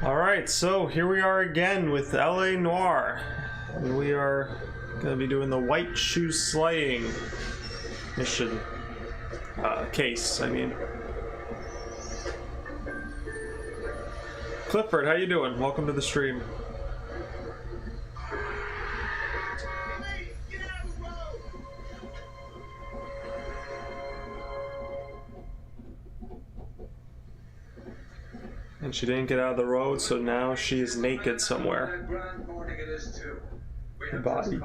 Alright, so here we are again with L.A.Noire. And we are going to be doing the white shoe slaying mission. Case, I mean. Clifford, how you doing? Welcome to the stream. And she didn't get out of the road, so now she is naked somewhere. Her body.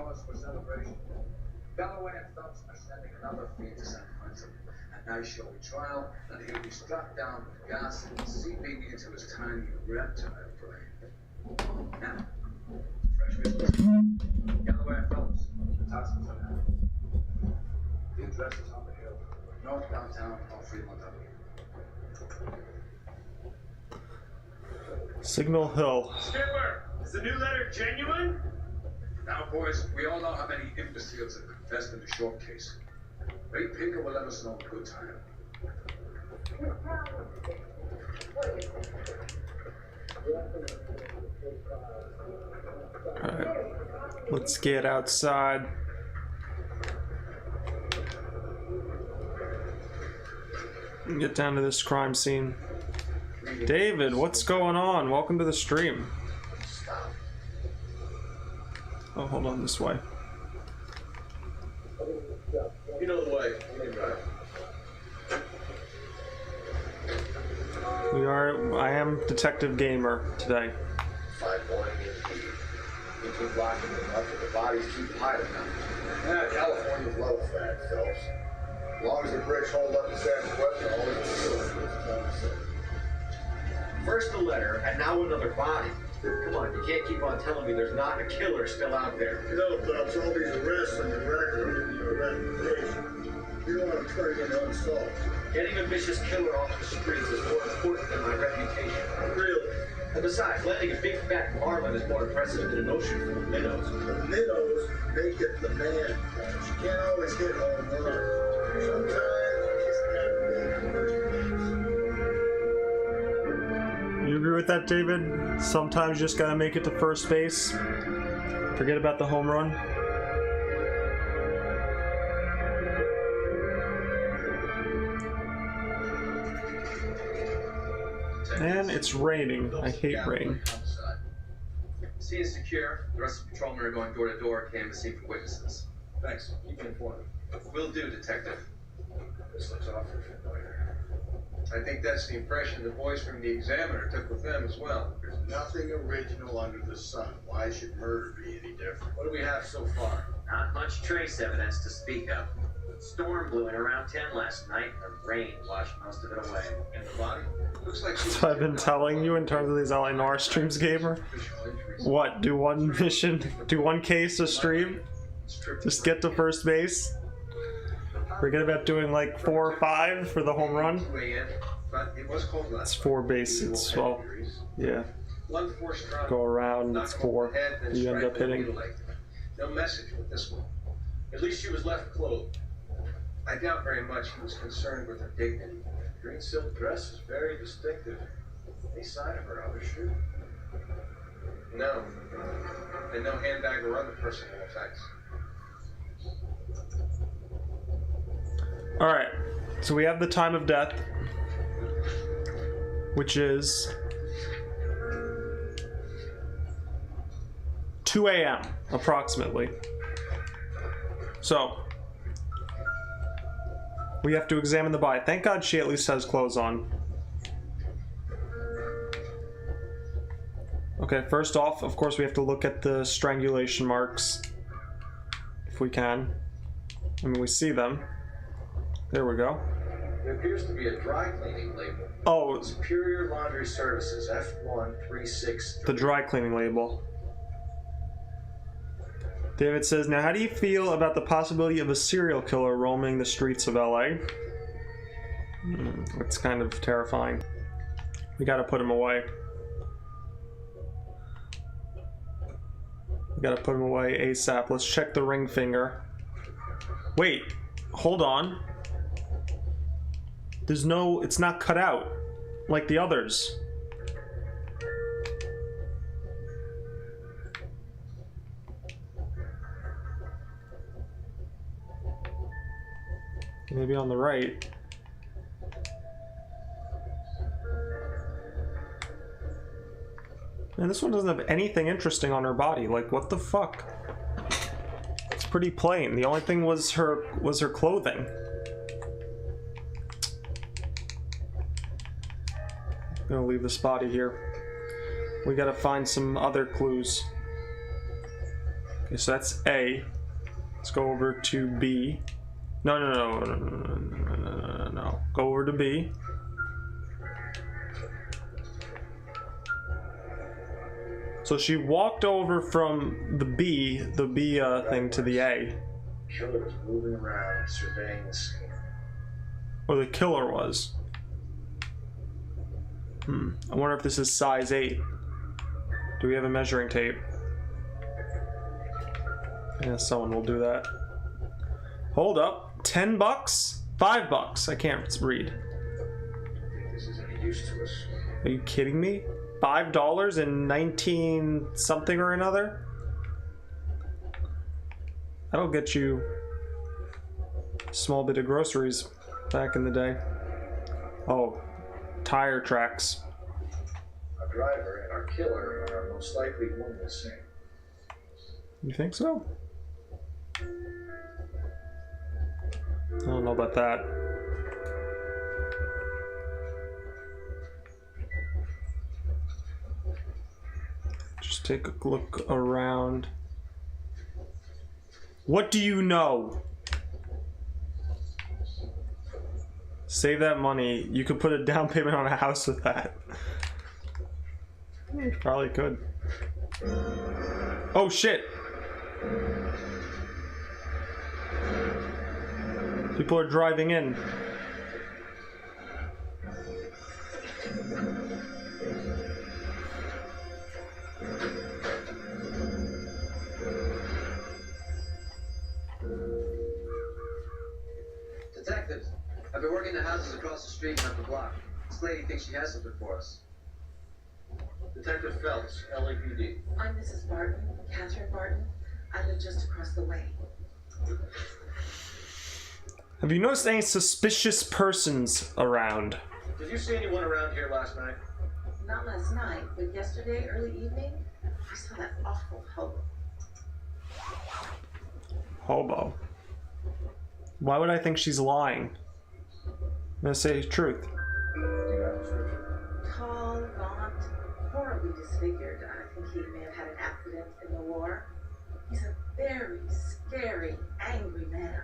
A nice showy trial, and he'll be struck down with gas seeping into his tiny reptile brain. Now, fresh business. Galloway and Phelps, the task is on hand. The address is on the hill, north downtown on Fremont Avenue. Signal Hill. Skipper, is the new letter genuine? Now, boys, we all know how many imbeciles have confessed in the short case. Ray Pinker will let us know in good time. Alright, let's get outside. And get down to this crime scene. David, what's going on? Welcome to the stream. Oh, hold on, this way. You know the way. I am Detective Gamer today. 5 morning indeed. We keep locking them up, but the bodies keep hiding them. Yeah, California's low fat, Phelps. As long as the bricks hold up to Sam's weapon, all it's still. First the letter, and now another body. Come on, you can't keep on telling me there's not a killer still out there. You know, Phelps, all these arrests on your record give you a reputation. You don't want to turn into unsolved. Getting a vicious killer off the streets is more important than my reputation. Really? And besides, landing a big fat marlin is more impressive than an ocean full of minnows. The minnows make it the man. You can't always hit home runs. Sometimes you just gotta make first base. You agree with that, David? Sometimes you just gotta make it to first base. Forget about the home run. And it's raining. I hate rain. Scene is secure. The rest of the patrolmen are going door to door, canvassing for witnesses. Thanks. Keep me informed. Will do, Detective. This looks awfully familiar. I think that's the impression the boys from the Examiner took with them as well. There's nothing original under the sun. Why should murder be any different? What do we have so far? Not much trace evidence to speak of. Storm blew in around 10 last night, and rain washed most of it away. And the body? Looks like That's what I've been telling you in terms of these L.A.Noire streams, Gamer. What? Do one mission, do one case a stream? Just get to first base? Forget about doing like 4 or 5 for the home run? It's 4 bases, well, yeah. Go around, it's 4. You end up hitting. No message with this one. At least she was left clothed. I doubt very much he was concerned with her dignity. Green silk dress is very distinctive. Any sign of her other shoe? No. And no handbag or other personal effects. Alright, so we have the time of death, which is 2 a.m. approximately. So, we have to examine the body. Thank God she at least has clothes on. Okay, first off, of course, we have to look at the strangulation marks, if we can. I mean, we see them. There we go. There appears to be a dry cleaning label. Oh, Superior Laundry Services, F1363. the dry cleaning label. David says, now how do you feel about the possibility of a serial killer roaming the streets of LA? It's kind of terrifying. We gotta put him away. We gotta put him away ASAP. Let's check the ring finger. Wait, hold on. There's no, it's not cut out like the others. Maybe on the right. Man, this one doesn't have anything interesting on her body. Like, what the fuck? It's pretty plain. The only thing was her clothing. I'm gonna leave this body here. We gotta find some other clues. Okay, so that's A. Let's go over to B. No. Go over to B. So she walked over from the B thing to the A. Killer was moving around, surveying the scene. Or the killer was. I wonder if this is size 8. Do we have a measuring tape? Yeah, someone will do that. Hold up. $10? $5? I can't read. I think this is any use to us. Are you kidding me? $5 in 19 something or another? That'll get you a small bit of groceries back in the day. Oh, tire tracks. Our driver and our killer are most likely one and the same. You think so? I don't know about that. Just take a look around. What do you know? Save that money. You could put a down payment on a house with that. You probably could. Oh shit! People are driving in. Detectives, I've been working the houses across the street and up the block. This lady thinks she has something for us. Detective Phelps, LAPD. I'm Mrs. Barton, Catherine Barton. I live just across the way. Have you noticed any suspicious persons around? Did you see anyone around here last night? Not last night, but yesterday, early evening, I saw that awful hobo. Hobo. Why would I think she's lying? I'm gonna say the truth. Do you have a description? Tall, gaunt, horribly disfigured. I think he may have had an accident in the war. He's a very scary, angry man.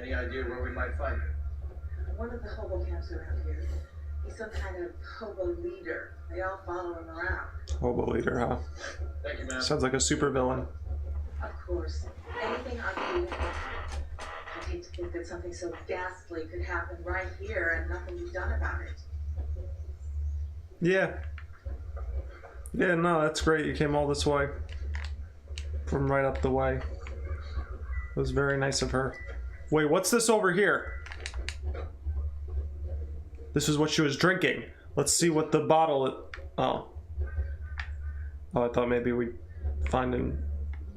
Any idea where we might find him? One of the hobo camps around here. He's some kind of hobo leader. They all follow him around. Hobo leader, huh? Thank you, ma'am. Sounds like a supervillain. Of course, anything I can do to help. I'd hate to think that something so ghastly could happen right here and nothing be done about it. Yeah. Yeah, no, that's great. You came all this way. From right up the way. It was very nice of her. Wait, what's this over here? This is what she was drinking. Let's see what the bottle... Oh. Oh, I thought maybe we'd find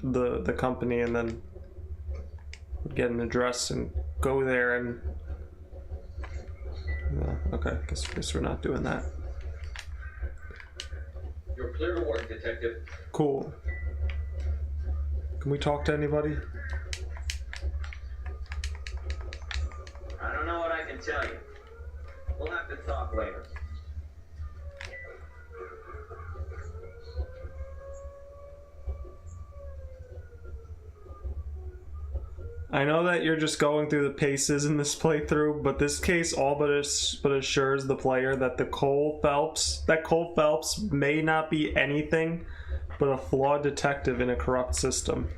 the company and then get an address and go there and... okay, guess we're not doing that. You're clear to work, Detective. Cool. Can we talk to anybody? I don't know what I can tell you. We'll have to talk later. I know that you're just going through the paces in this playthrough, but this case all but assures the player that Cole Phelps may not be anything but a flawed detective in a corrupt system.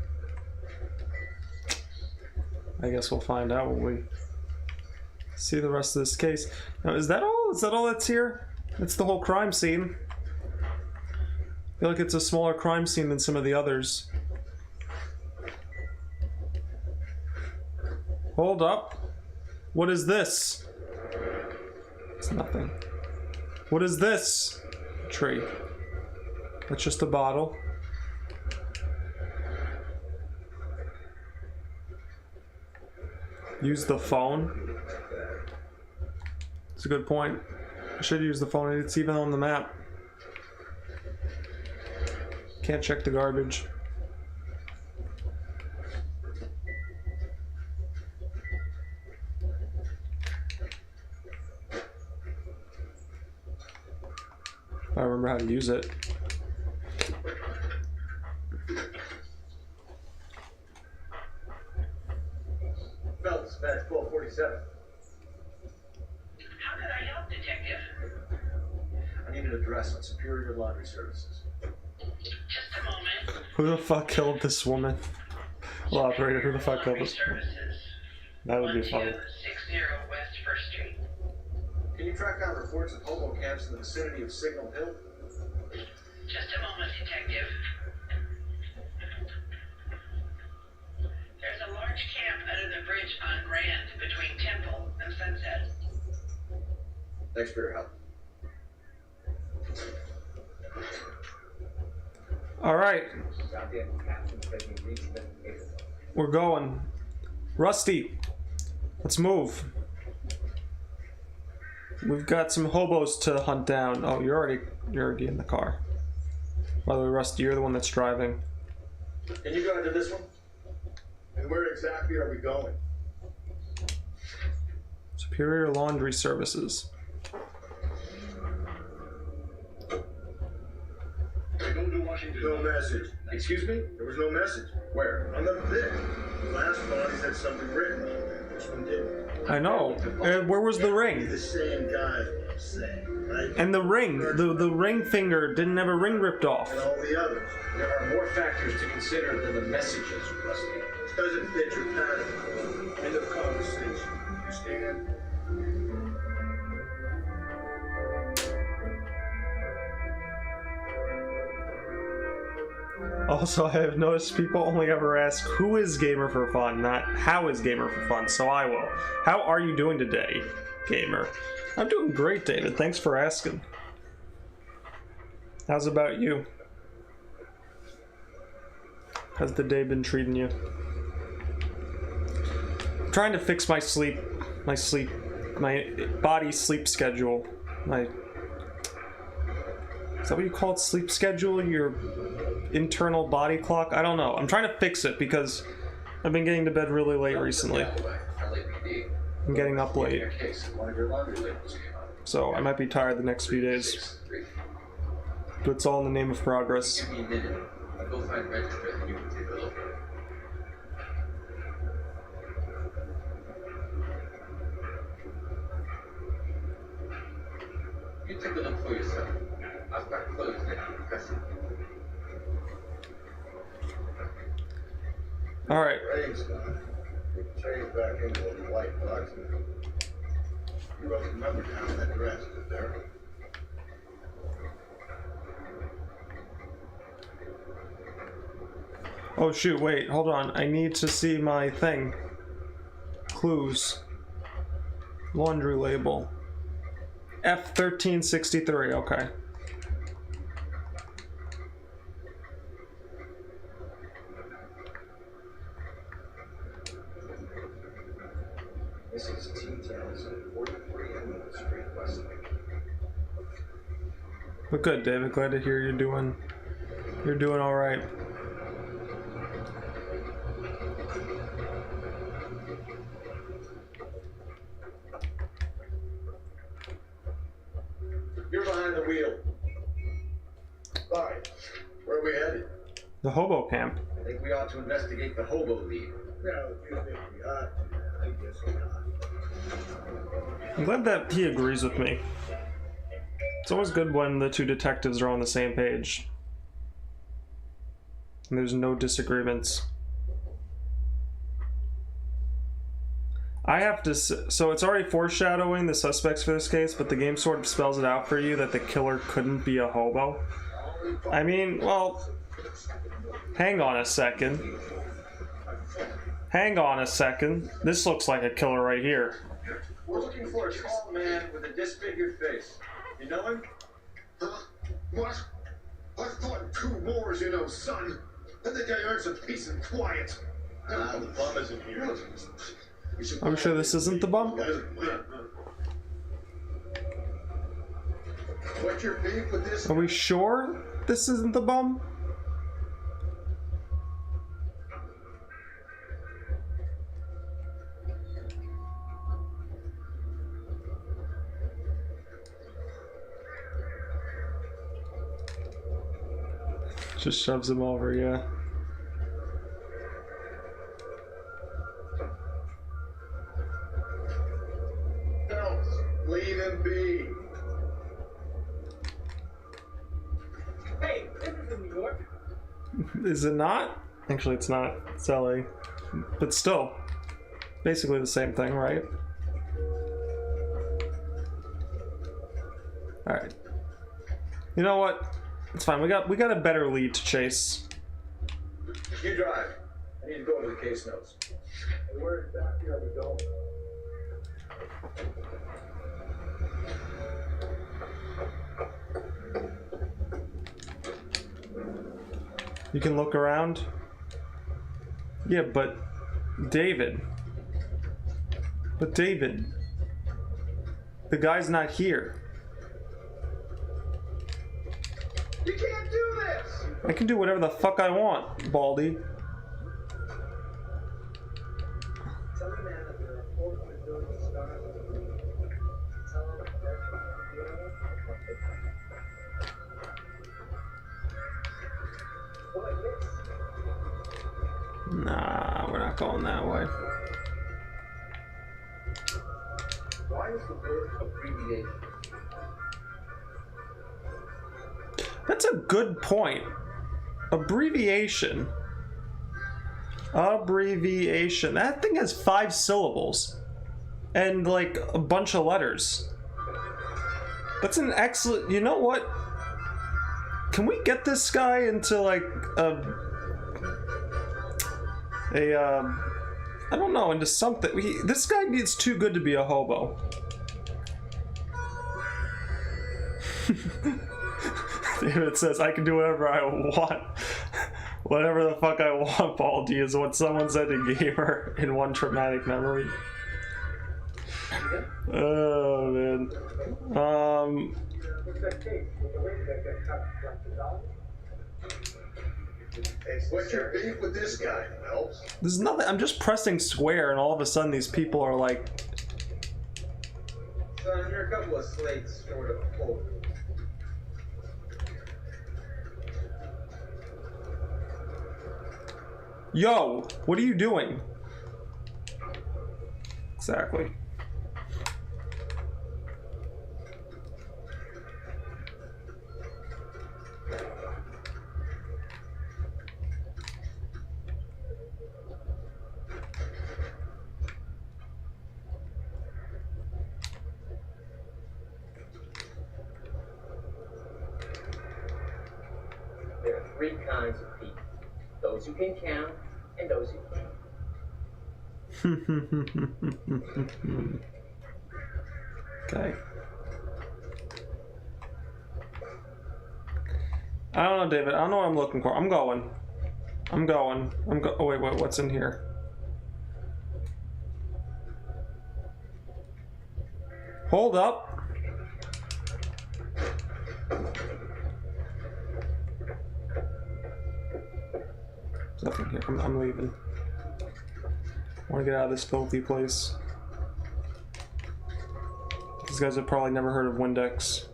I guess we'll find out when we see the rest of this case. Now, is that all? Is that all that's here? It's the whole crime scene. I feel like it's a smaller crime scene than some of the others. Hold up. What is this? It's nothing. What is this? A tree. That's just a bottle. Use the phone? That's a good point. I should use the phone. It's even on the map. Can't check the garbage. I remember how to use it. Fellas, badge 1247. How could I help, Detective? I need an address on Superior Laundry Services. Just a moment. Who the fuck killed this woman? Well, operator, who the fuck killed this? Services. That would be funny. 1260 West 1st Street. Can you track down reports of hobo camps in the vicinity of Signal Hill? Just a moment, Detective. There's a large camp under the bridge on Grand between Temple and Sunset. Thanks for your help. All right. We're going. Rusty, let's move. We've got some hobos to hunt down. Oh, you're already in the car. By the way, Rusty, you're the one that's driving. Can you go into this one? And where exactly are we going? Superior Laundry Services. No message. Excuse me? There was no message. Where? On the bit. The last bodies had something written on them. This one didn't. I know. Where was the ring? The same guy, I'm saying, right? And the ring, the ring finger didn't have a ring ripped off. And all the others. There are more factors to consider than the messages, Rusty. This doesn't fit your pattern. End of conversation. Understand? Also, I have noticed people only ever ask, who is GamerFourFun, not how is GamerFourFun, so I will. How are you doing today, gamer? I'm doing great, David. Thanks for asking. How's about you? How's the day been treating you? I'm trying to fix my body sleep schedule. Is that what you call it? Sleep schedule? Your internal body clock? I don't know. I'm trying to fix it because I've been getting to bed really late recently. I'm getting up late. So I might be tired the next few days. But it's all in the name of progress. Give me a minute. I'll go find Register and you can take a look. You take a look for yourself. I've got clothes that can press it. Alright. Rain's gone. We change back into the white box. You wrote the number down on that dress, is there? Oh shoot, wait, hold on. I need to see my thing. Clues. Laundry label. F1363, okay. This is T-Town, 43 Emerald Street, Westlake. But good, David. Glad to hear you're doing all right. You're behind the wheel. Fine. Where are we headed? The hobo camp. I think we ought to investigate the hobo lead. No, you think we ought to. I guess we're not. I'm glad that he agrees with me. It's always good when the two detectives are on the same page. And there's no disagreements. I have to... So it's already foreshadowing the suspects for this case, but the game sort of spells it out for you that the killer couldn't be a hobo. I mean, well... Hang on a second. Hang on a second. This looks like a killer right here. We're looking for a tall man with a disfigured face. You know him? Huh? What? I fought 2 wars, you know, son. I think I earned some peace and quiet. Ah, the bum isn't here. Are we sure this isn't the bum? What's your beef with this? Are we sure this isn't the bum? Just shoves him over, yeah. Leave him be. Hey, this is in New York. Is it not? Actually, it's not. It's LA. But still, basically the same thing, right? Alright. You know what? It's fine. We got a better lead to chase. You drive. I need to go over the case notes. Where exactly are we going? You can look around. Yeah, but David. But David. The guy's not here. You can't do this! I can do whatever the fuck I want, Baldy. Tell me, man, that there are 400 billion stars in the universe. Tell them that like this. Nah, we're not going that way. Why is the word abbreviation? That's a good point. Abbreviation. Abbreviation. That thing has 5 syllables. And like a bunch of letters. That's an excellent... You know what? Can we get this guy into like I don't know, into something. This guy needs too good to be a hobo. David says, I can do whatever I want. Whatever the fuck I want, Baldy, is what someone said to Gamer in one traumatic memory. Oh, man. What's your beef with this guy, Phelps? There's nothing. I'm just pressing square, and all of a sudden these people are like... Son, you're a couple of slates short of hope. Yo, what are you doing? Exactly. There are 3 kinds of people. Those who can count and those who can't. Okay. I don't know, David. I don't know what I'm looking for. I'm going. Oh, wait, what's in here? Hold up. There's nothing here. I'm leaving. I want to get out of this filthy place. These guys have probably never heard of Windex.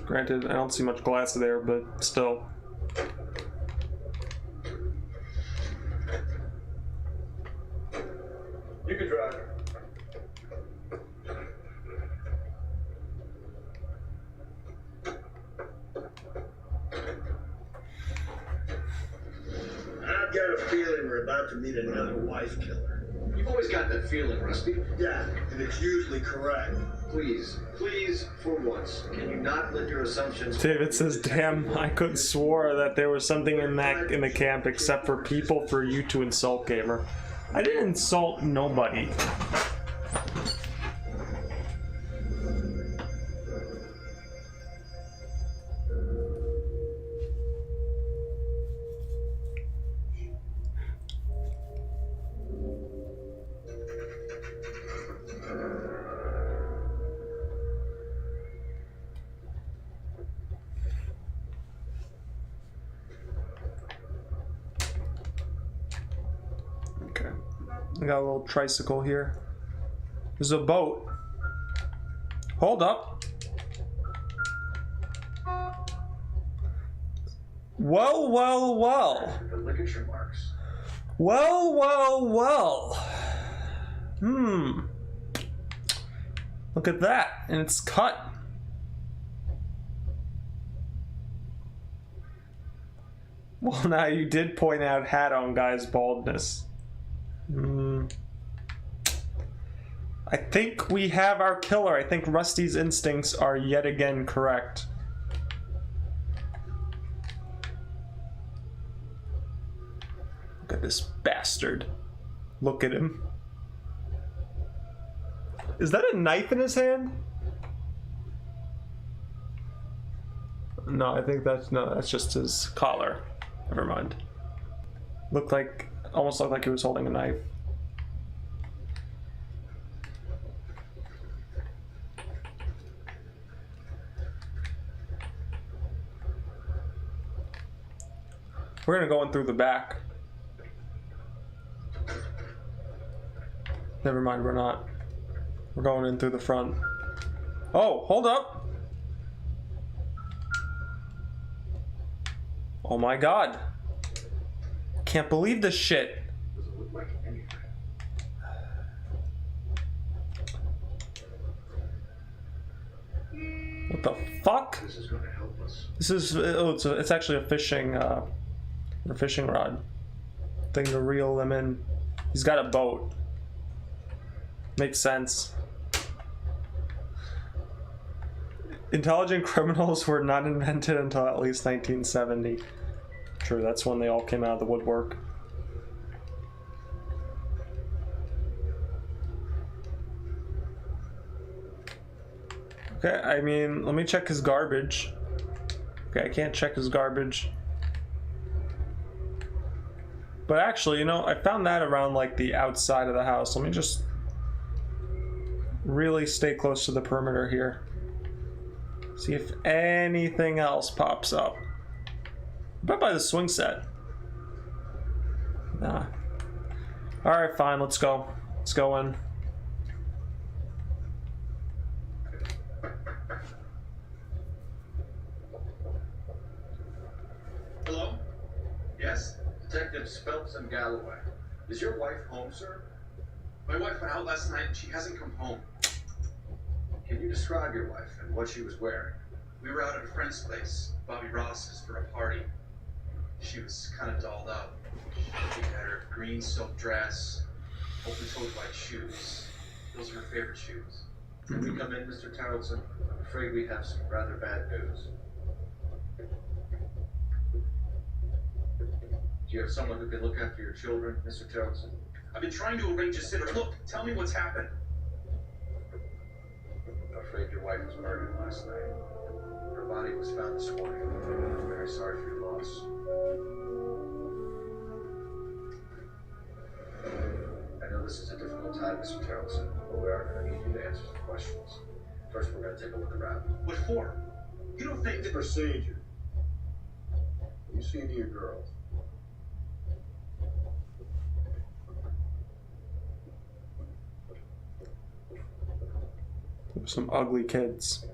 Granted, I don't see much glass there, but still. You can drive. I've got a feeling we're about to meet another wife killer. You've always got that feeling, Rusty. Yeah, and it's usually correct. Please, for once, can you not let your assumptions... David says, damn, I could swore that there was something in the camp except for people for you to insult, Gamer. I didn't insult nobody. We got a little tricycle here. There's a boat. Hold up. Well, well, well. The ligature marks. Well, well, well. Look at that. And it's cut. Well, now you did point out hat on guy's baldness. I think we have our killer. I think Rusty's instincts are yet again correct. Look at this bastard. Look at him. Is that a knife in his hand? No, I think that's just his collar. Never mind. Almost looked like he was holding a knife. We're gonna go in through the back. Never mind, we're not. We're going in through the front. Oh, hold up! Oh my god. Can't believe this shit. Doesn't look like anything. What the fuck? This is going to help us. This is, it's actually a fishing rod. Thing to reel them in. He's got a boat. Makes sense. Intelligent criminals were not invented until at least 1970. True, that's when they all came out of the woodwork. Okay, I mean, let me check his garbage. Okay, I can't check his garbage. But actually, you know, I found that around like the outside of the house. Let me just really stay close to the perimeter here. See if anything else pops up. Bet by the swing set. Nah. Alright, fine, let's go. Let's go in. Hello? Yes? Detectives Phelps and Galloway. Is your wife home, sir? My wife went out last night and she hasn't come home. Can you describe your wife and what she was wearing? We were out at a friend's place, Bobby Ross's, for a party. She was kind of dolled up. She had her green silk dress, open-toed white shoes. Those are her favorite shoes. Can we come in, Mr. Tarleton? I'm afraid we have some rather bad news. Do you have someone who can look after your children, Mr. Tarleton? I've been trying to arrange a sitter. Look, tell me what's happened. I'm afraid your wife was murdered last night. Her body was found this morning. I'm very sorry for your loss. I know this is a difficult time, Mr. Tarleton, but we are going to need you to answer some questions. First, we're going to take a look around. What for? You don't think that... Procedure. You see any of your girls? Some ugly kids.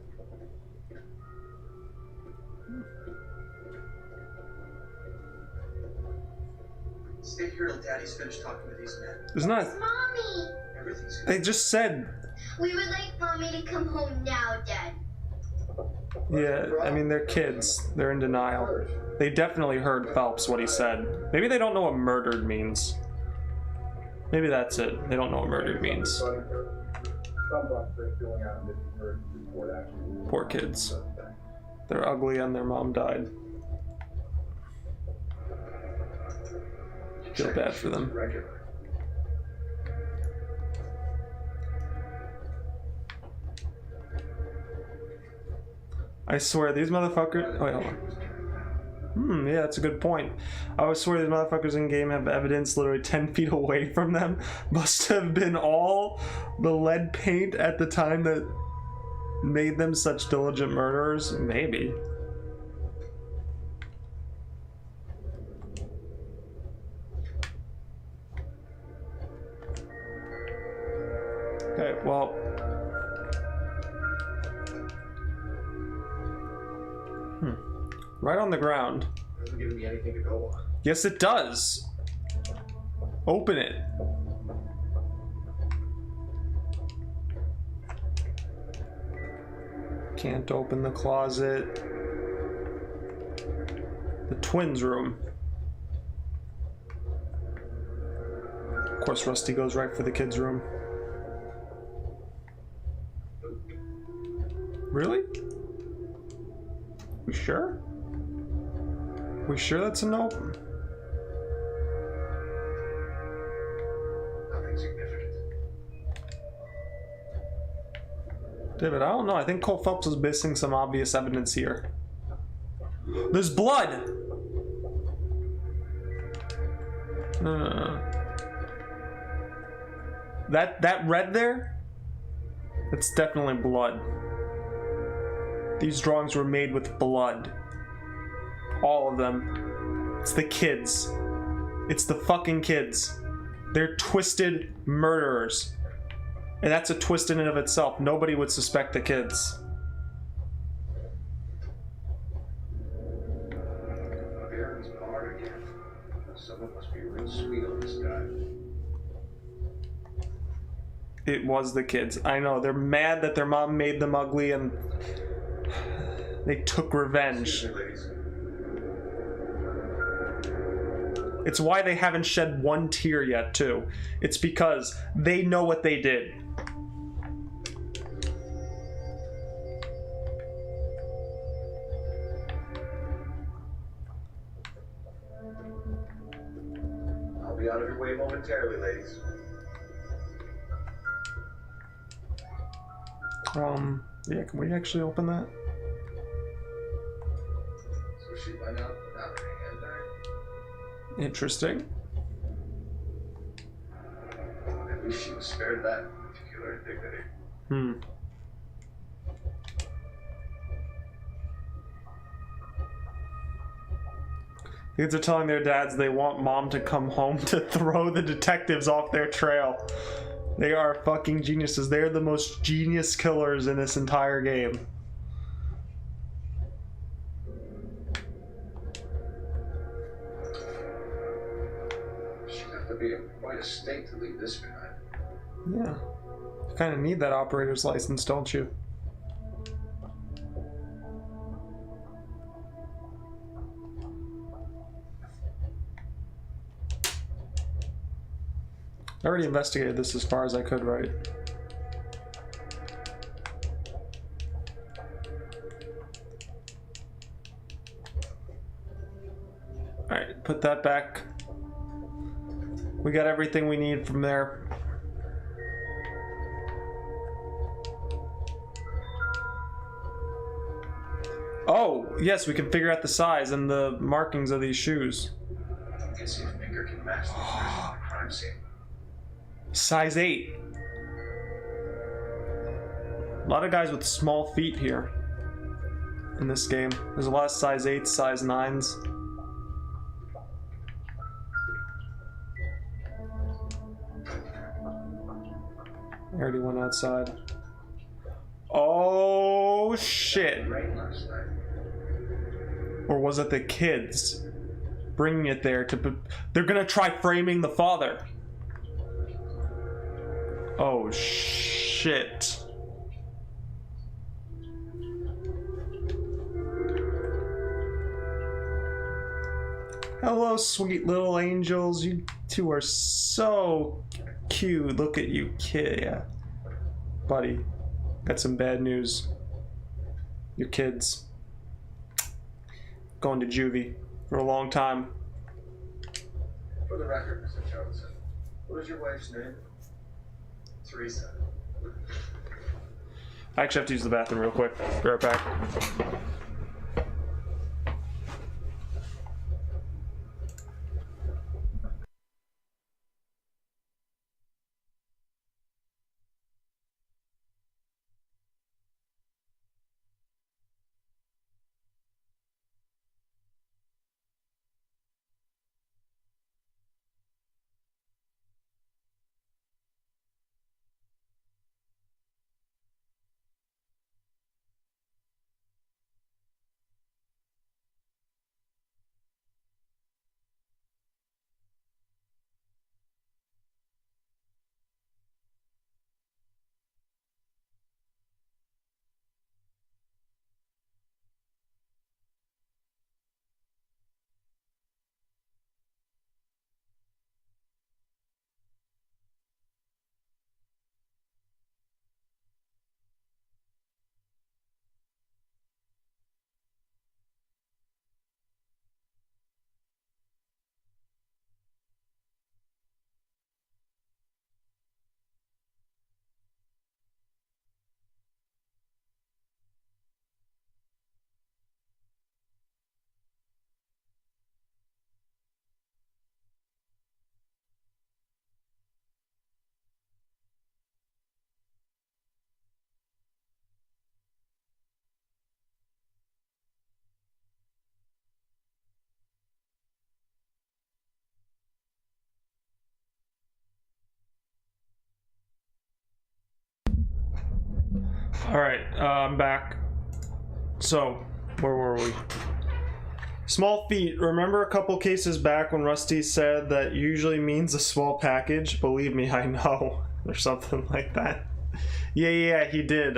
Stay here till Daddy's finished talking to these men. Isn't that... Mommy! Everything's good. They just said... We would like Mommy to come home now, Dad. Yeah, I mean, they're kids. They're in denial. They definitely heard Phelps, what he said. Maybe they don't know what murdered means. Maybe that's it. They don't know what murdered means. Poor kids. They're ugly and their mom died. Feel bad for them. I swear, these motherfuckers... Wait, hold on. Yeah, that's a good point. I swear these motherfuckers in game have evidence literally 10 feet away from them. Must have been all the lead paint at the time that made them such diligent murderers. Maybe. Right on the ground. Doesn't give me anything to go on. Yes, it does. Open it. Can't open the closet. The twins' room. Of course, Rusty goes right for the kids' room. Really? We sure? We sure that's a nope? Nothing significant. David, I don't know. I think Cole Phelps is missing some obvious evidence here. There's blood! That red there? That's definitely blood. These drawings were made with blood. All of them. It's the kids. It's the fucking kids. They're twisted murderers. And that's a twist in and of itself. Nobody would suspect the kids. Aaron's hard again. Someone must be real sweet on this guy. It was the kids. I know. They're mad that their mom made them ugly and they took revenge. Excuse me, ladies. It's why they haven't shed one tear yet, too. It's because they know what they did. I'll be out of your way momentarily, ladies. Yeah, can we actually open that? So she went out without her hand back. Interesting. At least she was spared that particular indignity. Kids are telling their dads they want mom to come home to throw the detectives off their trail. They are fucking geniuses. They're the most genius killers in this entire game. She'd have to be in quite a state to leave this behind. Yeah. You kind of need that operator's license, don't you? I already investigated this as far as I could, right? Alright, put that back. We got everything we need from there. Oh, yes, we can figure out the size and the markings of these shoes. You can see if finger can match the impression of the crime scene. Size 8. A lot of guys with small feet here in this game. There's a lot of size 8s, size 9s. I already went outside. Oh shit. Rain last night. Or was it the kids bringing it there to... They're gonna try framing the father. Oh shit. Hello, sweet little angels. You two are so cute. Look at you, kid. Yeah. Buddy, got some bad news. Your kids going to juvie for a long time. For the record, Mr. Charlton, what is your wife's name? Teresa. I actually have to use the bathroom real quick. Be right back. Alright, I'm back. So, where were we? Small feat. Remember a couple cases back when Rusty said that usually means a small package? Believe me, I know. Or something like that. Yeah, he did.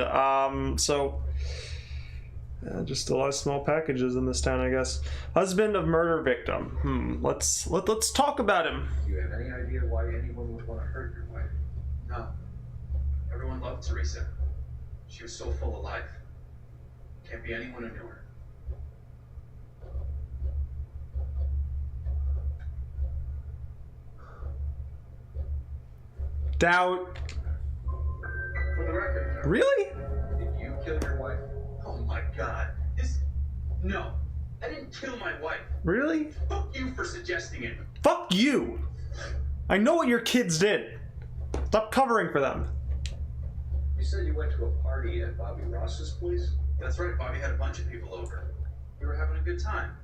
Just a lot of small packages in this town, I guess. Husband of murder victim. Let's talk about him. Do you have any idea why anyone would want to hurt your wife? No. Everyone loved Teresa. She was so full of life. Can't be anyone who knew her. Doubt. For the record, Really? did you kill your wife? Oh my god. No. I didn't kill my wife. Really? Fuck you for suggesting it. Fuck you! I know what your kids did. Stop covering for them. You said you went to a party at Bobby Ross's place? That's right, Bobby had a bunch of people over. We were having a good time.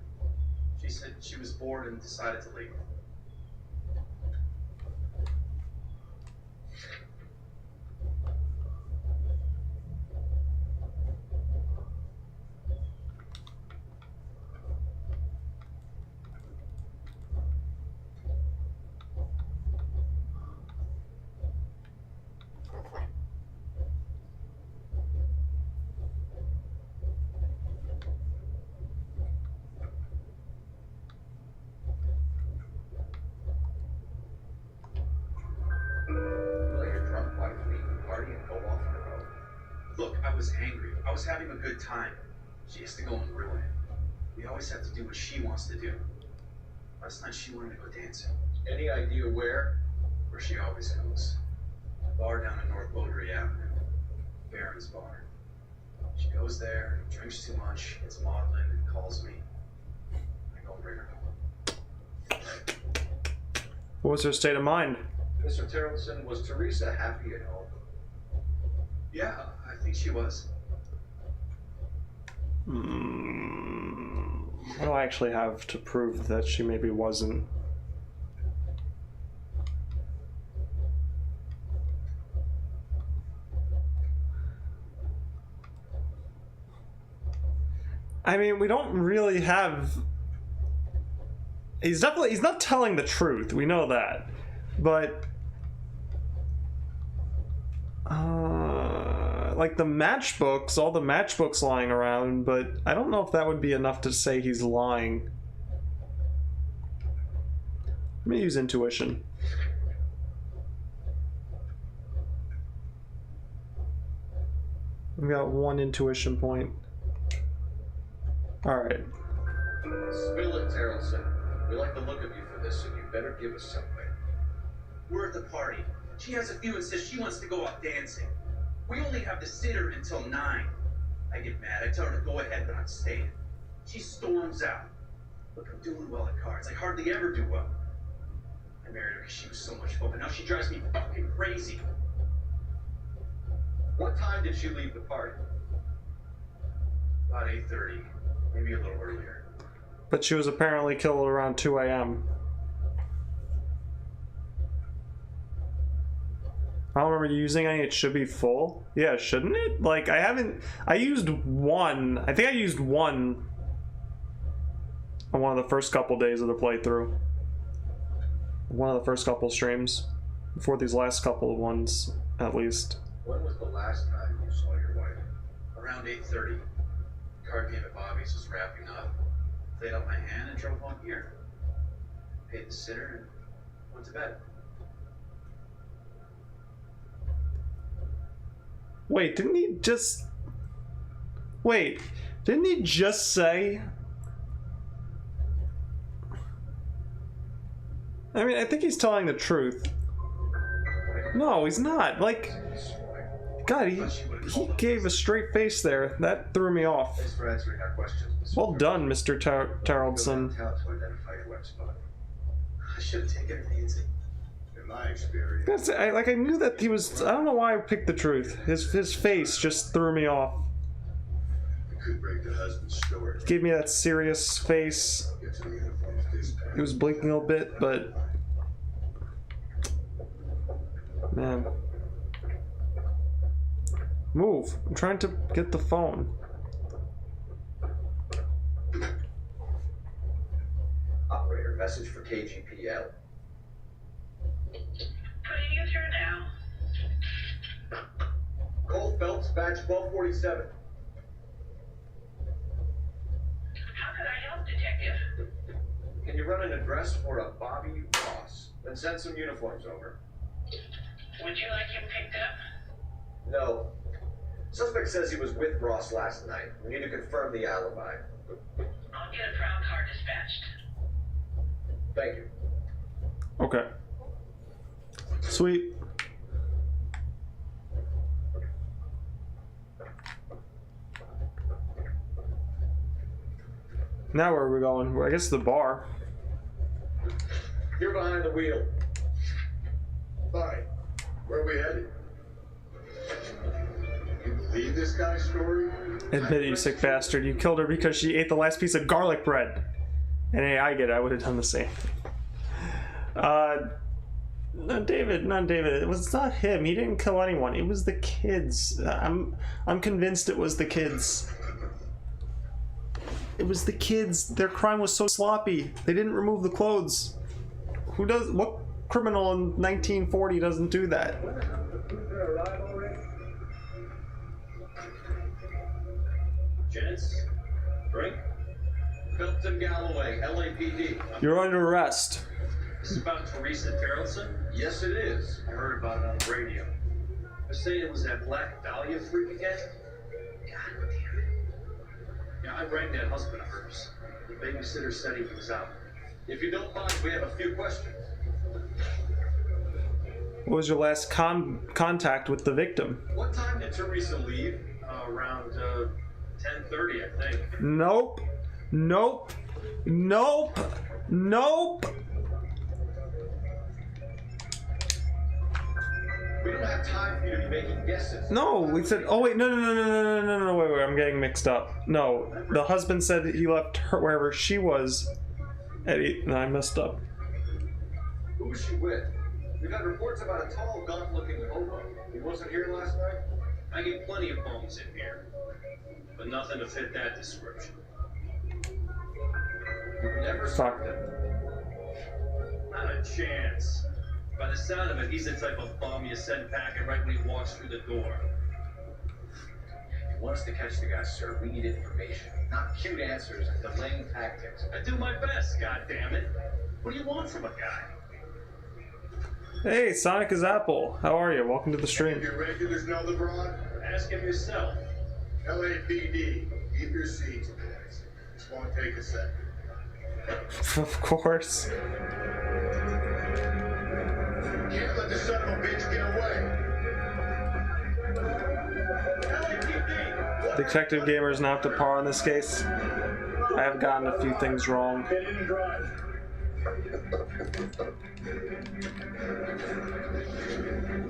She said she was bored and decided to leave. Let your drunk wife leave the party and go off on her own? Look, I was angry. I was having a good time. She has to go and ruin it. We always have to do what she wants to do. Last night she wanted to go dancing. Any idea where? Where she always goes. A bar down in North Beaudry Avenue. Baron's Bar. She goes there, drinks too much, gets maudlin, and calls me. I go and bring her home. What was her state of mind? Mr. Terrelson, was Teresa happy at home? Yeah, I think she was. What do I actually have to prove that she maybe wasn't? I mean, we don't really have... He's not telling the truth, we know that. But... like the matchbooks, all the matchbooks lying around, but I don't know if that would be enough to say he's lying. Let me use intuition. We got one intuition point. Alright. Spill it, Terrelson. We like the look of you for this, and you better give us something. We're at the party. She has a few and says she wants to go out dancing. We only have the sitter until 9. I get mad. I tell her to go ahead, but I'm staying. She storms out. Look, I'm doing well at cards. I hardly ever do well. I married her because she was so much fun, but now she drives me fucking crazy. What time did she leave the party? About 8:30, maybe a little earlier. But she was apparently killed around 2 a.m. I don't remember using any. It should be full. Yeah, shouldn't it? Like, I used one. I think I used one on one of the first couple days of the playthrough. One of the first couple streams. Before these last couple of ones, at least. When was the last time you saw your wife? Around 8:30. Card game at Bobby's was wrapping up. Laid out my hand and drove home here. Paid the sitter and went to bed. Wait, didn't he just... Wait, didn't he just say... I mean, I think he's telling the truth. No, he's not. Like... God, he gave a straight face there. That threw me off. Thanks for answering our questions. Well done, Mr. Taraldson. To identify your wife's body. I should have taken her dancing. In my experience. I knew that he was... I don't know why I picked the truth. His face just threw me off. You could break the husband's story. Gave me that serious face. Get to the uniform's dispatch. He was blinking a little bit, but... Man. Move. I'm trying to get the phone. Operator, message for KGPL. Putting you through now. Cole Phelps, badge 1247. How can I help, Detective? Can you run an address for a Bobby Ross? Then send some uniforms over. Would you like him picked up? No. Suspect says he was with Ross last night. We need to confirm the alibi. I'll get a Prowl car dispatched. Thank you. Okay. Sweet. Now where are we going? Well, I guess the bar. You're behind the wheel. Fine. Where are we headed? You believe this guy's story? Admit it, you sick bastard. You killed her because she ate the last piece of garlic bread. And hey, I get it. I would have done the same. No, David. It was not him. He didn't kill anyone. It was the kids. I'm convinced it was the kids. It was the kids. Their crime was so sloppy. They didn't remove the clothes. Who does? What criminal in 1940 doesn't do that? Gents, drink. Phelps and Galloway, LAPD. You're under arrest. This is about Teresa Terrelson? Yes, it is. I heard about it on the radio. They're saying it was that Black Dahlia freak again? God damn it. Yeah, I rang that husband of hers. The babysitter said he was out. If you don't mind, we have a few questions. What was your last contact with the victim? What time did Teresa leave? Around 10:30, I think. Nope. Nope. Nope. Nope. We don't have time for you to be making guesses. No, we said. Oh wait, no, wait, I'm getting mixed up. No, the husband said that he left her wherever she was at 8. No, I messed up. Who was she with? We've had reports about a tall, gaunt-looking hobo. He wasn't here last night? I get plenty of bones in here, but nothing to fit that description. You've never Fuck. served him. Not a chance. By the sound of it, he's the type of bum you send packing right when he walks through the door. If you want us to catch the guy, sir, we need information. Not cute answers and delaying tactics. I do my best, goddammit. What do you want from a guy? Hey, Sonic is Apple. How are you? Welcome to the stream. Your regulars know the broad? Ask him yourself. LAPD, keep your seats, please. This won't take a second. Of course. Can't let the son of a bitch get away. Detective Gamer is not up to par in this case. I have gotten a few things wrong. Get in and drive. I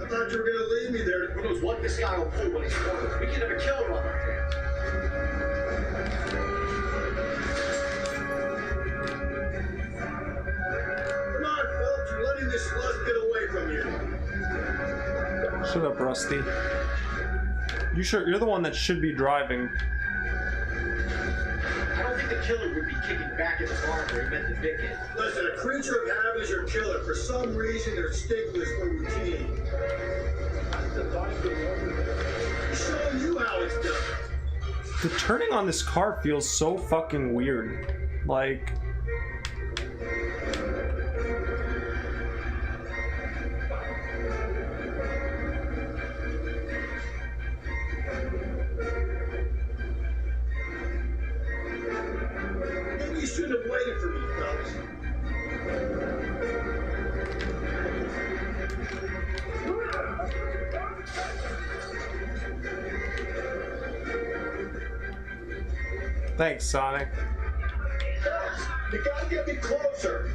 thought you were gonna leave me there. Who knows what this guy will pull when he's cornered? We could have a killer on our hands. Come on, Phelps, you're letting this lust get away from you. Shut up, Rusty. You sure you're the one that should be driving? I don't think the killer would be kicking back in the bar where he met the victim. Listen, a creature of habit is your killer. For some reason, their stigmas for routine. He's showing you how it's done. The turning on this car feels so fucking weird. Like. Maybe you shouldn't have waited for me, Phelps. Thanks, Sonic. Phelps, you gotta get me closer.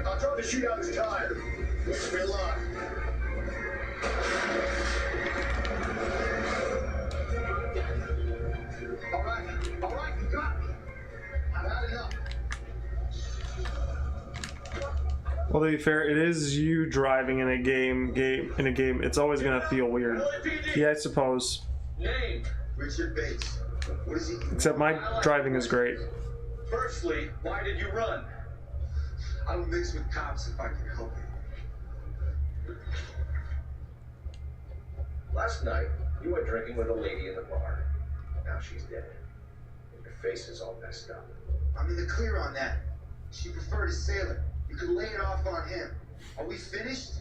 I'll try to shoot out his tire. Wish me luck. All right, you got me. I've had enough. Well, to be fair, it is you driving in a game. It's always gonna feel weird. Yeah, I suppose. Name. Richard Bates. What is he? Except my driving is great. Firstly, why did you run? I don't mix with cops if I can help it. Last night, you went drinking with a lady in the bar. Now she's dead. And your face is all messed up. I'm in the clear on that. She preferred a sailor. You could lay it off on him. Are we finished?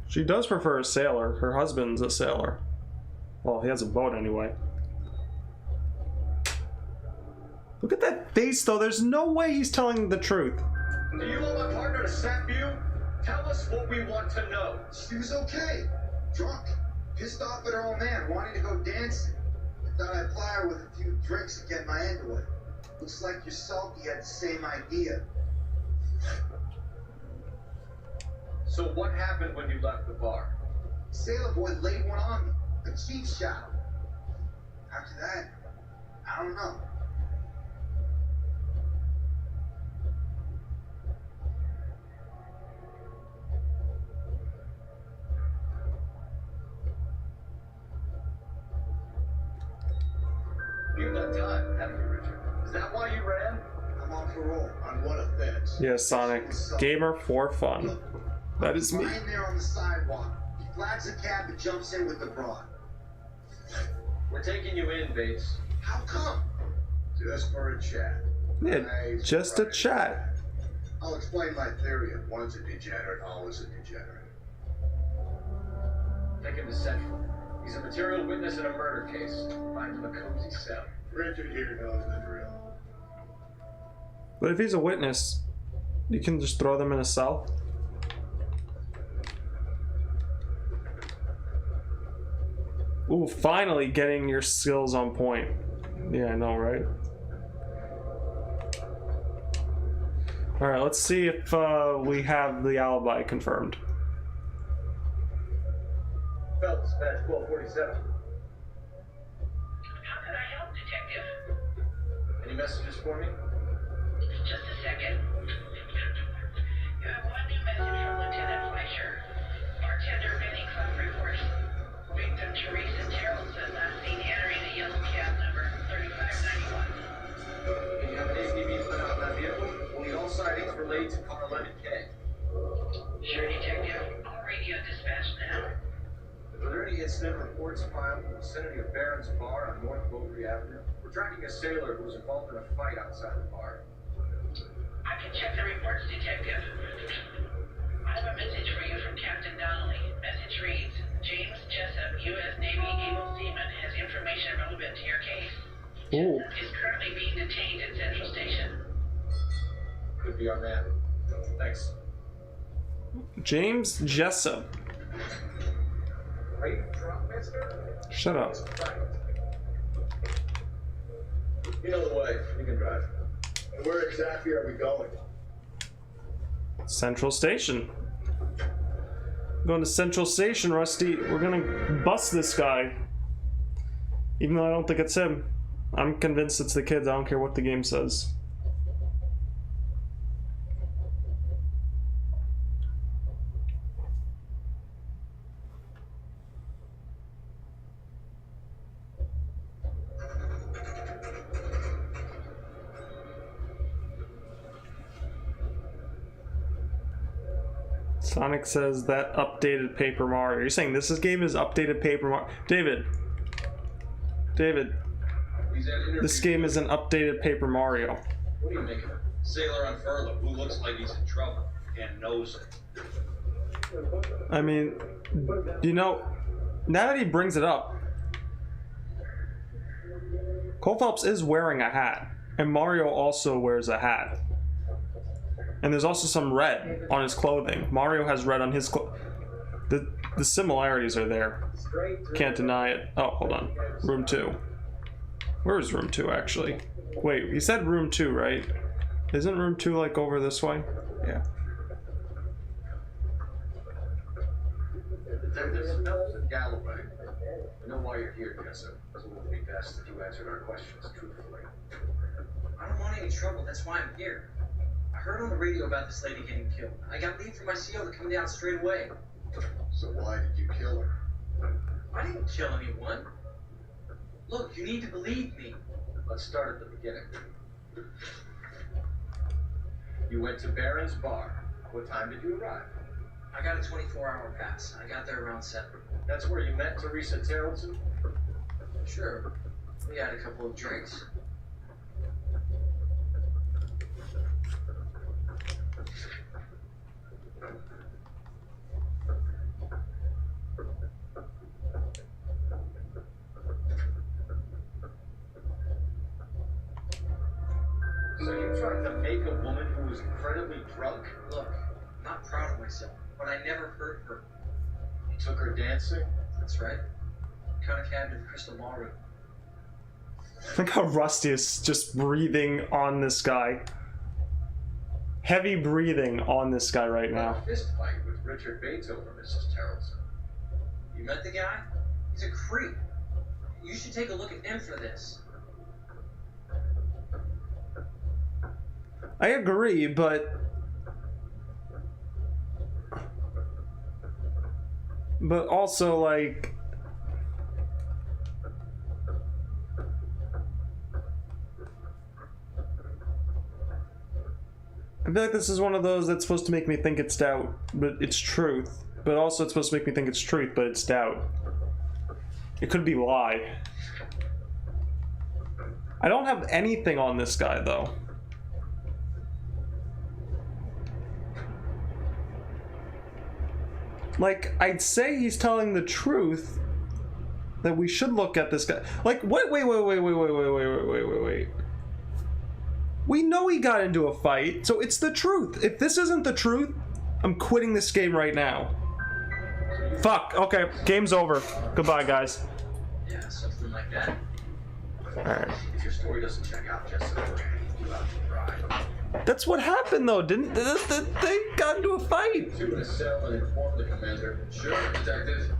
She does prefer a sailor. Her husband's a sailor. Well, he has a boat anyway. Look at that face, though. There's no way he's telling the truth. Do you want my partner to sap you? Tell us what we want to know. She was okay. Drunk. Pissed off at her old man. Wanting to go dancing. I thought I'd ply her with a few drinks and get my end away. Looks like your sulky had the same idea. So what happened when you left the bar? Sailor boy laid one on me. A cheap shot. After that, I don't know. You've got time, haven't you, Richard? Is that why you ran? I'm on parole. On what offense? Yeah, Sonic. Gamer4Fun. That is me. Lying there on the sidewalk. He flags a cab and jumps in with the broad. We're taking you in, Bates. How come? Just for a chat. Yeah, Nice, just a right. chat. I'll explain my theory of one's a degenerate, always a degenerate. Take him to Central. He's a material witness in a murder case. Find him a cozy cell. Richard here knows the drill. But if he's a witness, you can just throw them in a cell. Ooh, finally getting your skills on point. Yeah, I know, right? Alright, let's see if we have the alibi confirmed. Phelps, badge 1247. How can I help, Detective? Any messages for me? Just a second. You have one new message from Lieutenant Fleischer. Bartender Benny Club reports. Victim Teresa Terrelson last seen entering a yellow cab number 3591. Can you have an APB put out in that vehicle? We'll need all sightings related to car 11K. Sure, Detective. I'll radio dispatch now. Were there any incident reports filed in the vicinity of Barron's Bar on North Bowlby Avenue? We're tracking a sailor who was involved in a fight outside the bar. I can check the reports, Detective. I have a message for you from Captain Donnelly. Message reads, James Jessup, U.S. Navy able seaman, has information relevant to your case. Ooh. Jessup is currently being detained at Central Station. Could be our man. Thanks. James Jessup. Are you drunk, mister? Shut up. You know the way. You can drive. And where exactly are we going? Central Station. Going to Central Station, Rusty. We're gonna bust this guy. Even though I don't think it's him. I'm convinced it's the kids. I don't care what the game says. Sonic says that updated Paper Mario. You're saying this game is updated Paper Mario? David, this game is an updated Paper Mario. What do you make of it? Sailor on furlough who looks like he's in trouble and knows it. I mean, you know, now that he brings it up, Cole Phelps is wearing a hat, and Mario also wears a hat. And there's also some red on his clothing. Mario has red on his clothing. The similarities are there. Can't deny it. Oh, hold on. Room 2. Where is room 2, actually? Wait, he said room 2, right? Isn't room 2, like, over this way? Yeah. Detectives Phelps and Galloway. I know why you're here, Jessica. So it would be best if you answered our questions truthfully. I don't want any trouble, that's why I'm here. I heard on the radio about this lady getting killed. I got leave from my CO to come down straight away. So why did you kill her? I didn't kill anyone. Look, you need to believe me. Let's start at the beginning. You went to Barron's bar. What time did you arrive? I got a 24-hour pass. I got there around 7. That's where you met Teresa Tarleton? Sure. We had a couple of drinks. So you tried to make a woman who was incredibly drunk? Look, I'm not proud of myself, but I never hurt her. You took her dancing? That's right. Kind of cab to the Crystal Ballroom. Look how Rusty is just breathing on this guy. Heavy breathing on this guy right now. A fist fight with Richard Bates over Mrs. Tarleton. You met the guy? He's a creep. You should take a look at him for this. I agree, but also, like, I feel like this is one of those that's supposed to make me think it's doubt, but it's truth. But also it's supposed to make me think it's truth, but it's doubt. It could be lie. I don't have anything on this guy, though. Like, I'd say he's telling the truth, that we should look at this guy. Like, wait. We know he got into a fight, so it's the truth. If this isn't the truth, I'm quitting this game right now. Fuck, okay, game's over. Goodbye, guys. Yeah, something like that. Alright. If your story doesn't check out, Jessica, we're gonna need you out to dry. That's what happened, though, didn't they got into a fight? To a cell and inform the commander. Sure, detective.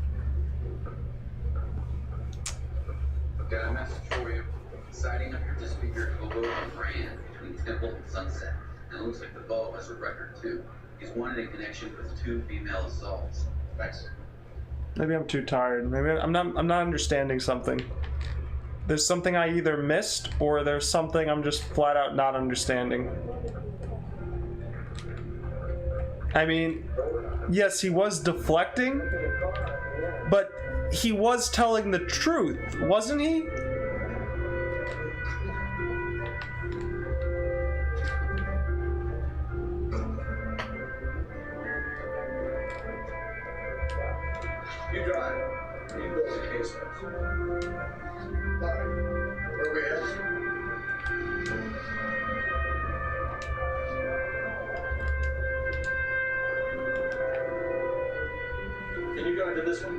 Got a message for you. Sighting of your disfigured hobo on Brand between Temple and Sunset. And it looks like the Bo has a record too. He's wanted in connection with 2 female assaults. Thanks. Maybe I'm too tired. Maybe I'm not understanding something. There's something I either missed, or there's something I'm just flat out not understanding. I mean, yes, he was deflecting, but he was telling the truth, wasn't he? You drive. You build a case first. Where are we headed? Can you drive to this one?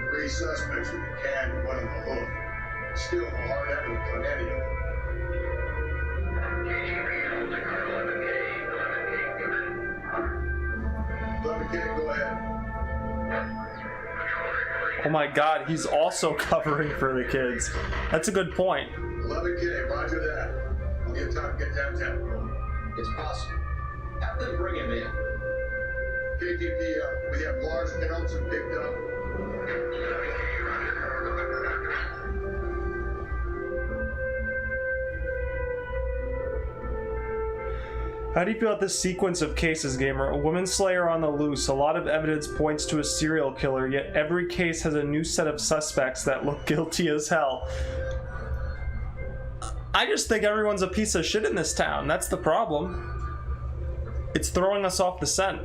3 suspects with a cab and 1 on the hook. Still no hard evidence on any of them. Go ahead. Oh my god, he's also covering for the kids. That's a good point. 11K, roger that. We'll get time to get downtown rolling. It's possible. Have them bring him in. KTP, we have large Pendleton picked up. How do you feel about this sequence of cases, Gamer? A woman slayer on the loose. A lot of evidence points to a serial killer, yet every case has a new set of suspects that look guilty as hell. I just think everyone's a piece of shit in this town. That's the problem. It's throwing us off the scent.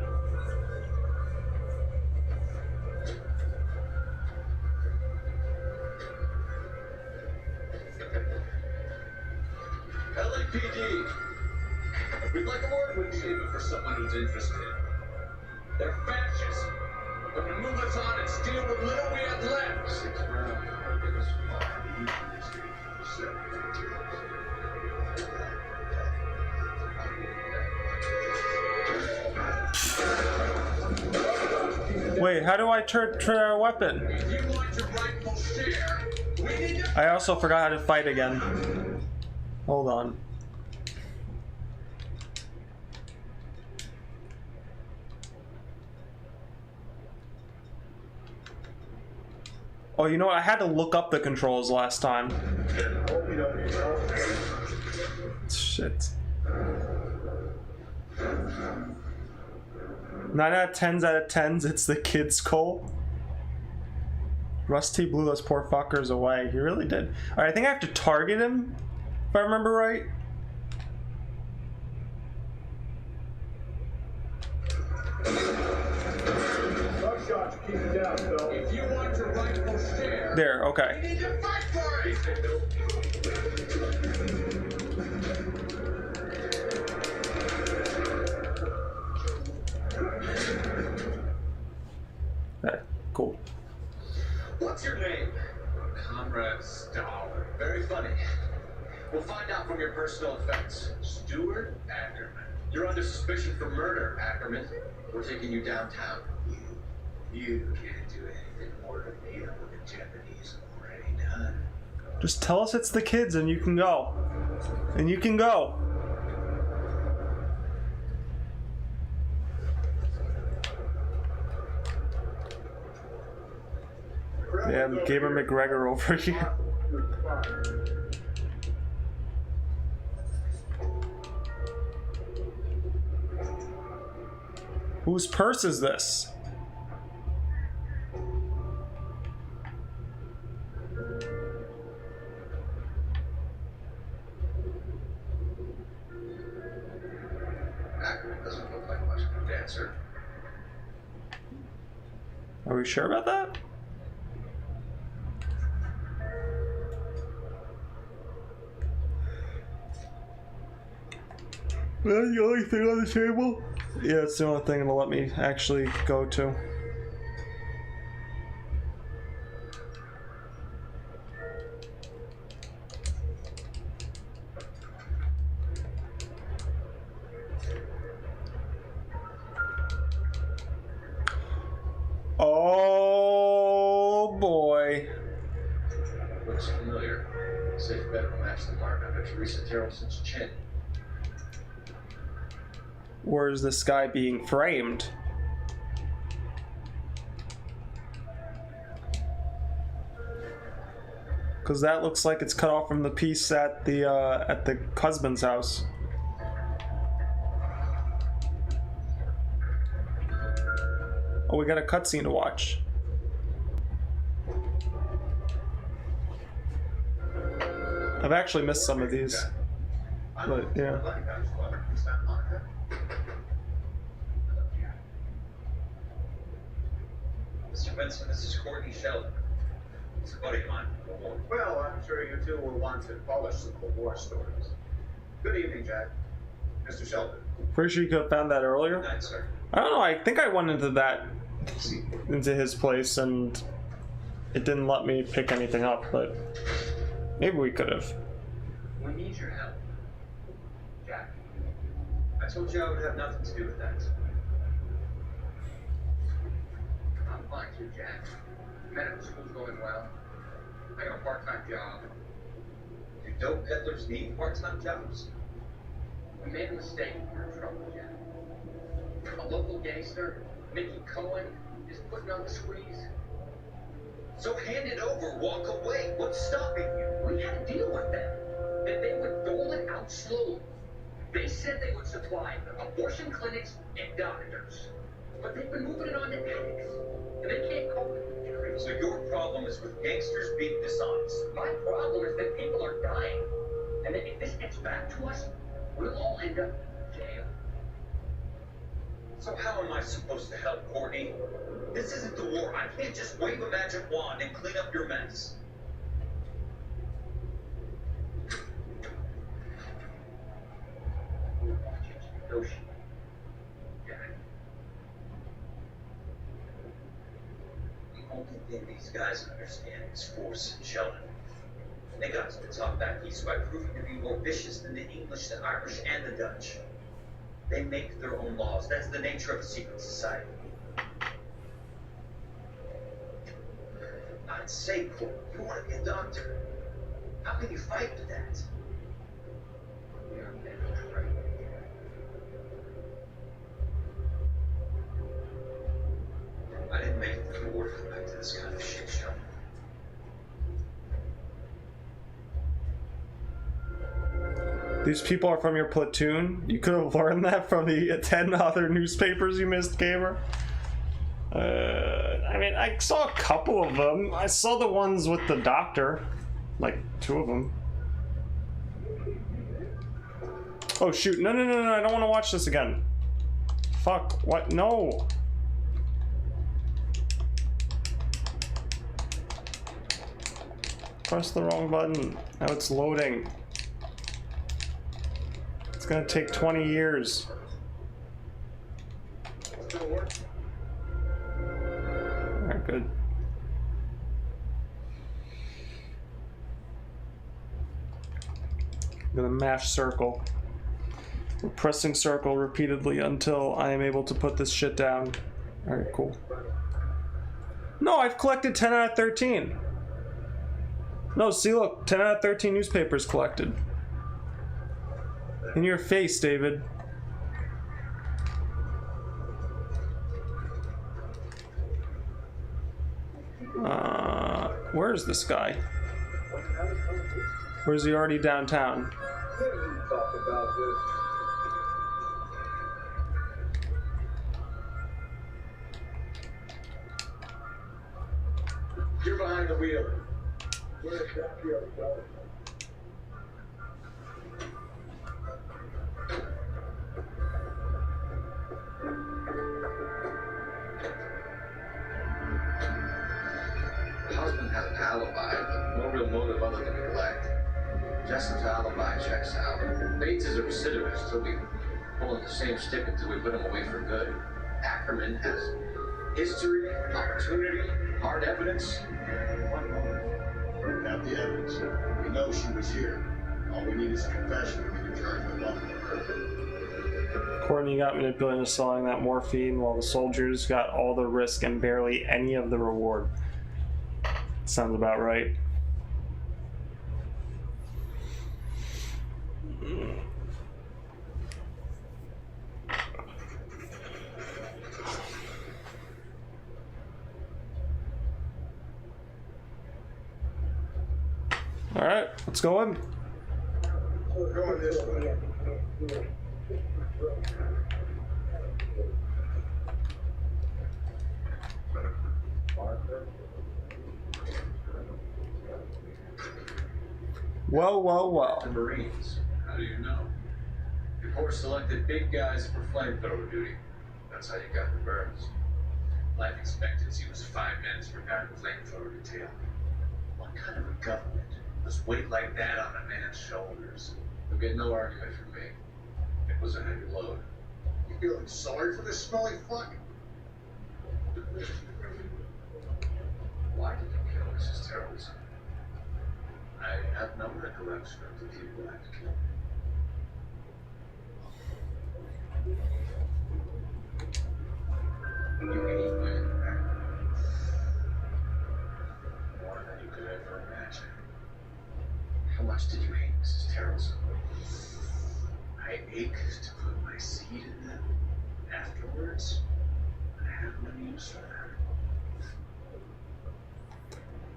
LAPD. We'd like a word with you for someone who's interested. They're fascists. But to move us on and steal what little we have left. 6 rounds. Give us 5. Wait, how do I turn a weapon? If you want your rightful share, we need to... I also forgot how to fight again. Hold on. Oh, you know what? I had to look up the controls last time. Shit. 9 out of 10s out of 10s, it's the kid's Cole. Rusty blew those poor fuckers away. He really did. Alright, I think I have to target him, if I remember right. If you want your rightful share, There, okay. we need to fight for it. Okay, cool. What's your name? Comrade Stalin. Very funny. We'll find out from your personal effects. Stuart Ackerman. You're under suspicion for murder, Ackerman. We're taking you downtown. You can't do anything more than deal with the Japanese already done. Just tell us it's the kids and you can go. And you can go. Damn, Gamer McGregor over here. Whose purse is this? Ackerman doesn't look like much of a dancer. Are we sure about that? That's the only thing on the table? Yeah, it's the only thing it'll let me actually go to. Oh boy. Looks familiar. Safe bet will match the mark on Teresa Terrelson's chin. Where's this guy being framed? Because that looks like it's cut off from the piece at the husband's house. Oh, we got a cutscene to watch. I've actually missed some of these, but yeah. Mr. Benson, this is Courtney Sheldon. It's a buddy of mine. Well, I'm sure you two will want to polish some war stories. Good evening, Jack. Mr. Sheldon. Pretty sure you could have found that earlier. Good night, sir. I don't know. I think I went into his place and it didn't let me pick anything up, but maybe we could have. We need your help. Jack, I told you I would have nothing to do with that. I'm fine too, Jack. Medical school's going well. I got a part-time job. Do dope peddlers need part-time jobs? We made a mistake. We're in trouble, Jack. A local gangster, Mickey Cohen, is putting on the squeeze. So hand it over, walk away. What's stopping you? We had a deal with them. That they would dole it out slowly. They said they would supply abortion clinics and doctors. But they've been moving it on to addicts. And they can't cope with the jury. So your problem is with gangsters being dishonest. My problem is that people are dying. And that if this gets back to us, we'll all end up in jail. So how am I supposed to help, Courtney? This isn't the war. I can't just wave a magic wand and clean up your mess. The only thing these guys understand is force and Sheldon. They got us to talk back east by proving to be more vicious than the English, the Irish, and the Dutch. They make their own laws. That's the nature of a secret society. God's sake, Cole. You want to be a doctor. How can you fight with that? You're right. I didn't make it through war to come back to this kind of shit show. These people are from your platoon? You could have learned that from the 10 other newspapers you missed, Gamer. I mean, I saw a couple of them. I saw the ones with the doctor. Like, 2 of them. Oh, shoot. No, I don't want to watch this again. Fuck. What? No. Press the wrong button. Now it's loading. It's gonna take 20 years. Alright, good. I'm gonna mash circle. We're pressing circle repeatedly until I am able to put this shit down. Alright, cool. No, I've collected 10 out of 13. No, see, look, 10 out of 13 newspapers collected. In your face, David. Where's this guy? Or is he already downtown? You're behind the wheel. Husband has an alibi, but no real motive other than neglect. Jessam's alibi checks out. Bates is a recidivist. He'll be pulling the same stick until we put him away for good. Ackerman has history, opportunity, hard evidence. One moment. We have the evidence. We know she was here. All we need is a confession and we can charge her along. Courtney got manipulated into selling that morphine while the soldiers got all the risk and barely any of the reward. Sounds about right. All right, let's go in. We're going this way. Well. The Marines. How do you know? Your corps selected big guys for flamethrower duty. That's how you got the burns. Life expectancy was 5 minutes for a guy in the flamethrower detail. What kind of a government was weight like that on a man's shoulders? You'll get no argument from me. It was a heavy load. You feeling sorry for this smelly fuck? Why did you kill Mrs. Terrells? I have no recollection of the people I've killed. You hate women, More than you could ever imagine. How much did you hate Mrs. Terrells? I ached to put my seed in them. Afterwards, I have no use for that.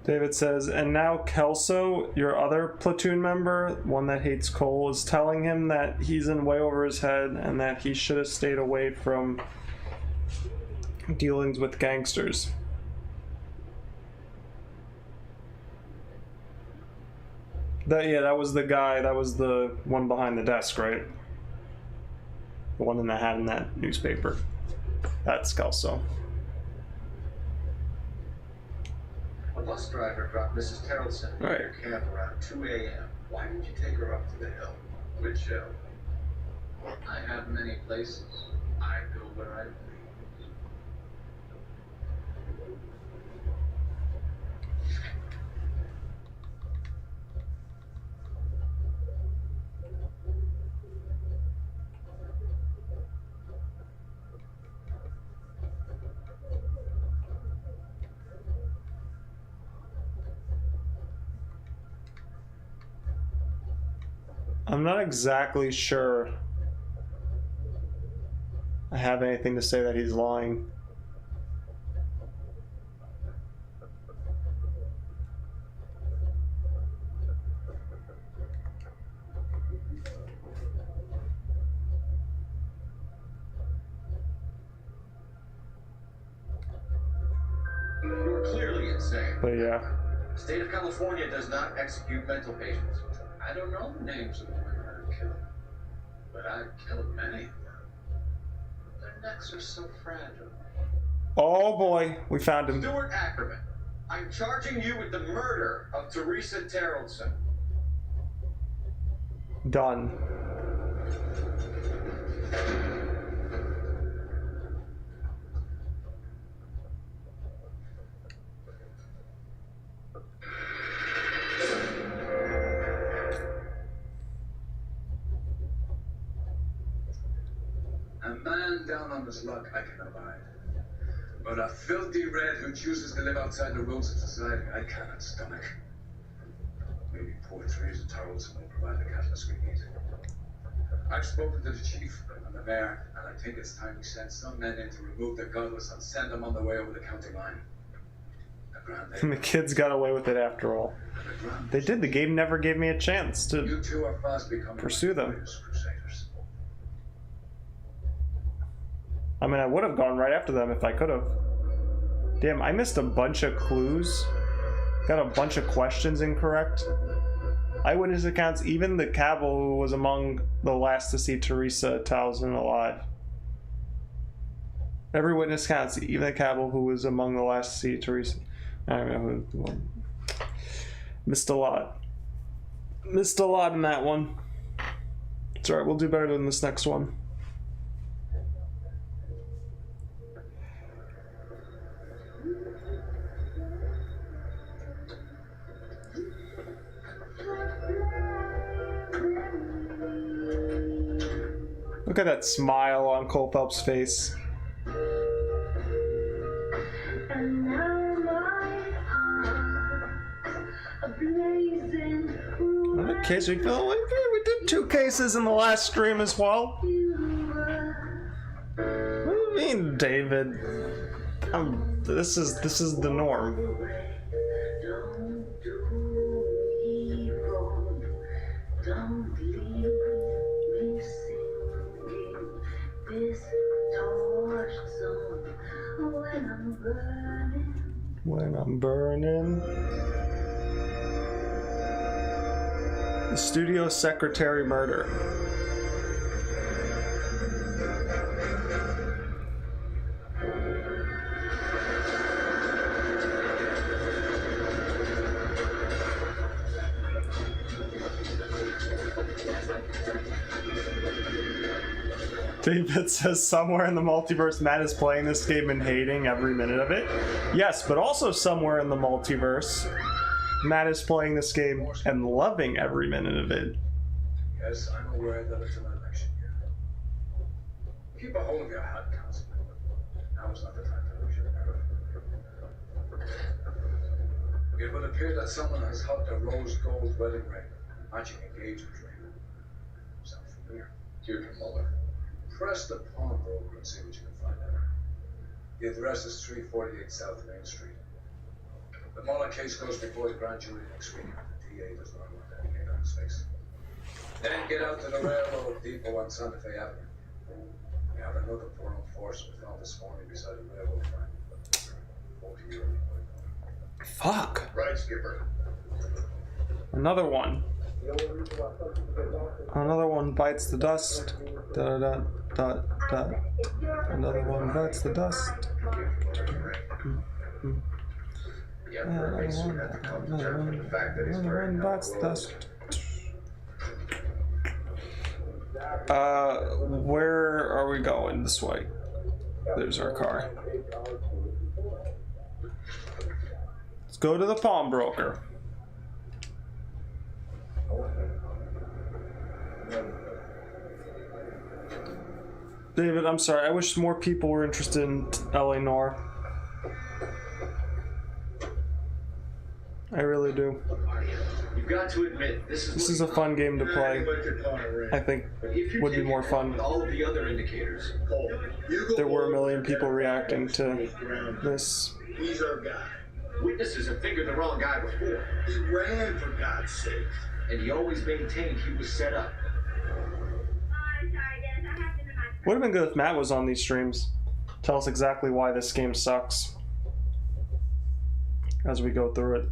David says, and now Kelso, your other platoon member, one that hates Cole, is telling him that he's in way over his head and that he should have stayed away from dealings with gangsters. That was the guy, that was the one behind the desk, right? The one in the hat in that newspaper. That's Kelso. A bus driver dropped Mrs. Terrelson in Right. your camp around 2 a.m. Why did you take her up to the hill? Which hill? I have many places. I go where I please. I'm not exactly sure I have anything to say that he's lying. You are clearly insane. But yeah. The state of California does not execute mental patients. I don't know the names of the women I've killed, but I've killed many of them. Their necks are so fragile. Oh boy, we found him. Stuart Ackerman, I'm charging you with the murder of Teresa Terrellson. Done. A man down on his luck I can abide. But a filthy red who chooses to live outside the rules of society, I cannot stomach. Maybe poor Teresa Tarleton will provide the catalyst we need. I've spoken to the chief and the mayor, and I think it's time we send some men in to remove their gutless and send them on their way over the county line. And the kids got away with it after all. They did. The game never gave me a chance to You two are fast becoming pursue them. crusaders. I mean, I would have gone right after them if I could have. Damn, I missed a bunch of clues. Got a bunch of questions incorrect. Eyewitness accounts, even the Cabal who was among the last to see Teresa Towson alive. Every witness counts, even the Cabal who was among the last to see Teresa. I don't know who. Missed a lot. Missed a lot in that one. It's alright, we'll do better than this next one. Look at that smile on Cole Phelps' face. Another case. We did 2 cases in the last stream as well. What do you mean, David? This is the norm. When I'm burning. The studio secretary murder. David says somewhere in the multiverse Matt is playing this game and hating every minute of it. Yes, but also somewhere in the multiverse Matt is playing this game and loving every minute of it. Yes, I'm aware that it's an election year. Keep a hold of your hat, Councilman. Now is not the time to lose your nerve. It would appear that someone has hooked a rose gold wedding ring, matching engagement ring. Sound familiar? Deirdre Muller. Press the pawnbroker and see what you can find out. The address is 348 South Main Street. The Muller case goes before the grand jury next week. The DA does not want that name on his face. Then get out to the railroad depot on Santa Fe Avenue. We have another poor enforcement found this morning beside the railroad line. 40-year-old. Fuck. Right, Skipper. Another one. Another one bites the dust. Da da da da. Another one bites the dust. Another one bites the dust. Where are we going? This way. There's our car. Let's go to the pawnbroker. David, I'm sorry. I wish more people were interested in L.A.Noire. I really do. You've got to admit, this is a fun game to play. I think would be more fun. All of the other indicators. There were a million people reacting to this. He's our guy. Witnesses have figured the wrong guy before. He ran, for God's sake. And he always maintained he was set up. Would have been good if Matt was on these streams. Tell us exactly why this game sucks as we go through it.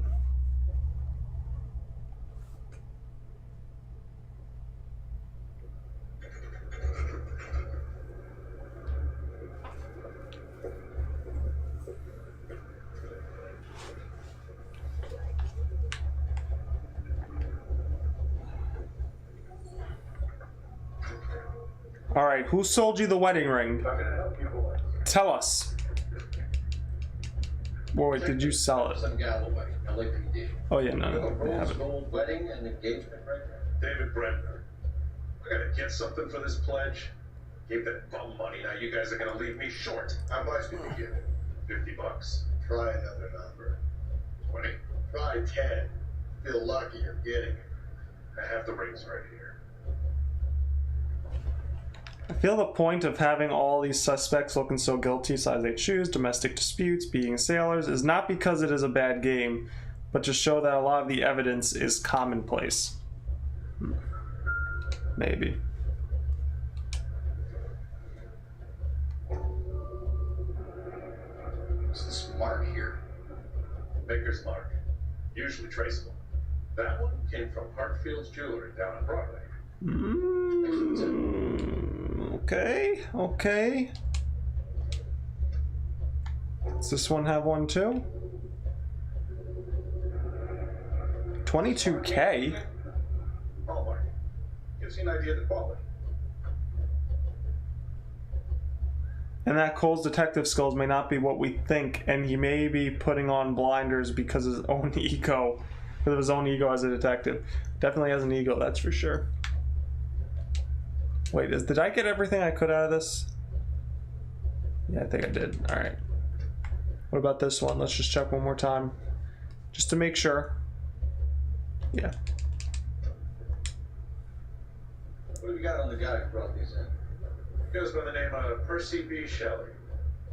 All right, who sold you the wedding ring? Tell us. Whoa, wait, did you sell it? Some Galloway, LAPD. Oh yeah, no, I Rose haven't. gold wedding and engagement ring. David Bremner. I gotta get something for this pledge. Gave that bum money, now you guys are gonna leave me short. How much did you give it? $50. Try another number. 20. Try 10. Feel lucky you're getting it. I have the rings right here. I feel the point of having all these suspects looking so guilty, size they choose, domestic disputes, beating sailors, is not because it is a bad game, but to show that a lot of the evidence is commonplace. Maybe. What's this mark here? Maker's mark. Usually traceable. That one came from Hartfield's Jewelry down on Broadway. Okay, okay. Does this one have one too? 22K? Hallmark. Gives you an idea of the quality. And that Cole's detective skills may not be what we think, and he may be putting on blinders because of his own ego. Because of his own ego as a detective. Definitely has an ego, that's for sure. Wait, did I get everything I could out of this? Yeah, I think I did. Alright. What about this one? Let's just check one more time. Just to make sure. Yeah. What do we got on the guy who brought these in? Goes by the name of Percy B. Shelley.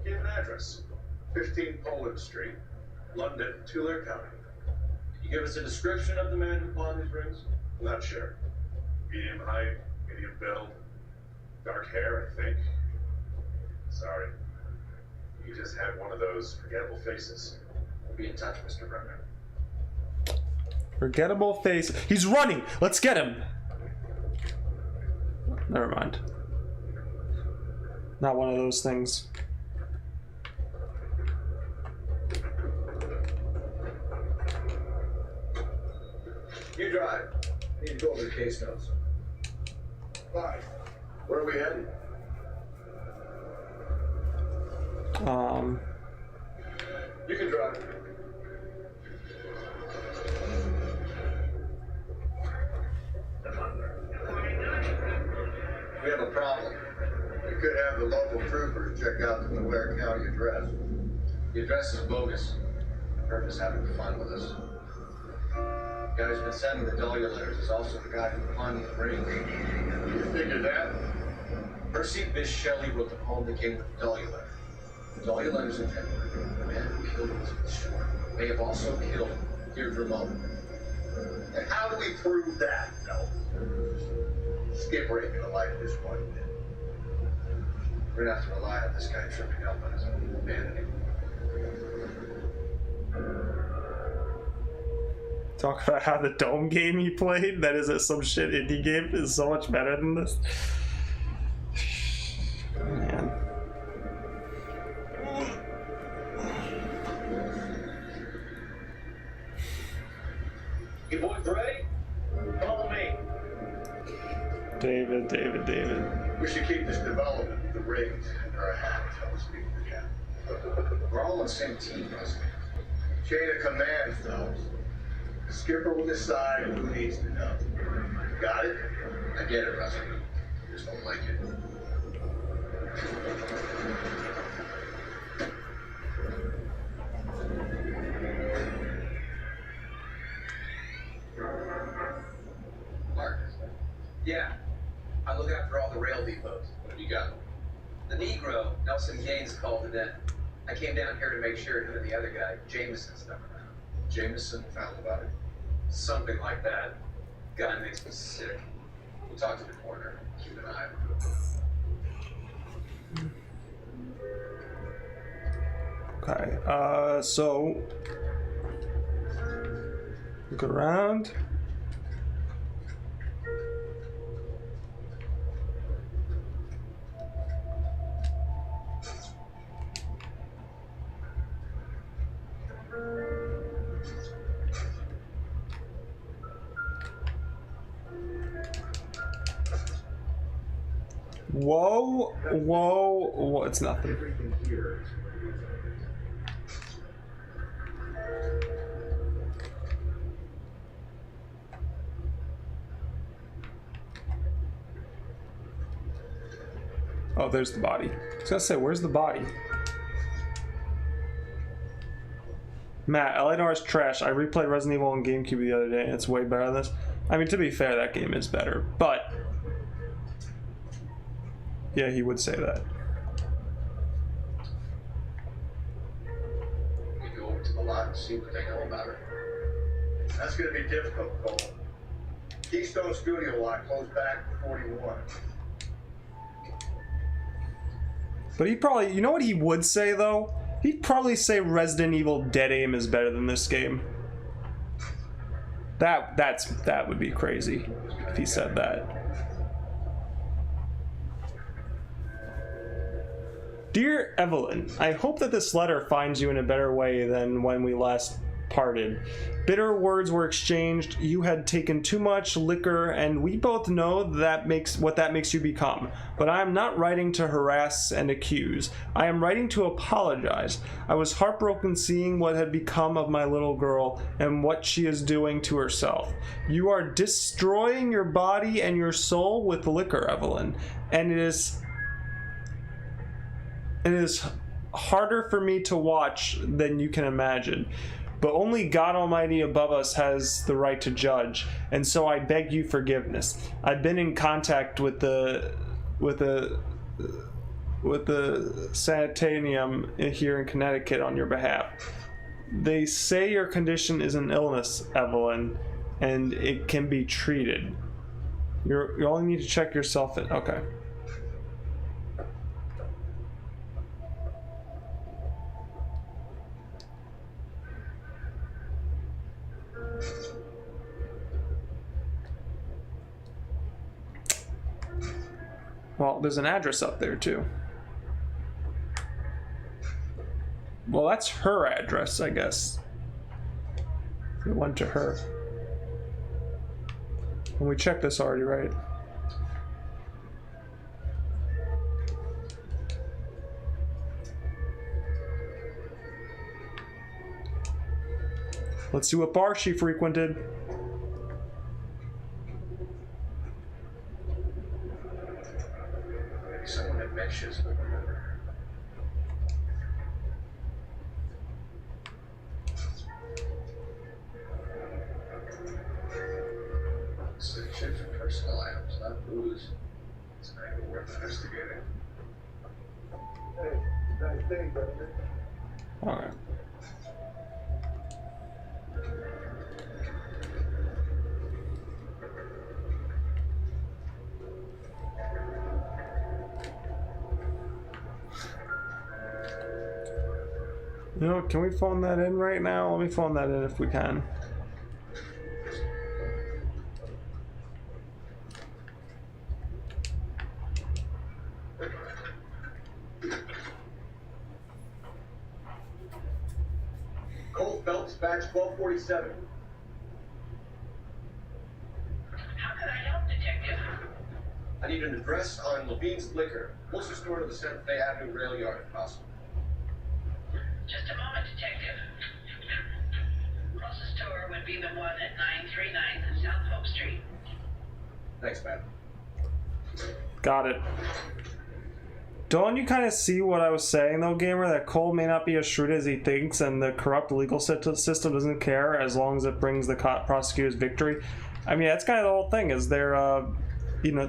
Gave an address. 15 Poland Street, London, Tulare County. Can you give us a description of the man who pawned these rings? Not sure. Medium height, medium build, dark hair, I think. Sorry. You just had one of those forgettable faces. We'll be in touch, Mr. Bremner. Forgettable face. He's running! Let's get him! Never mind. Not one of those things. You drive. Need to go over the case notes. Bye. Where are we heading? You can drive. We have a problem. We could have the local troopers check out the Tulare County address. The address is bogus. Herb is having fun with us. The guy who's been sending the Dahlia letters is also the guy who pawned the rings. You figured that? Percy Bysshe Shelley wrote the poem that came with the Dahlia letter. The Dahlia letters are genuine. The man who killed Elizabeth Short may have also killed Deirdre Mullen. And how do we prove that? No. Skip ain't gonna like this one bit. We're gonna have to rely on this guy tripping up on his own abandoning. Talk about how the Dome game he played, that is some shit indie game, is so much better than this. Man. You boys ready? Follow me. David. We should keep this development of the rings in our hands. I'll speak to the captain. We're all on the same team, President. Chain of command, fellas. The skipper will decide who needs to know. Got it? I get it, President. I just don't like it. Yeah. I look after all the rail depots. What have you got? The Negro, Nelson Gaines, called it in. I came down here to make sure him and the other guy, Jameson's stuck around. Jameson found the body. Something like that. Guy makes me sick. We'll talk to the coroner. Keep an eye on him. Okay, so look around. Whoa, whoa, whoa, it's nothing. Everything here is Oh, there's the body. I was gonna say, where's the body? Matt, L.A.Noire is trash. I replayed Resident Evil on GameCube the other day, and it's way better than this. I mean, to be fair, that game is better, but yeah, he would say that. We go over to the lot and see what they know about her. That's going to be difficult, Cole. Keystone Studio lot closed back in 41. But he probably, you know what he would say though? He'd probably say Resident Evil Dead Aim is better than this game. That would be crazy if he said that. Dear Evelyn, I hope that this letter finds you in a better way than when we last parted. Bitter words were exchanged. You had taken too much liquor, and we both know that makes you become. But I am not writing to harass and accuse. I am writing to apologize. I was heartbroken seeing what had become of my little girl and what she is doing to herself. You are destroying your body and your soul with liquor, Evelyn, and it is harder for me to watch than you can imagine. But only God Almighty above us has the right to judge, and so I beg you forgiveness. I've been in contact with the sanitarium here in Connecticut on your behalf. They say your condition is an illness, Evelyn, and it can be treated. You only need to check yourself in. Okay. Well, there's an address up there too. Well, that's her address, I guess. It went to her. And we checked this already, right? Let's see what bar she frequented. Maybe someone that mentions will remember her. Searching for personal items, not booze. It's an angle worth investigating. Hey, nice day, brother. All right. You know, can we phone that in right now? Let me phone that in if we can. Cole Phelps, batch 1247. How can I help, Detective? I need an address on Levine's Liquor, closest store to the Santa Fe Avenue rail yard, if possible. Just a moment, Detective. Closest store would be the one at 939 South Hope Street. Thanks, man. Got it. Don't you kind of see what I was saying, though, Gamer? That Cole may not be as shrewd as he thinks, and the corrupt legal system doesn't care as long as it brings the prosecutor's victory. I mean, that's kind of the whole thing, is you know,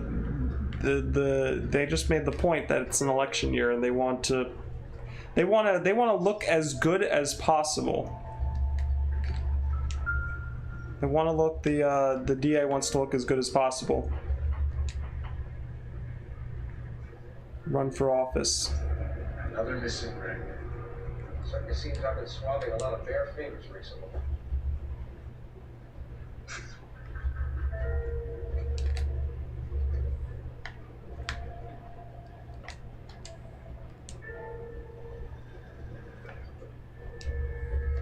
they just made the point that it's an election year and they want to look as good as possible. They want to look, the DA wants to look as good as possible. Run for office. Another missing ring. Certainly seems I've been swabbing a lot of bare fingers recently.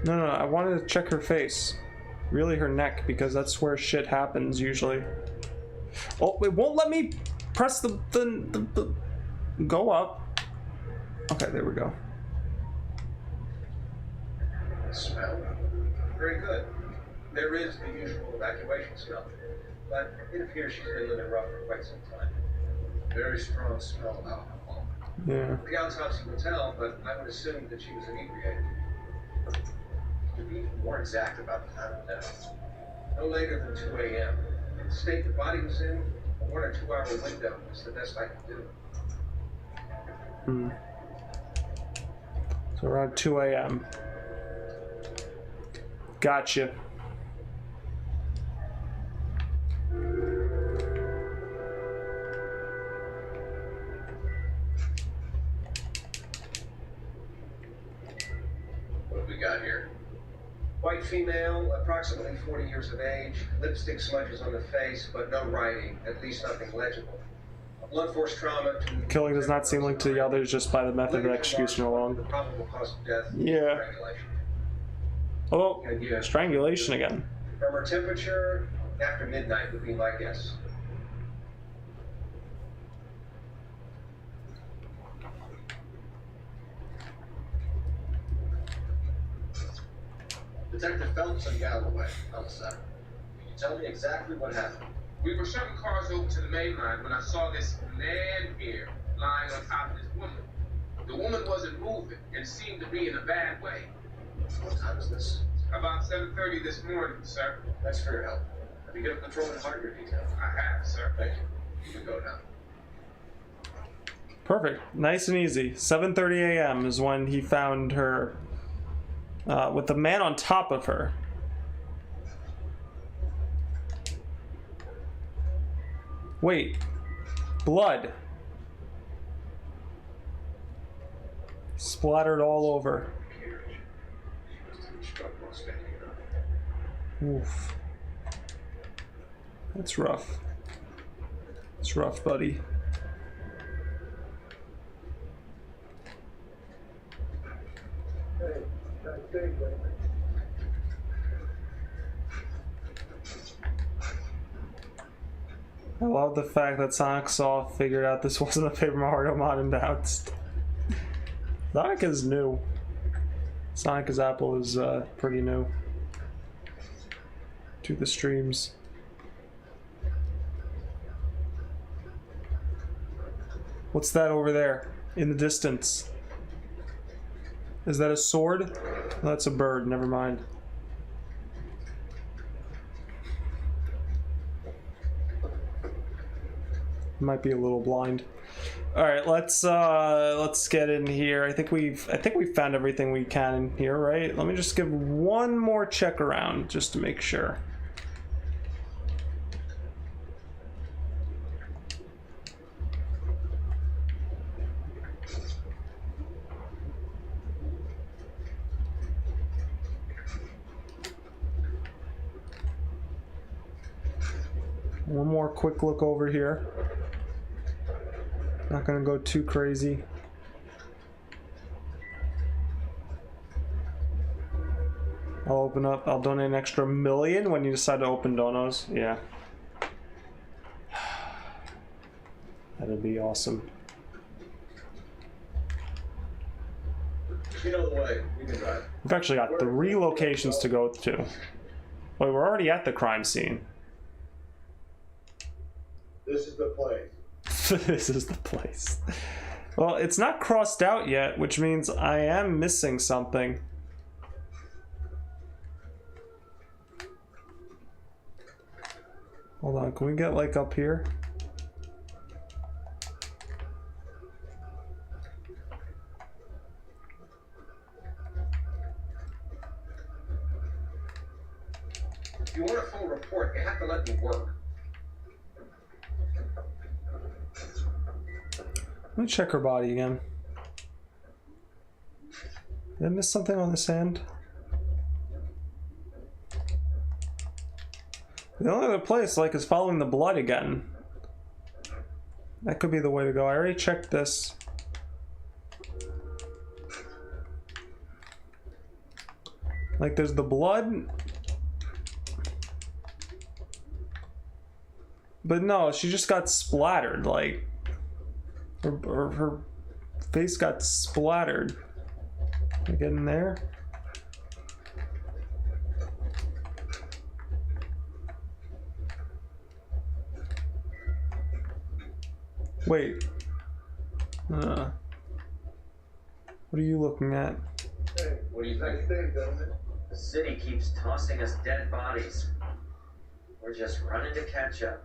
No, I wanted to check her face. Really her neck, because that's where shit happens usually. Oh, it won't let me press the go up. Okay, there we go. Smell? Very good. There is the usual evacuation smell, but it appears she's been living rough for quite some time. Very strong smell of alcohol. Yeah. The autopsy will tell, but I would assume that she was inebriated. To be more exact about the time of death, no later than 2 a.m. The state the body was in, a 1 or 2 hour window is the best I can do. So around 2 a.m. Gotcha. What have we got here? White female, approximately 40 years of age, lipstick smudges on the face, but no writing, at least nothing legible. A blunt force trauma to... Killing does not seem linked to the others just by the method of execution alone. The probable cause of death. Yeah. Strangulation. Oh, strangulation again. From her temperature, after midnight would be my guess. Detective Phelps and Galloway, homicide. Can you tell me exactly what happened? We were shuttling cars over to the main line when I saw this man here lying on top of this woman. The woman wasn't moving and seemed to be in a bad way. What time is this? About 7:30 this morning, sir. Thanks for your help. Have you given patrolman Hart your details? I have, sir. Thank you. You can go now. Perfect. Nice and easy. 7:30 a.m. is when he found her with the man on top of her. Wait. Blood. Splattered all over. Oof. That's rough. It's rough, buddy. I love the fact that Sonic Soft figured out this wasn't a Paper Mario mod and bounced. Sonic is new. Sonic as Apple is pretty new to the streams. What's that over there in the distance? Is that a sword? No, that's a bird, never mind. Might be a little blind. All right, let's get in here. I think we've found everything we can in here, right? Let me just give one more check around just to make sure. One more quick look over here. Not gonna go too crazy. I'll donate an extra $1 million when you decide to open donos. Yeah. That'd be awesome. You know the way. You can drive. We've actually got 3 locations to go to. Wait, we're already at the crime scene. This is the place. This is the place. Well, it's not crossed out yet, which means I am missing something. Hold on, can we get like up here? If you want a full report, you have to let me work. Let me check her body again. Did I miss something on this end? The only other place, like, is following the blood again. That could be the way to go. I already checked this. Like, there's the blood. But no, she just got splattered, like... Her face got splattered. Can I get in there? Wait. What are you looking at? Hey, what do you think? The city keeps tossing us dead bodies. We're just running to catch up.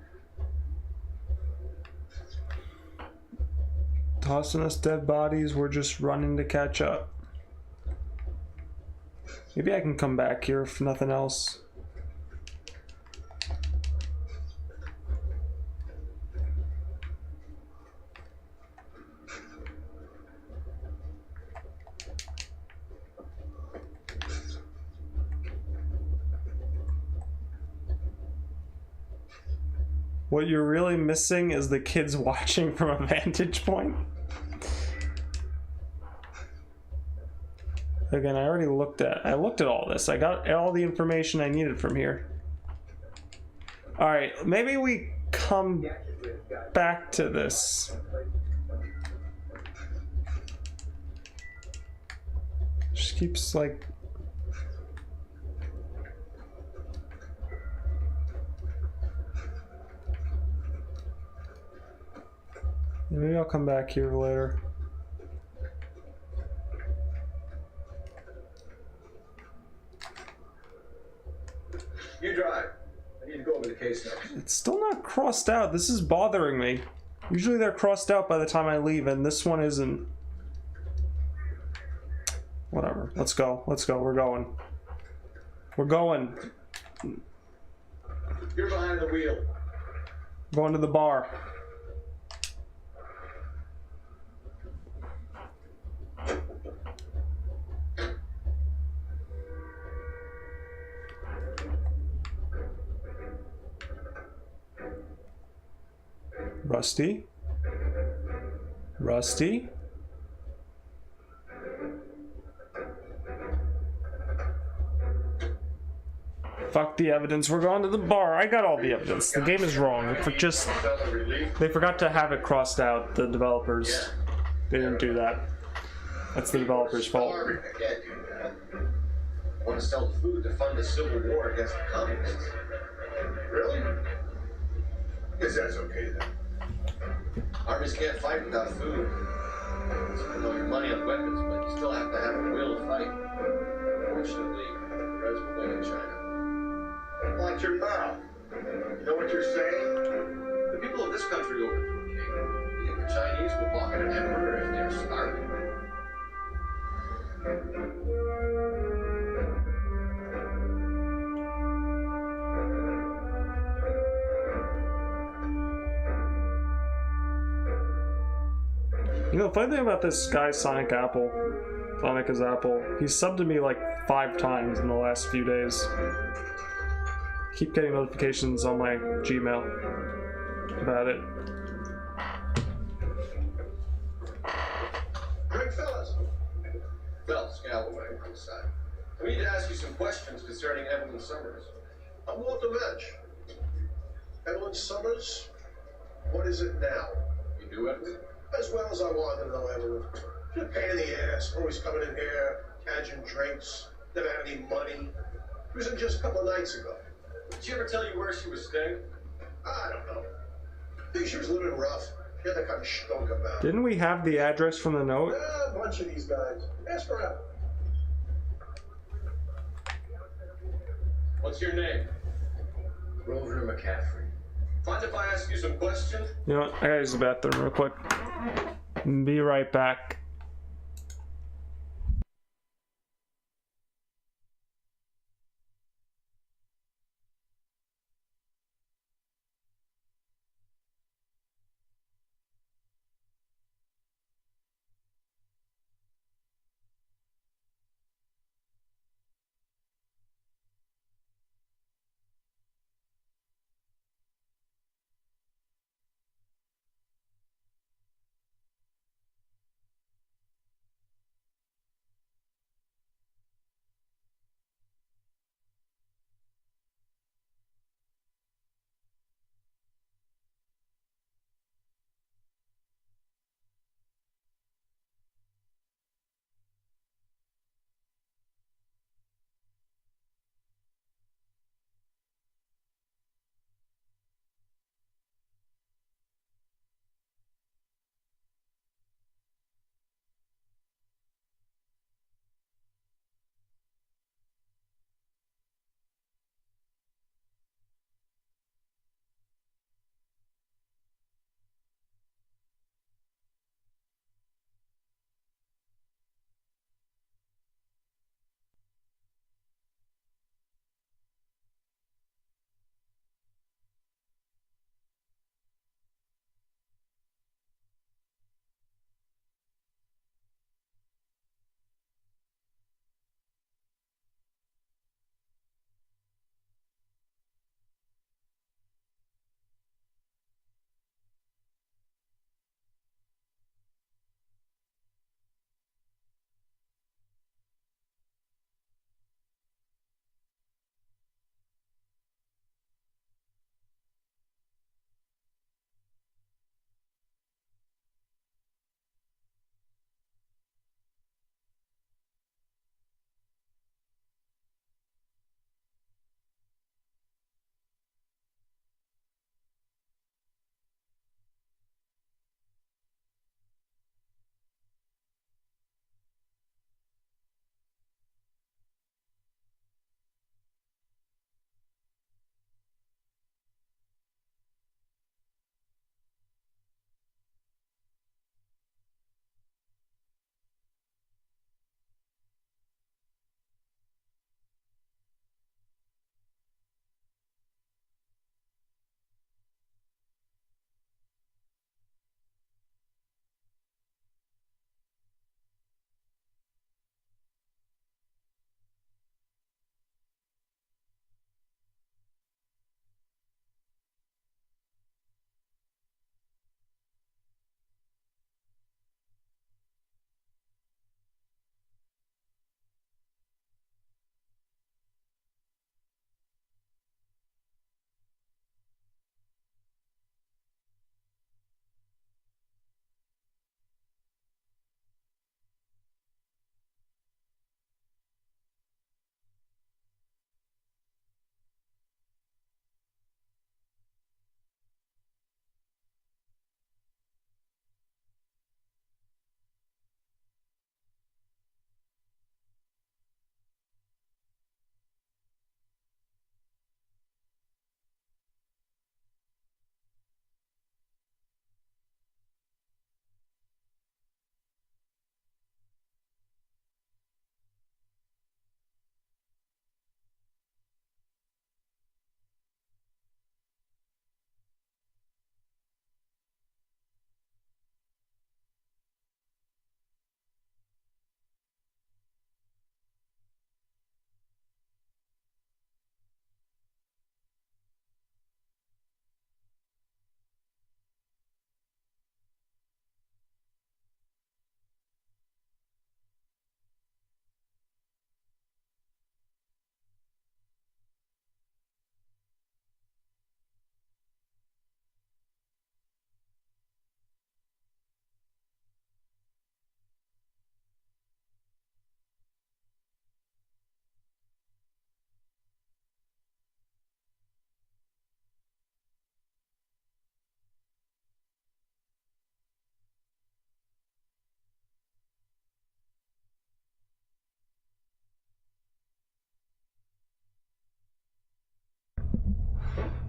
Tossing us dead bodies, we're just running to catch up. Maybe I can come back here if nothing else. What you're really missing is the kids watching from a vantage point. Again, I looked at all this. I got all the information I needed from here. All right, maybe we come back to this. Just keeps like... Maybe I'll come back here later. You drive. I need to go over the case now. It's still not crossed out. This is bothering me. Usually they're crossed out by the time I leave, and this one isn't. Whatever. Let's go. Let's go. We're going. We're going. You're behind the wheel. Going to the bar. Rusty? Rusty? Fuck the evidence, we're going to the bar. I got all the evidence. The game is wrong. They forgot to have it crossed out, the developers. They didn't do that. That's the developer's fault. I can't do that. I want to sell food to fund the civil war against the communists. Really? Guess that's okay then. Armies can't fight without food. You know your money on weapons, but you still have to have a will to fight. Unfortunately, the Reds will win in China. Watch your mouth. You know what you're saying? The people of this country overthrew a king. You think the Chinese will balk at an emperor if they're starving? You know, the funny thing about this guy, Sonic is Apple, he's subbed to me like 5 times in the last few days. Keep getting notifications on my Gmail about it. Great fellas. Phelps, Galloway, on the side. We need to ask you some questions concerning Evelyn Summers. I'm Walter Mensch. Evelyn Summers? What is it now? You do, Evelyn? As well as I want to know, Evelyn. She's a pain in the ass, always coming in here, cadging drinks, never had any money. She was in just a couple of nights ago. Did she ever tell you where she was staying? I don't know. I think she was living rough. She had that kind of stunk about her. Didn't we have the address from the note? Yeah, a bunch of these guys. Ask her out. What's your name? Rover McCaffrey. Mind if I ask you some questions? You know what? I gotta use the bathroom real quick. Be right back.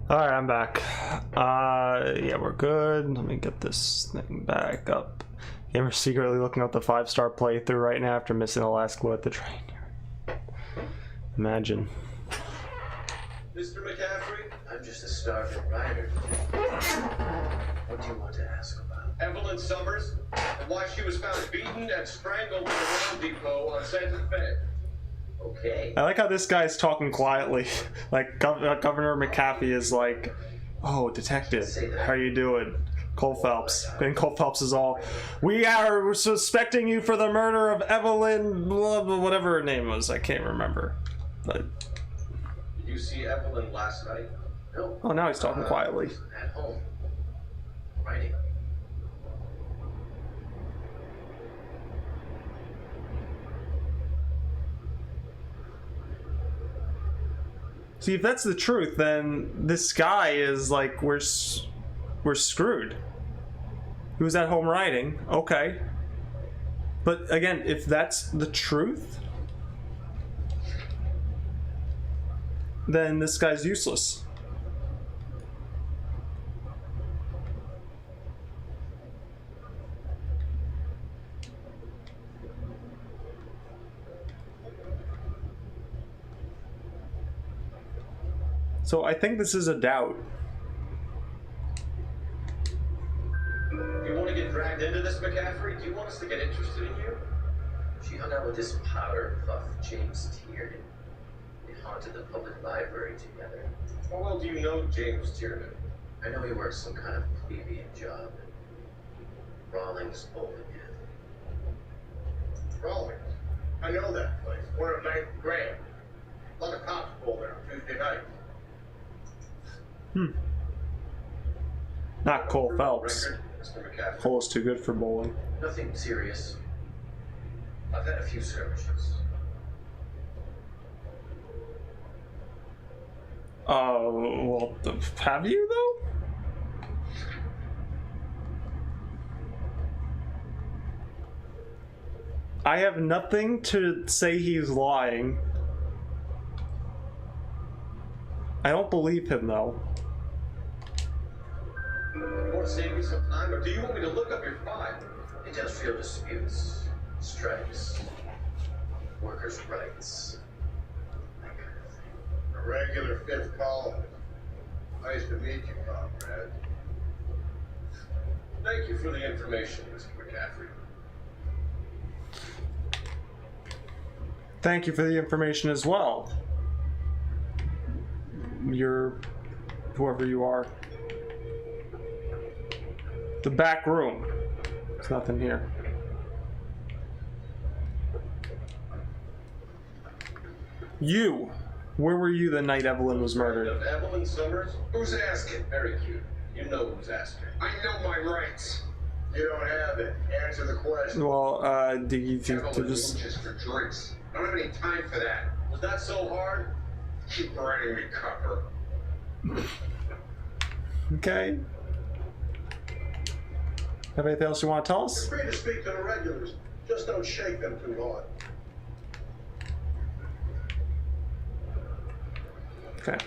Alright, I'm back. Yeah, we're good. Let me get this thing back up. Gamer's secretly looking up the 5-star playthrough right now after missing the last clue at the train. Imagine. Mr. McCaffrey? I'm just a starving writer. What do you want to ask about? Evelyn Summers, and why she was found beaten and strangled in a round depot on Santa Fe. Okay. I like how this guy's talking quietly. Like, Governor McAfee is like, oh, detective, how you doing? Cole Phelps. And Cole Phelps is all, we are suspecting you for the murder of Evelyn, blah, blah, whatever her name was. I can't remember. But. Did you see Evelyn last night? No. Oh, now he's talking quietly. At home. Writing. See, if that's the truth, then this guy is like, we're screwed. He was at home writing, okay. But again, if that's the truth, then this guy's useless. So I think this is a doubt. Do you want to get dragged into this, McCaffrey? Do you want us to get interested in you? She hung out with this powder puff, James Tiernan. They haunted the public library together. How well do you know James Tiernan? I know he works some kind of plebeian job. Rawlings bowling alley. Rawlings. I know that place. We're at 9th Graham. A lot of cops bowl there on Tuesday night. Not Cole Phelps. Record, Mr. McCaffrey. Cole's too good for bowling. Nothing serious. I've had a few skirmishes. Well, have you though? I have nothing to say he's lying. I don't believe him though. You want to save me some time, or do you want me to look up your file? Industrial disputes, strikes, workers' rights, that kind of thing. A regular 5th columnist. Nice to meet you, comrade. Thank you for the information, Mr. McCaffrey. Thank you for the information as well. You're whoever you are. The back room. There's nothing here. You. Where were you the night Evelyn was murdered? Evelyn Summers? Who's asking? Very cute. You know who's asking. I know my rights. You don't have it. Answer the question. Well, do you Evelyn just... mooches for drinks. I don't have any time for that. Was that so hard? Keep writing me, copper. Okay. Have anything else you want to tell us? Free to speak to the regulars. Just don't shake them too hard. Okay.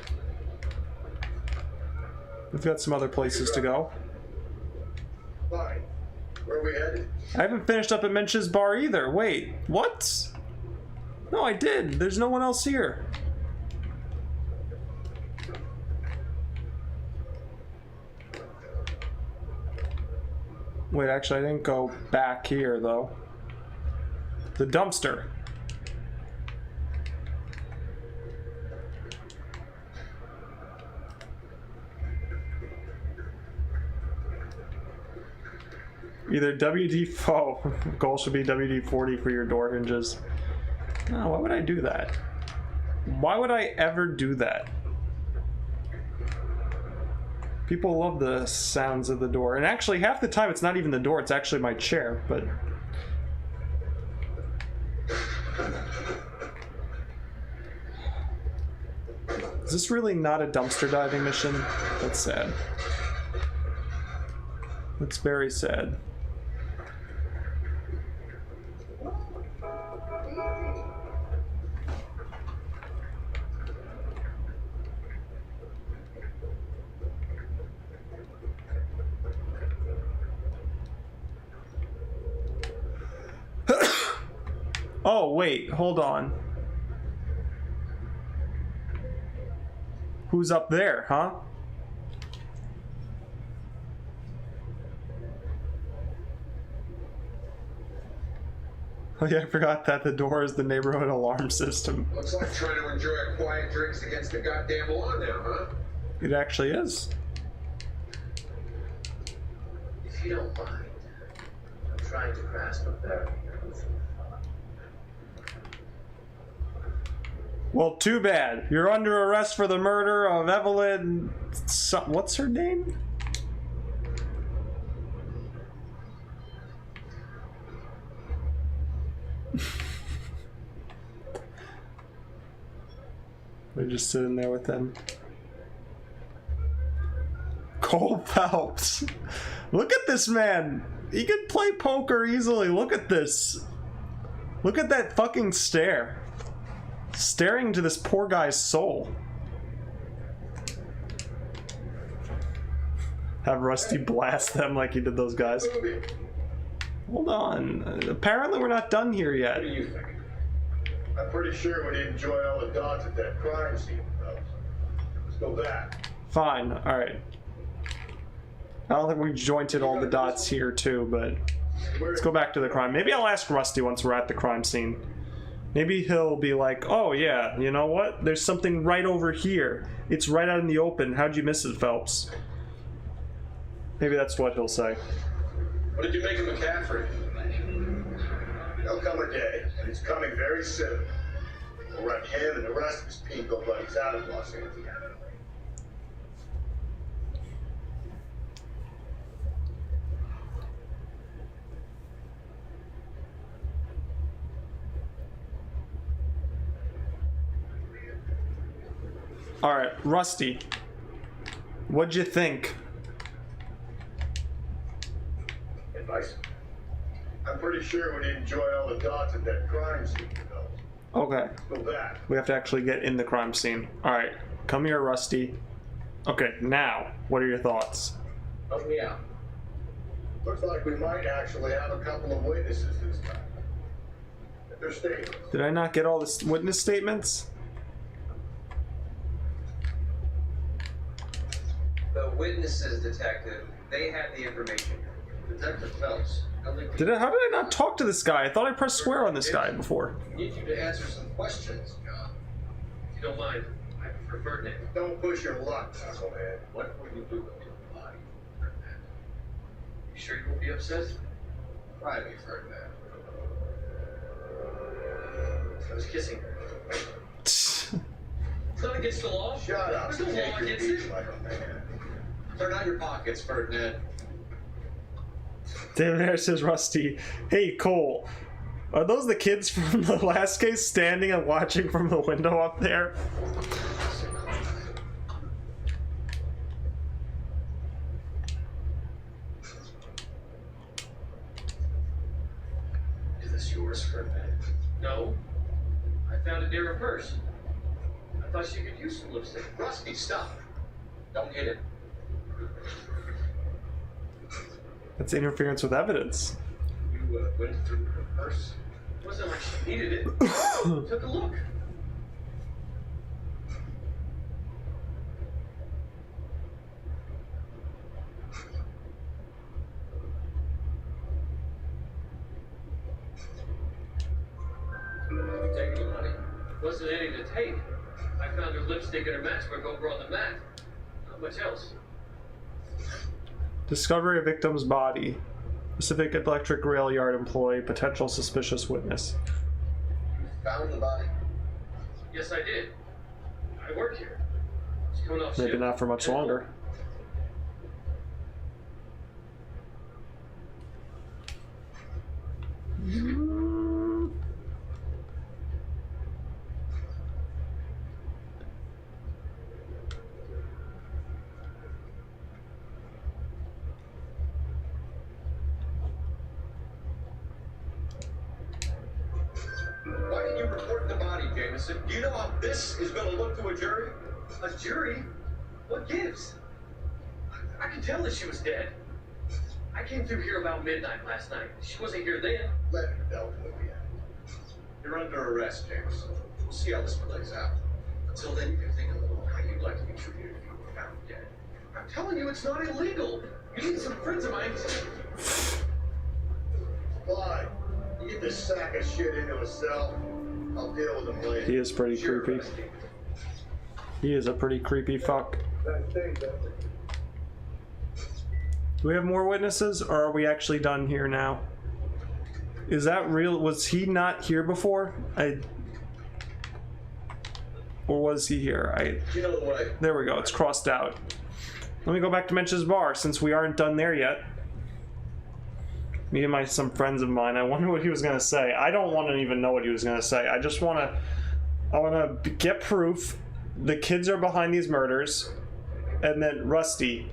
We've got some other places to go. Fine. Where are we headed? I haven't finished up at Mensch's bar either. Wait, what? No, I did. There's no one else here. Wait, actually, I didn't go back here, though. The dumpster. Either WD, oh, goal should be WD-40 for your door hinges. No, why would I do that? Why would I ever do that? People love the sounds of the door. And actually, half the time it's not even the door, it's actually my chair, but... Is this really not a dumpster diving mission? That's sad. That's very sad. Oh, wait, hold on. Who's up there, huh? Oh yeah, I forgot that the door is the neighborhood alarm system. Looks like trying to enjoy a quiet drinks against the goddamn law now, huh? It actually is. If you don't mind, I'm trying to grasp a barrier. Well, too bad. You're under arrest for the murder of Evelyn... what's her name? We're just sitting there with them. Cole Phelps. Look at this man. He can play poker easily. Look at this. Look at that fucking stare. Staring into this poor guy's soul. Have Rusty blast them like he did those guys. Hold on. Apparently we're not done here yet. What do you think? I'm pretty sure we didn't join all the dots at that crime scene, fellas. Let's go back. Fine. Alright. I don't think we jointed all the dots here too, but let's go back to the crime. Maybe I'll ask Rusty once we're at the crime scene. Maybe he'll be like, oh yeah, you know what? There's something right over here. It's right out in the open. How'd you miss it, Phelps? Maybe that's what he'll say. What did you make of McCaffrey? There'll come a day, and it's coming very soon. We'll run him and the rest of his pinko buddies out of Los Angeles. Alright, Rusty. What'd you think? Advice? I'm pretty sure we didn't join all the dots at that crime scene, fellas. Okay. Go back. We have to actually get in the crime scene. Alright, come here, Rusty. Okay, now, what are your thoughts? Help me out. Looks like we might actually have a couple of witnesses this time. Their statements. Did I not get all the witness statements? The witnesses, detective, they have the information. Detective Phelps, How did I not talk to this guy? I thought I pressed square on this guy before. I need you to answer some questions, John. If you don't mind, I prefer Ferdinand. Don't push your luck, knucklehead. What will you do with your body, Ferdinand? You sure you won't be upset? Try me, Ferdinand. I was kissing her. It's not against the law. Shut up. There's no law against it. Like a man. Turn out your pockets, Ferdinand. David Harris says, Rusty, hey Cole, are those the kids from the last case standing and watching from the window up there? Is this yours, Ferdinand? No. I found it near her purse. I thought she could use some lipstick. Rusty, stop. Don't hit it. That's interference with evidence. You went through her purse. It wasn't like she needed it. Took a look. You take any money? Wasn't any to take. I found her lipstick and her matchbook over on the mat. Not much else. Discovery of victim's body. Pacific Electric Rail Yard employee, potential suspicious witness. You found the body? Yes, I did. I work here. She's coming off Maybe shift. not for much longer. Why didn't you report the body, Jameson? Do you know how this is going to look to a jury? A jury? What gives? I can tell that she was dead. I came through here about midnight last night. She wasn't here then. Let me know, will you? You're under arrest, James. We'll see how this plays out. Until then, you can think a little how you'd like to be treated if you were found dead. I'm telling you, it's not illegal. You need some friends of mine. Fine. You get this sack of shit into a cell. I'll deal with him later. He is pretty creepy. He is a pretty creepy fuck. Do we have more witnesses, or are we actually done here now? Is that real? Was he not here before? Or was he here? You know the way. There we go. It's crossed out. Let me go back to Mensch's Bar since we aren't done there yet. Me and some friends of mine. I wonder what he was gonna say. I don't want to even know what he was gonna say. I just want to get proof. The kids are behind these murders, and then Rusty,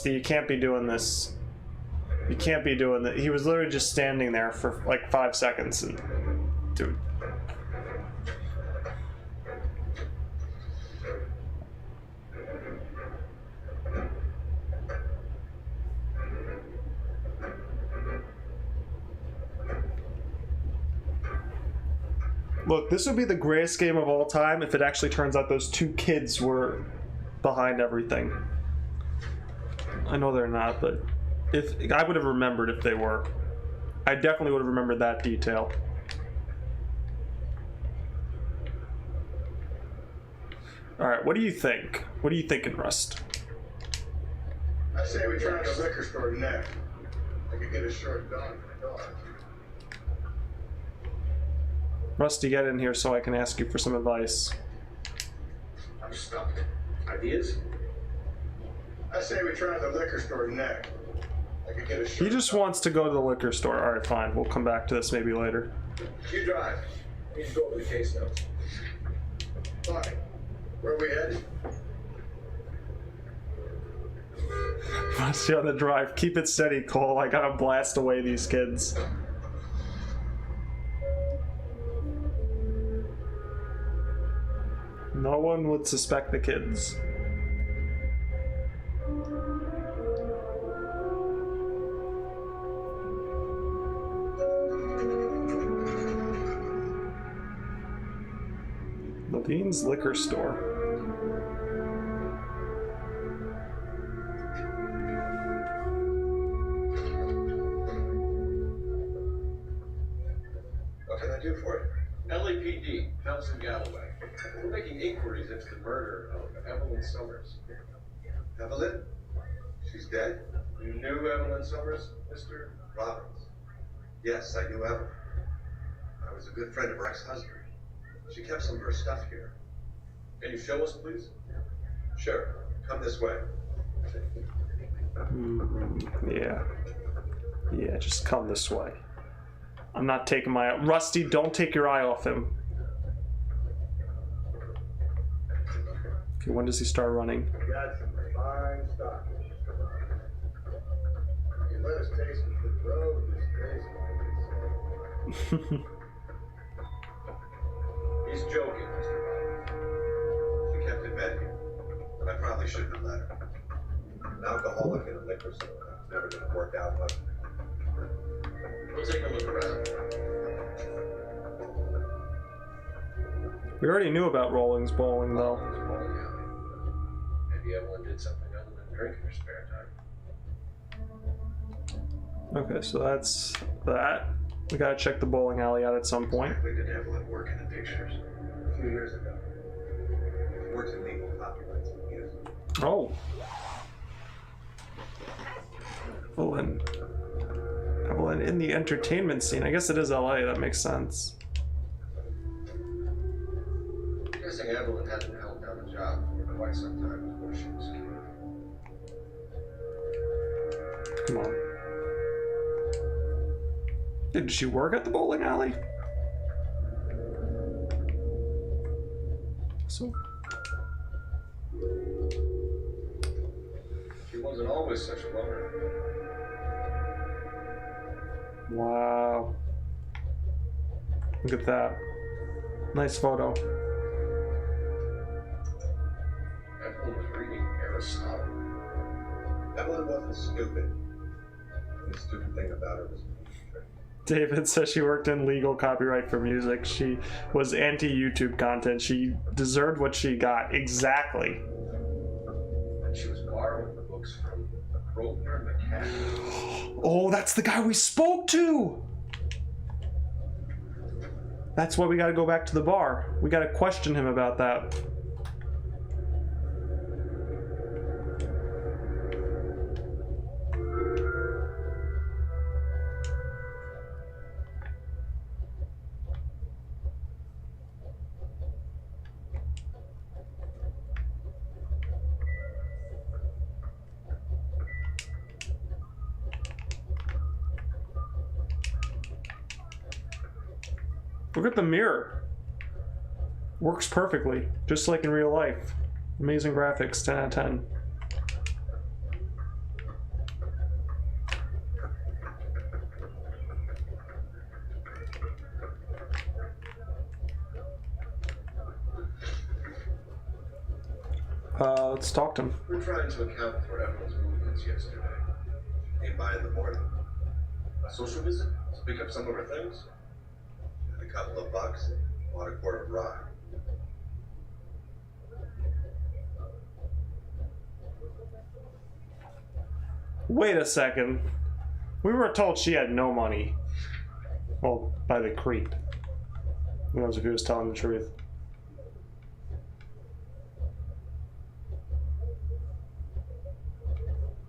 you can't be doing this. You can't be doing that. He was literally just standing there for like 5 seconds, and dude. Look, this would be the greatest game of all time if it actually turns out those 2 kids were behind everything. I know they're not, but if I would have remembered if they were. I definitely would have remembered that detail. Alright, what do you think? What are you thinking, Rust? I say we try the liquor store next. I could get a short dog for the dog. Rusty, get in here so I can ask you for some advice. I'm stumped. Ideas? I say we try the liquor store next. I could get a short He just wants to go to the liquor store. Alright, fine. We'll come back to this maybe later. You drive. Need to go over the case notes. Fine. Where are we headed? Rusty on the drive. Keep it steady, Cole. I gotta blast away these kids. No one would suspect the kids. Levine's liquor store. What can I do for you? LAPD, Nelson Galloway. We're making inquiries into the murder of Evelyn Summers. Evelyn? She's dead? You knew Evelyn Summers, Mr. Robbins. Yes, I knew Evelyn. I was a good friend of her ex-husband. She kept some of her stuff here. Can you show us, please? Sure. Come this way. Yeah. Yeah, just come this way. I'm not taking my... Rusty, don't take your eye off him. Okay, when does he start running? Got some fine stock. You let us taste it for the road, this taste like He's joking, Mr. Robbins. She kept it med here, but I probably shouldn't have let her. An alcoholic in a liquor store. It's never going to work out much. We'll take a look around. We already knew about Rolling's bowling, though. Maybe Evelyn did something other than drink in her spare time. Okay, so that's that. We gotta check the bowling alley out at some point. We did Evelyn work in the pictures a few years ago. She works in legal copyrights and music. Oh. Evelyn. Evelyn in the entertainment scene. I guess it is LA, that makes sense. I'm guessing Evelyn hadn't held down a job for quite some time before she was killed. Come on. Did she work at the bowling alley? So. She wasn't always such a loner. Wow. Look at that. Nice photo. Evelyn was reading Aristotle. Evelyn wasn't stupid. The stupid thing about her was David says she worked in legal copyright for music. She was anti-YouTube content. She deserved what she got. Exactly. And she was borrowing the books from Grosvenor and McCaffrey. Oh, that's the guy we spoke to! That's why we gotta go back to the bar. We gotta question him about that. Look at the mirror. Works perfectly, just like in real life. Amazing graphics, 10 out of 10. Let's talk to him. We're trying to account for everyone's movements yesterday. Came by in the morning. A social visit? To pick up some of her things? Had a couple of bucks. Bought a quart of rye. Wait a second. We were told she had no money. Well, by the creep. Who knows if he was telling the truth.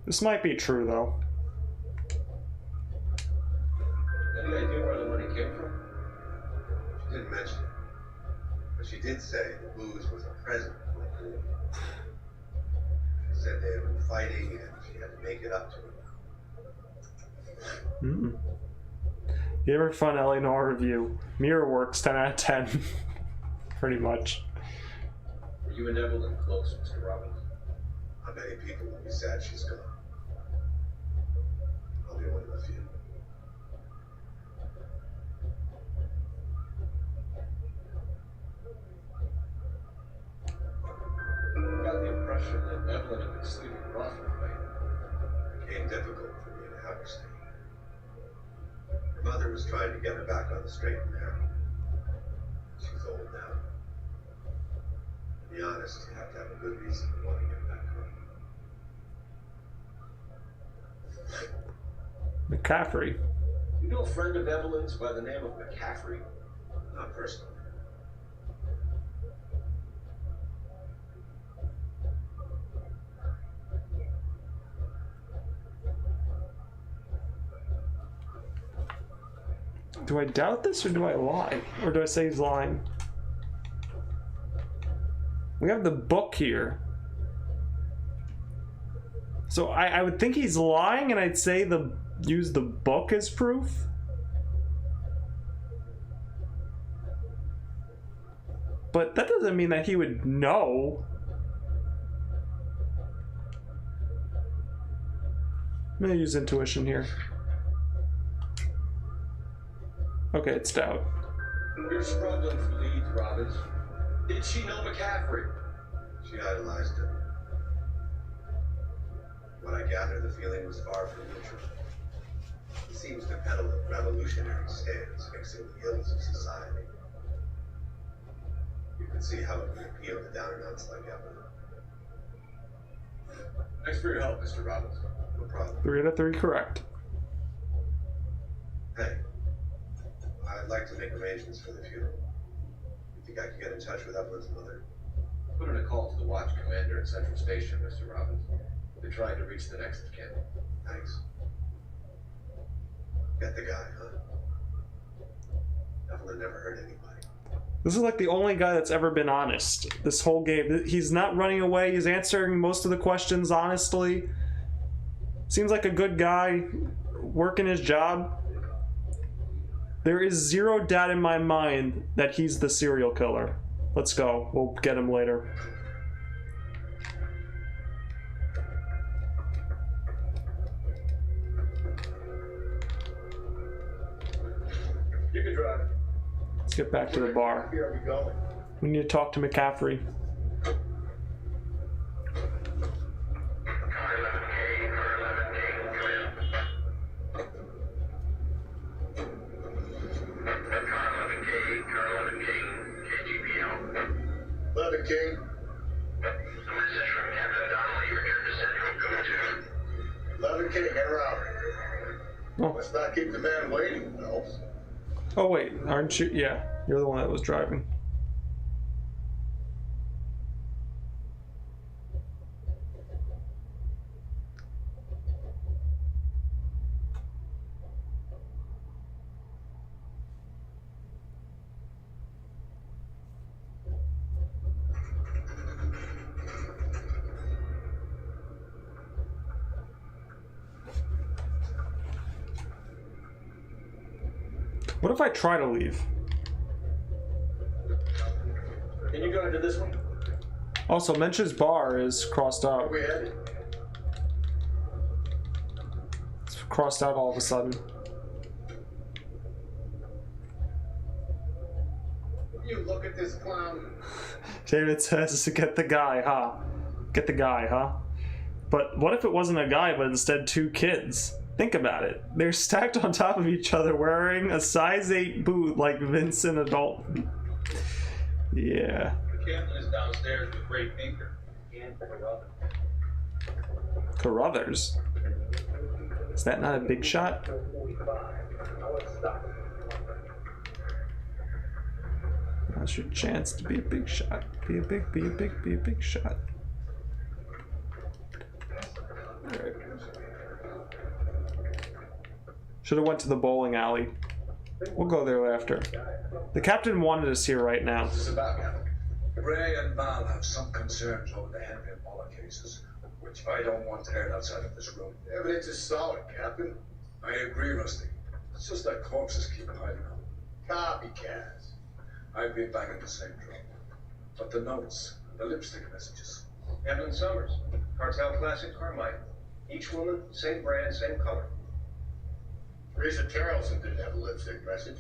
This might be true, though. Any idea where the money came from? She didn't mention it. But she did say the booze was a present for a boy. She said they had been fighting and she had to make it up to him. GamerFourFun L.A.Noire review. Mirror works, 10 out of 10. Pretty much. Were you and Evelyn close, Mr. Robbins? How many people will be sad she's gone? I'll be one of the few. I got the impression that Evelyn had been sleeping rough of late. It became difficult for me to have her stay. Her mother was trying to get her back on the straight and narrow. She's old now. To be honest, you have to have a good reason to want to get back home. McCaffrey. You know a friend of Evelyn's by the name of McCaffrey? Not personally. Do I doubt this or do I lie? Or do I say he's lying? We have the book here. So I would think he's lying and I'd say use the book as proof. But that doesn't mean that he would know. I'm gonna use intuition here. Okay, it's doubt. You're struggling for leads, Robbins. Did she know McCaffrey? She idolized him. What I gather, the feeling was far from neutral. He seems to peddle a revolutionary stance, mixing the ills of society. You can see how it would appeal to down-and-outs like Evelyn. Thanks for your help, Mr. Robbins. No problem. 3 out of 3 correct. Hey, I'd like to make arrangements for the funeral. You think I could get in touch with Evelyn's mother? Put in a call to the watch commander at Central Station, Mr. Robbins. They're trying to reach the next of kin. Thanks. Get the guy, huh? Evelyn never hurt anybody. This is like the only guy that's ever been honest this whole game. He's not running away. He's answering most of the questions honestly. Seems like a good guy working his job. There is zero doubt in my mind that he's the serial killer. Let's go. We'll get him later. You can drive. Let's get back to the bar. Where are we going? We need to talk to McCaffrey. Oh. Let's not keep the man waiting, Phelps. Oh wait, aren't you? Yeah, you're the one that was driving. What if I try to leave? Can you go into this one? Also, Mensch's bar is crossed out. Where we headed? It's crossed out all of a sudden. You look at this clown. David says, get the guy, huh? Get the guy, huh? But what if it wasn't a guy, but instead 2 kids? Think about it. They're stacked on top of each other wearing a size 8 boot like Vincent adult. Yeah. The captain is downstairs with Ray Pinker. And Carruthers? Is that not a big shot? That's your chance to be a big shot. Be a big shot. Alright. Should have went to the bowling alley. We'll go there after. The captain wanted us here right now. What's this about, Captain? Ray and Val have some concerns over the Henry and Muller cases, which I don't want aired outside of this room. Evidence is solid, Captain. I agree, Rusty. It's just that corpses keep hiding them. Copycats. I've been banging the same drum. But the notes, the lipstick messages. Evelyn Summers, Cartel Classic Carmine. Each woman, same brand, same color. Teresa Tarleton didn't have a lipstick message.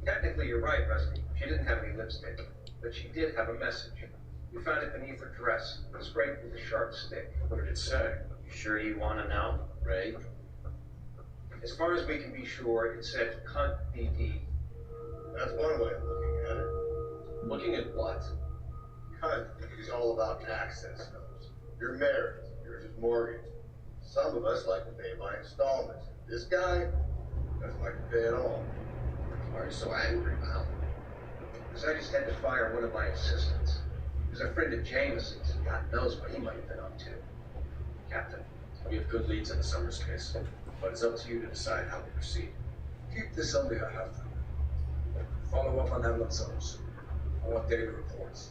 Technically, you're right, Rusty. She didn't have any lipstick, but she did have a message. We found it beneath her dress, sprayed with a sharp stick. What did it say? You sure you want to know, Ray? As far as we can be sure, it said cunt DD. That's one way of looking at it. Looking at what? Cunt is all about access notes. You're married. Yours is mortgage. Some of us like to pay by installments. This guy doesn't like to pay at all. Why are you so angry, Mal? Because I just had to fire one of my assistants. He was a friend of Jameson's, and God knows what he might have been up to. Captain, we have good leads in the Summers case, but it's up to you to decide how we proceed. Keep this under your hat. Follow up on Evelyn Summers. I want daily reports.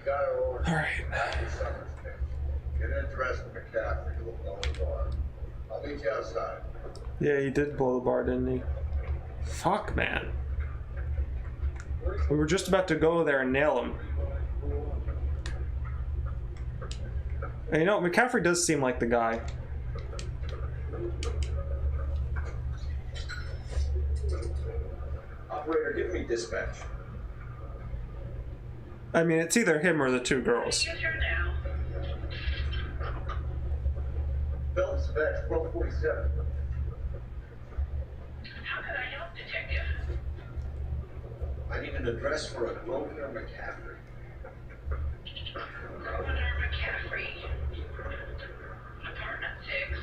Got our order. All right. Get an address from McCaffrey to blow the bar. I'll meet you outside. Yeah, he did blow the bar, didn't he? Fuck, man. We were just about to go there and nail him. And you know, McCaffrey does seem like the guy. Operator, give me dispatch. I mean, it's either him or the 2 girls. Phelps, Vex, 1247. How can I help, Detective? I need an address for a Grosvenor McCaffrey. Grosvenor McCaffrey. Apartment 6,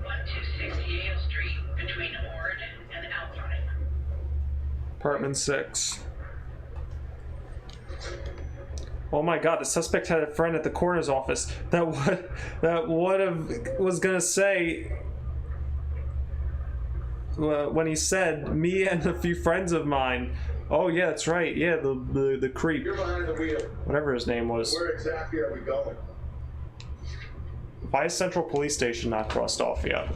126 Yale Street, between Ord and Alpine. Apartment 6. Oh my god, the suspect had a friend at the coroner's office that was gonna say when he said me and a few friends of mine. Oh yeah, that's right. Yeah, the creep. You're behind the wheel. Whatever his name was. Where exactly are we going? Why is Central Police Station not crossed off yet?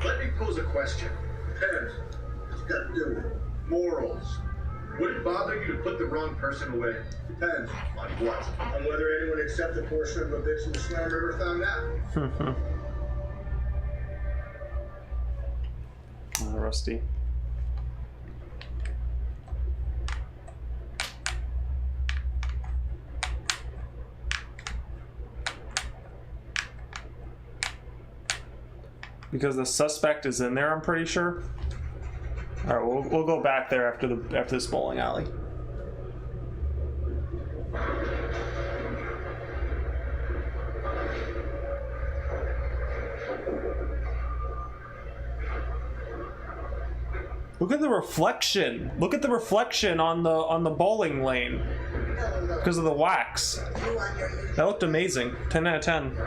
Let me pose a question. Depends. What's got to do with it? Morals. Would it bother you to put the wrong person away? Depends. On what? On whether anyone except the portion of a bitch in the Slam River found out. Rusty. because the suspect is in there, I'm pretty sure. All right, we'll go back there after this bowling alley. Look at the reflection. Look at the reflection on the bowling lane because of the wax. That looked amazing. 10 out of 10.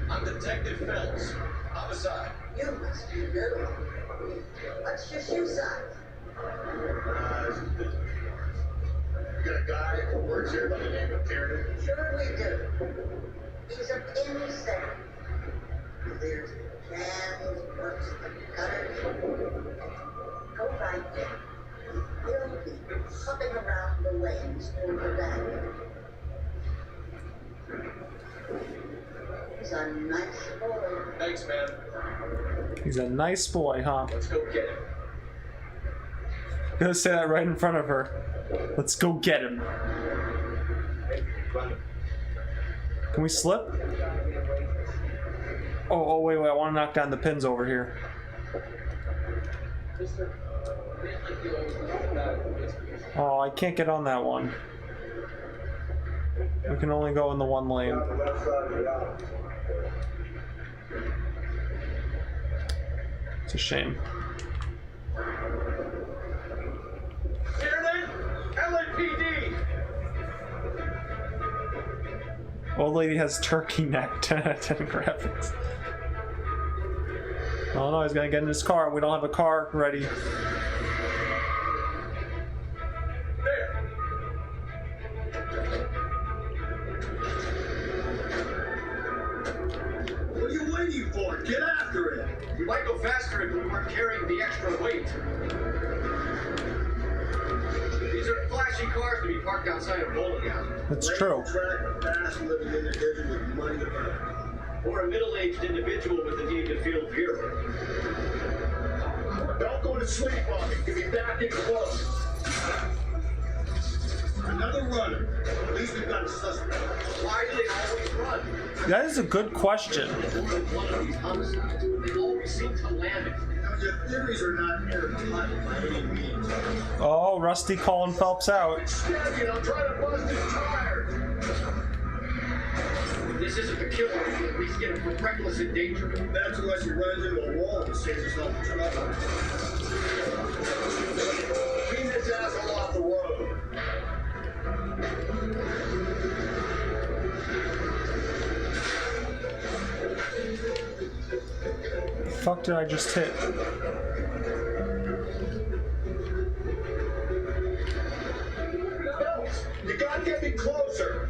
I'm Detective Phelps. Homicide. You must be new. What's your shoe size? You got a guy who works here by the name of Karen? Sure we do. He's a pin setter. Clears the cans, works the gutters. Go right there. He'll be hopping around the lanes over that. He's a nice boy. Thanks, man. He's a nice boy, huh? Let's go get him. Gonna say that right in front of her. Let's go get him. Can we slip? Oh, wait, I want to knock down the pins over here. Oh, I can't get on that one. We can only go in the one lane. It's a shame. LAPD! Old lady has turkey neck. 10 out of 10 graphics. Oh no, he's gonna get in his car. We don't have a car ready. What are you waiting for? Get after it! We might go faster if we weren't carrying the extra weight. These are flashy cars to be parked outside a bowling alley. That's true. Fast-living individual with money to burn. Or a middle-aged individual with the need to feel pure. Don't go to sleep on me. Give me back in close. Another runner. At least we've got a suspect. Why do they always run? That is a good question. One of these homicides, they always seem to land it. Your theories are not airtight by any means. Oh, Rusty calling Phelps out. I'm trying to bust his tires. If this isn't the killer, we'll at least get him for reckless endangerment. That's unless he runs into a wall and saves himself in trouble. Clean this asshole off the road. The fuck did I just hit? You gotta get me closer.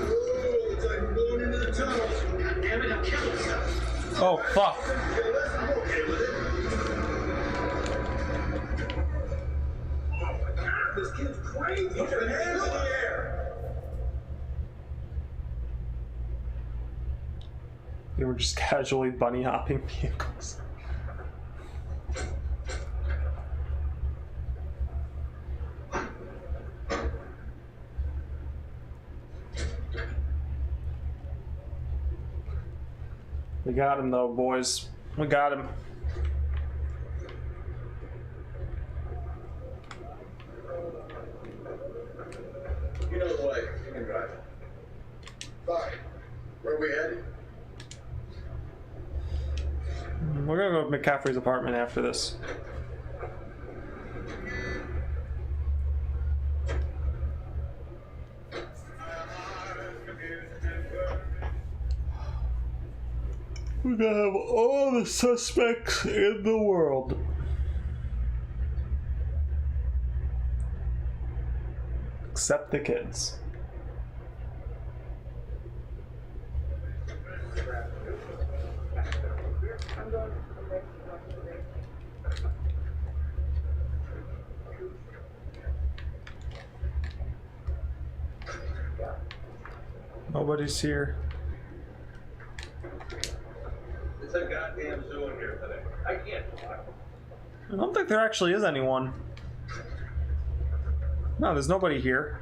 Ooh, looks like we're going into the tunnels. God damn it, he'll kill himself. Oh, fuck. I'm okay with it. Oh my God, this kid's crazy. Put your hands in the air. They were just casually bunny hopping vehicles. We got him though, boys. We got him. You know the way. You can drive. Fine. Where are we headed? We're gonna go to McCaffrey's apartment after this. We're gonna have all the suspects in the world. Except the kids. Nobody's here. It's a goddamn zoo in here today. I can't talk. I don't think there actually is anyone. No, there's nobody here.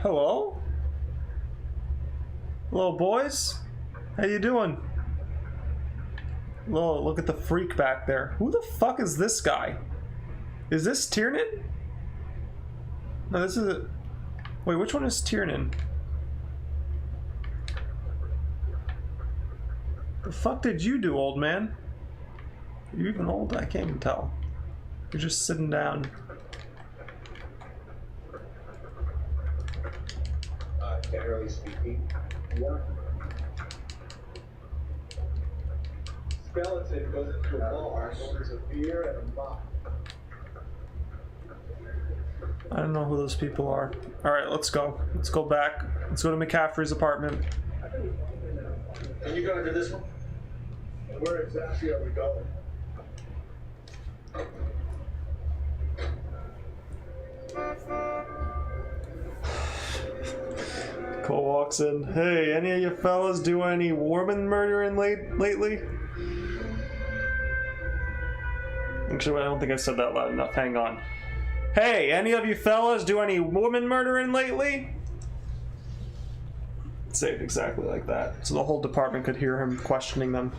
Hello? Hello, boys. How you doing? Whoa, look at the freak back there. Who the fuck is this guy? Is this Tiernan? No, this is a... Wait, which one is Tiernan? The fuck did you do, old man? Are you even old? I can't even tell. You're just sitting down. Generally speaking, yeah. Skeleton goes into a bar, orders a beer and a mop. I don't know who those people are. Alright, let's go. Let's go back. Let's go to McCaffrey's apartment. Can you go into this one? Where exactly are we going? Cole walks in. Hey, any of you fellas do any woman murdering lately? Actually, I don't think I said that loud enough. Hang on. Hey, any of you fellas do any woman murdering lately? Say it exactly like that, so the whole department could hear him questioning them.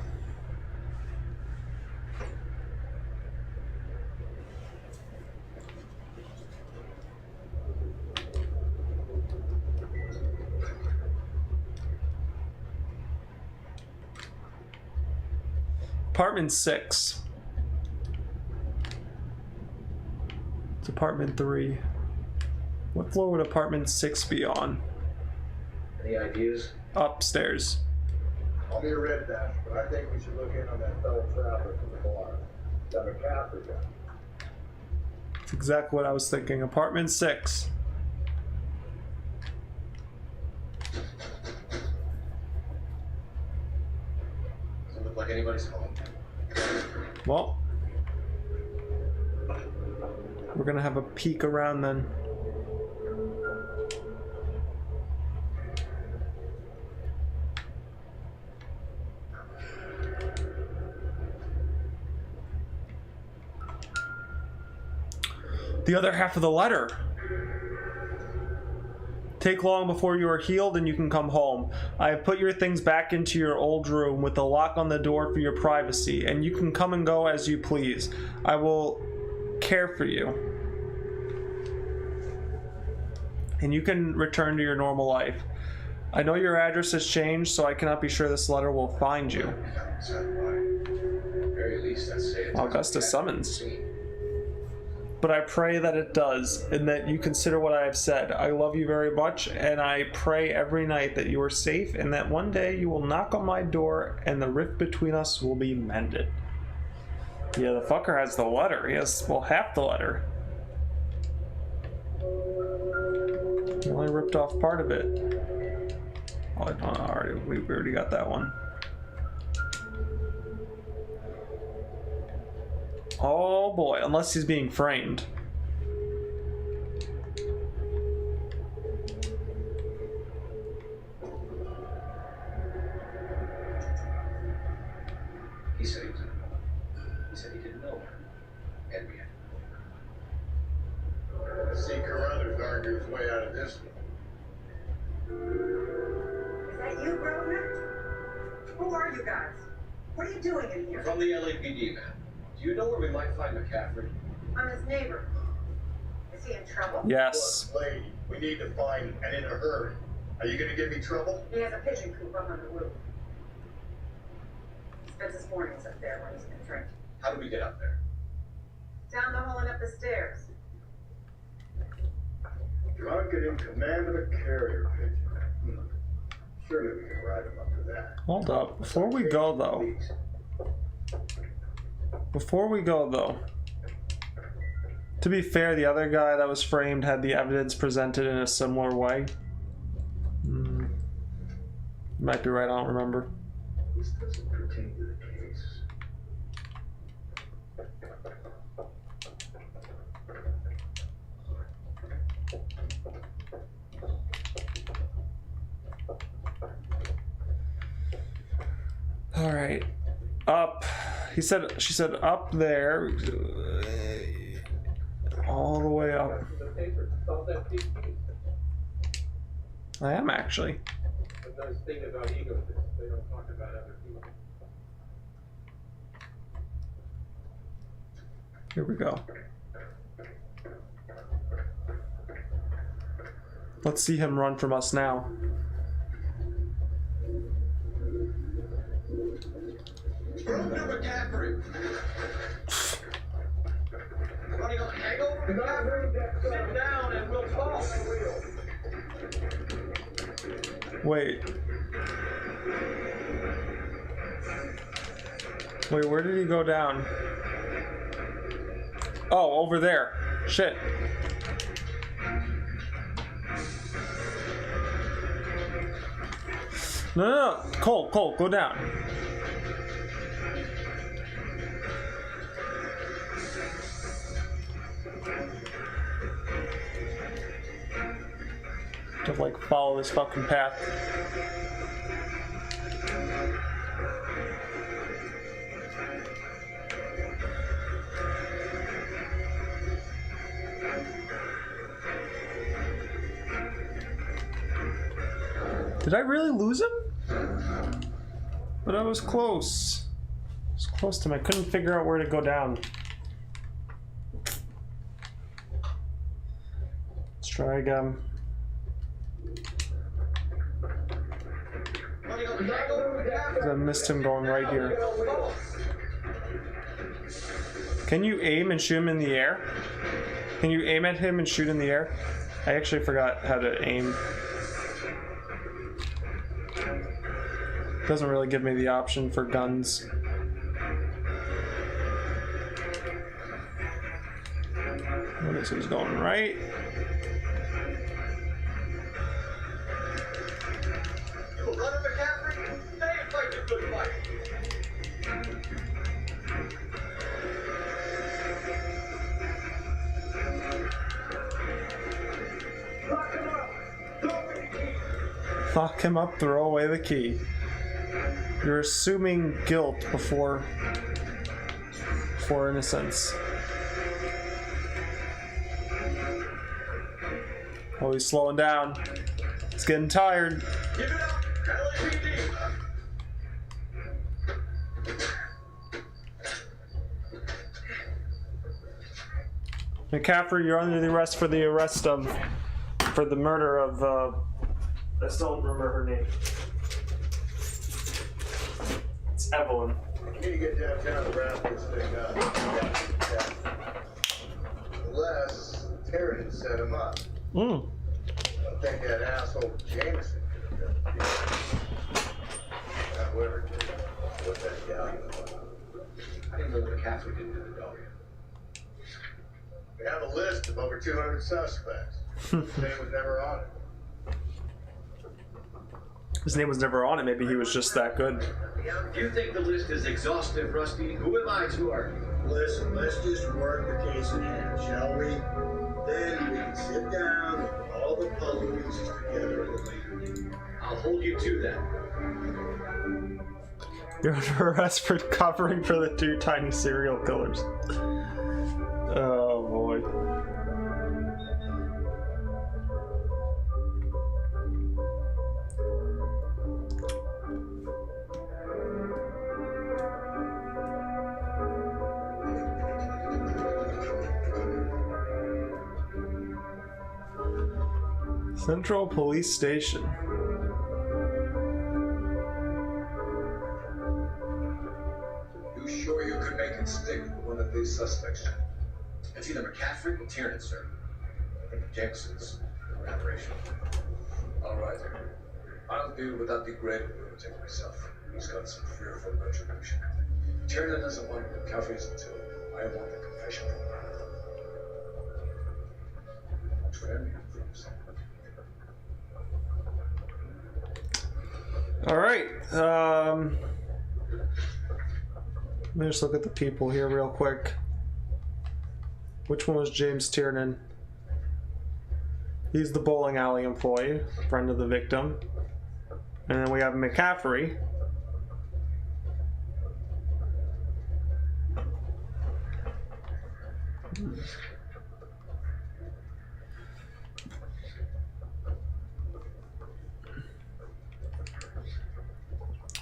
Apartment 6. It's apartment 3. What floor would apartment 6 be on? Any ideas? Upstairs. I'll be a red dash, but I think we should look in on that fellow traveler from the bar. That McCaffrey guy. That's exactly what I was thinking. Apartment 6. Doesn't look like anybody's home. Well, we're gonna have a peek around then. The other half of the letter. Take long before you are healed and you can come home. I have put your things back into your old room with a lock on the door for your privacy, and you can come and go as you please. I will care for you. And you can return to your normal life. I know your address has changed, so I cannot be sure this letter will find you. At the very least, I'd say it's Augustus summons. But I pray that it does, and that you consider what I have said. I love you very much, and I pray every night that you are safe, and that one day you will knock on my door, and the rift between us will be mended. Yeah, the fucker has the letter. He has, well, half the letter. He only ripped off part of it. Oh, no, we already got that one. Oh boy, unless he's being framed. He said he was in a coma. He said he didn't know her. And we had I see Carruthers argued his way out of this one. Is that you, Grosvenor? Who are you guys? What are you doing in here? from the LAPD, man. Do you know where we might find McCaffrey? I'm his neighbor. Is he in trouble? Yes. Look, lady, we need to find him, and in a hurry. Are you gonna give me trouble? He has a pigeon coop up on the roof. He spends his mornings up there when he's been drinking. How do we get up there? Down the hall and up the stairs. Drunk and in command of a carrier pigeon. Surely we can ride him up to that. Hold up. Before we go, though. To be fair, the other guy that was framed had the evidence presented in a similar way. Might be right, I don't remember. This doesn't pertain to the case. All right, up. She said up there, all the way up. The paper, it's all that big piece. I am actually. The nice thing about egotists, they don't talk about other people. Here we go. Let's see him run from us now. McCaffrey. Running on a hangover? Sit down and we'll talk. Wait. Wait, where did he go down? Oh, over there. Shit. No. Cole, go down. To like follow this fucking path. Did I really lose him? But I was close. I was close to him. I couldn't figure out where to go down. Let's try again. I missed him going right here. Can you aim and shoot him in the air? Can you aim at him and shoot in the air? I actually forgot how to aim. Doesn't really give me the option for guns. Okay, so he's going right. Lock him up, throw away the key. You're assuming guilt before innocence. Oh, he's slowing down. He's getting tired. Give it up, LAPD. McCaffrey, you're under the arrest for the murder of I still don't remember her name. It's Evelyn. You need to get downtown to wrap this thing up. Unless Tyranny set him up. I don't think that asshole Jameson could have done it. Whoever did it, what that guy was. I didn't know McCaffrey didn't do the dog. We have a list of over 200 suspects. His name was never on it. His name was never on it. Maybe he was just that good. If you think the list is exhaustive, Rusty, who am I to argue? Listen, let's just work the case in hand, shall we? Then we can sit down and put all the puzzle pieces together at a later date. I'll hold you to that. You're under arrest for covering for the 2 tiny serial killers. Oh boy. Central Police Station. You sure you could make it stick with one of these suspects? It's either McCaffrey or Tiernan, sir. I think Jameson's an aberration. All right. I'll deal with that degraded lunatic myself. He's got some fearful retribution. Tiernan doesn't want McCaffrey isn't too. I want the confession from her. All right. Let me just look at the people here real quick. Which one was James Tiernan? He's the bowling alley employee, friend of the victim. And then we have McCaffrey.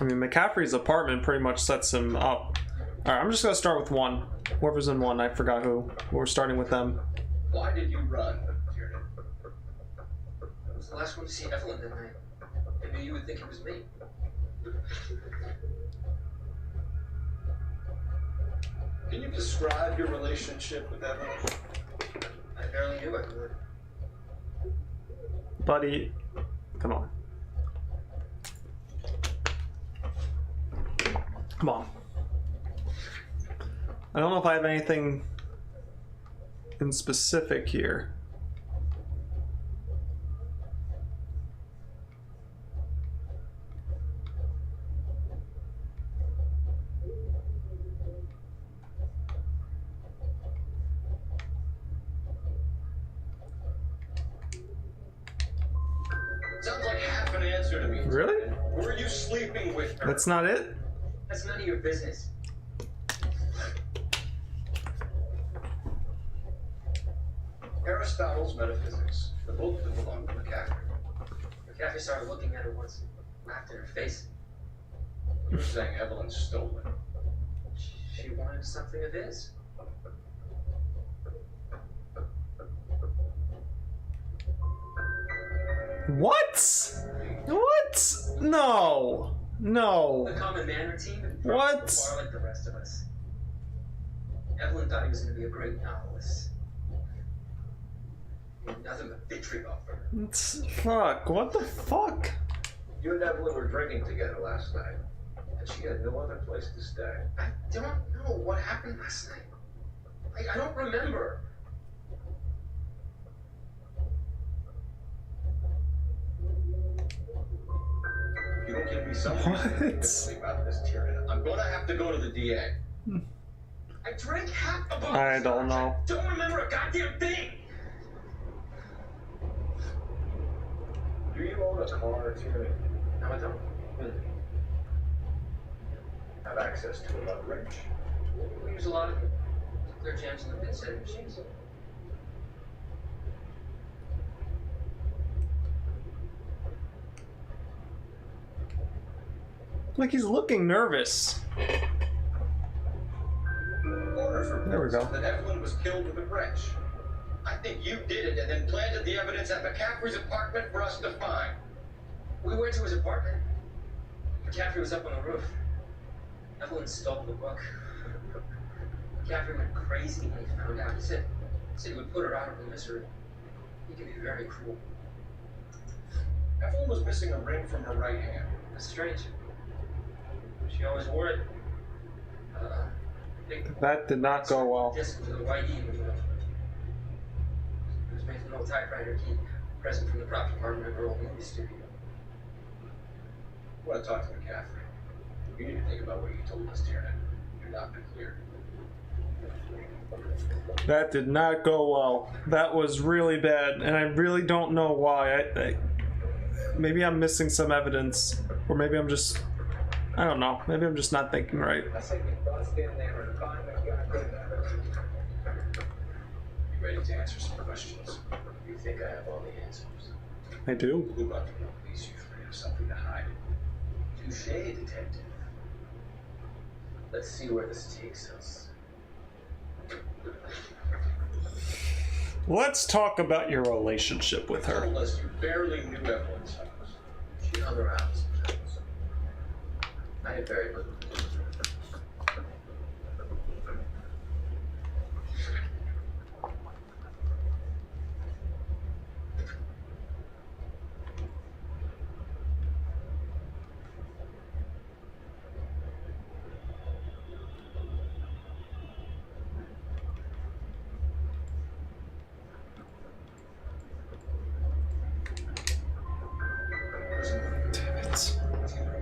I mean, McCaffrey's apartment pretty much sets him up. Alright, I'm just gonna start with one. Whoever's in one, I forgot who. We're starting with them. Why did you run, Tiernan? I was the last one to see Evelyn that night. I knew you would think it was me. Can you describe your relationship with Evelyn? I barely knew Evelyn. Buddy, come on. Come on. I don't know if I have anything in specific here. Sounds like half an answer to me. Really? Were you sleeping with her? That's not it? That's none of your business. Aristotle's Metaphysics. The book that belonged to McCaffrey. McCaffrey started looking at her once and laughed in her face. You're saying Evelyn stole it. She wanted something of his. What? What? No. No. The common man routine. What? Far like the rest of us. Evelyn thought he was going to be a great novelist. He had nothing but vitriol for her. It's, fuck. What the fuck? You and Evelyn were drinking together last night, and she had no other place to stay. I don't know what happened last night. I don't remember. You don't give me something about this, Tiernan. I'm gonna have to go to the DA. I drank half a bottle. I don't know. I don't remember a goddamn thing. Do you own a car, Tiernan? No, I don't. Have access to a lot of wrench? We use a lot of clear jams in the pin setting machines. Like he's looking nervous. There we go. That Evelyn was killed with a wrench. I think you did it and then planted the evidence at McCaffrey's apartment for us to find. We went to his apartment. McCaffrey was up on the roof. Evelyn stole the book. McCaffrey went crazy when he found out. He said he would put her out of her misery. He could be very cruel. Evelyn was missing a ring from her right hand. That's strange. She always wore it. That did not go well. Disc with a white E in the middle. It was made from an old typewriter key, present from the prop department of her old movie studio. I want to talk to McCaffrey. You need to think about what you told us, Tiernan. You're not been clear. That did not go well. That was really bad, and I really don't know why. Maybe I'm missing some evidence, or maybe I'm just... I don't know. Maybe I'm just not thinking right. You ready to answer some questions? You think I have all the answers? I do. Who about the police usually have something to hide? Touche, detective. Let's see where this takes us. Let's talk about your relationship with You her. told us you barely knew Evelyn's house. She hung around sometimes. I had very little.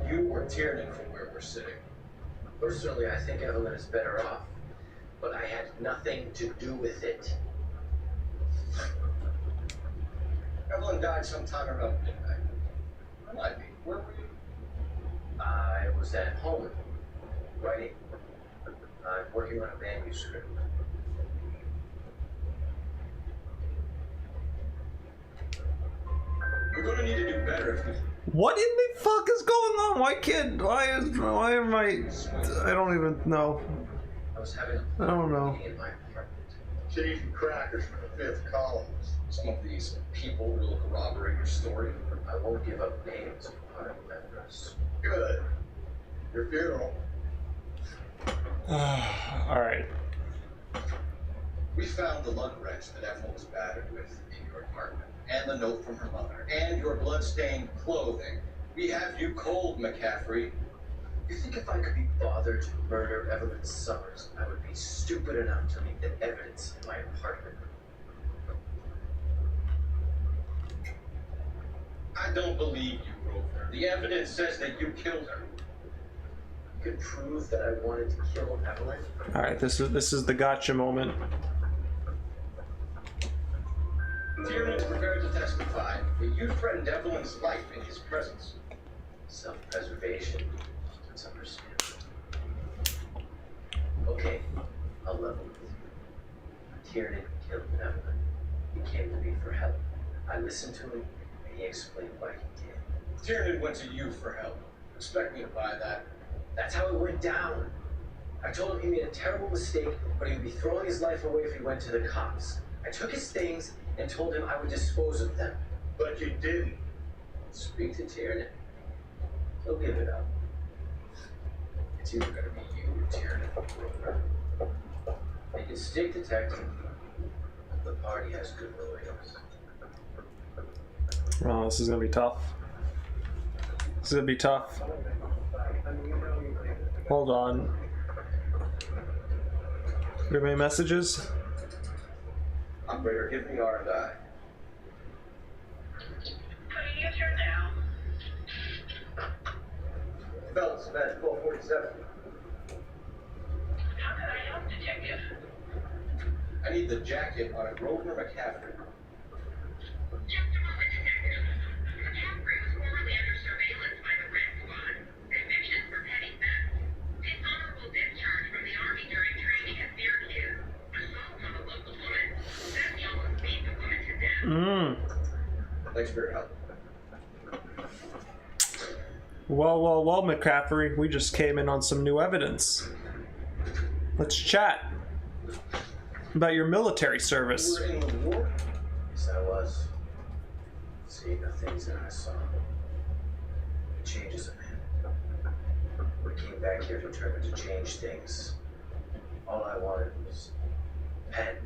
You or Tiernan from where we're sitting. Personally, I think Evelyn is better off, but I had nothing to do with it. Evelyn died sometime around midnight. Remind me, where were you? I was at home, writing. I'm working on a manuscript. We're going to need to do better if we... What in the fuck is going on? Why am I don't even know. I was having I don't know. in my apartment. Cheese and crackers from the 5th columns. Some of these people will corroborate your story. I won't give up names of party members. Good. Your funeral. Alright. We found the lug wrench that Evelyn was battered with in your apartment, and the note from her mother, and your blood-stained clothing. We have you cold, McCaffrey. You think if I could be bothered to murder Evelyn Summers, I would be stupid enough to leave the evidence in my apartment? I don't believe you, Grover. The evidence says that you killed her. You could prove that I wanted to kill Evelyn? Alright, this is the gotcha moment. Tiernan is prepared to testify that you threatened Evelyn's life in his presence. Self-preservation. That's understandable. Okay, I'll level with you. Tiernan killed Evelyn. He came to me for help. I listened to him, and he explained why he did. Tiernan went to you for help. Expect me to buy that. That's how it went down. I told him he made a terrible mistake, but he would be throwing his life away if he went to the cops. I took his things and told him I would dispose of them. But you didn't. Speak to Tiernan. He'll give it up. It's either going to be you or Tiernan. They can stick detective. The party has good lawyers. Oh, this is gonna be tough. This is gonna be tough. Hold on. Do you have any messages? Operator, give me R&I. Putting you through now. Phelps, Med 1247. How can I help, Detective? I need the jacket on a Grover McCaffrey. Just a moment, Detective. McCaffrey was formerly under surveillance by the Red Squad. Conviction for petty theft. Dishonorable discharge from the Army during training at Syracuse. Assault on a local woman. Then he almost beat the woman to death. Thanks for your help. Well, McCaffrey, we just came in on some new evidence. Let's chat about your military service. You were in the war? Yes, I was. Seeing the things that I saw. It changes a man. We came back here determined to change things. All I wanted was a pen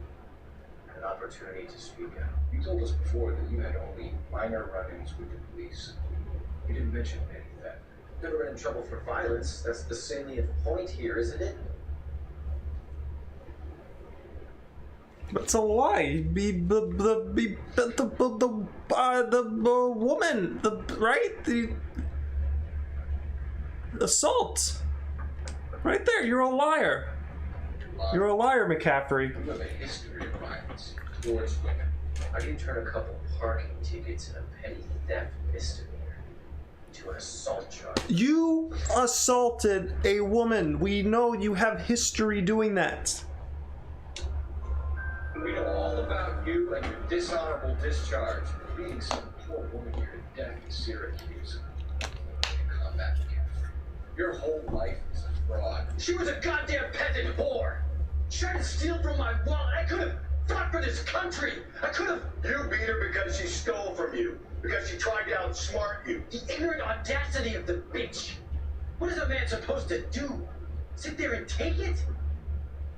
and an opportunity to speak out. You told us before that you had only minor run-ins with the police. You didn't mention any of that. Never been in trouble for violence. That's the salient point here, isn't it? That's a lie. The woman, right? The assault. Right there. You're a liar. You're a liar, McCaffrey. You have a history of violence towards women. How do you turn a couple parking tickets and a petty theft misdemeanor to an assault charge? You assaulted a woman. We know you have history doing that. We know all about you and your dishonorable discharge for beating some poor woman here to death in Syracuse. Combat McCaffrey. Your whole life is a fraud. She was a goddamn peasant whore. She tried to steal from my wallet. I could have fought for this country. I could have. You beat her because she stole from you. Because she tried to outsmart you. The ignorant audacity of the bitch. What is a man supposed to do? Sit there and take it?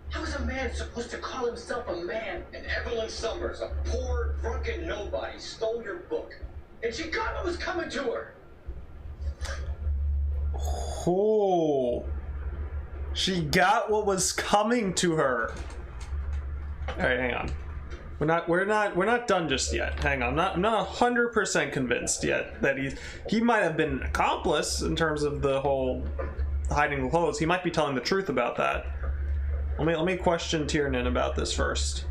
How is a man supposed to call himself a man? And Evelyn Summers, a poor, drunken nobody, stole your book. And she got what was coming to her. Oh. She got what was coming to her. All right, hang on. We're not done just yet. Hang on. I'm not 100% convinced yet that he might have been an accomplice in terms of the whole hiding the clothes. He might be telling the truth about that. Let me question Tiernan about this first.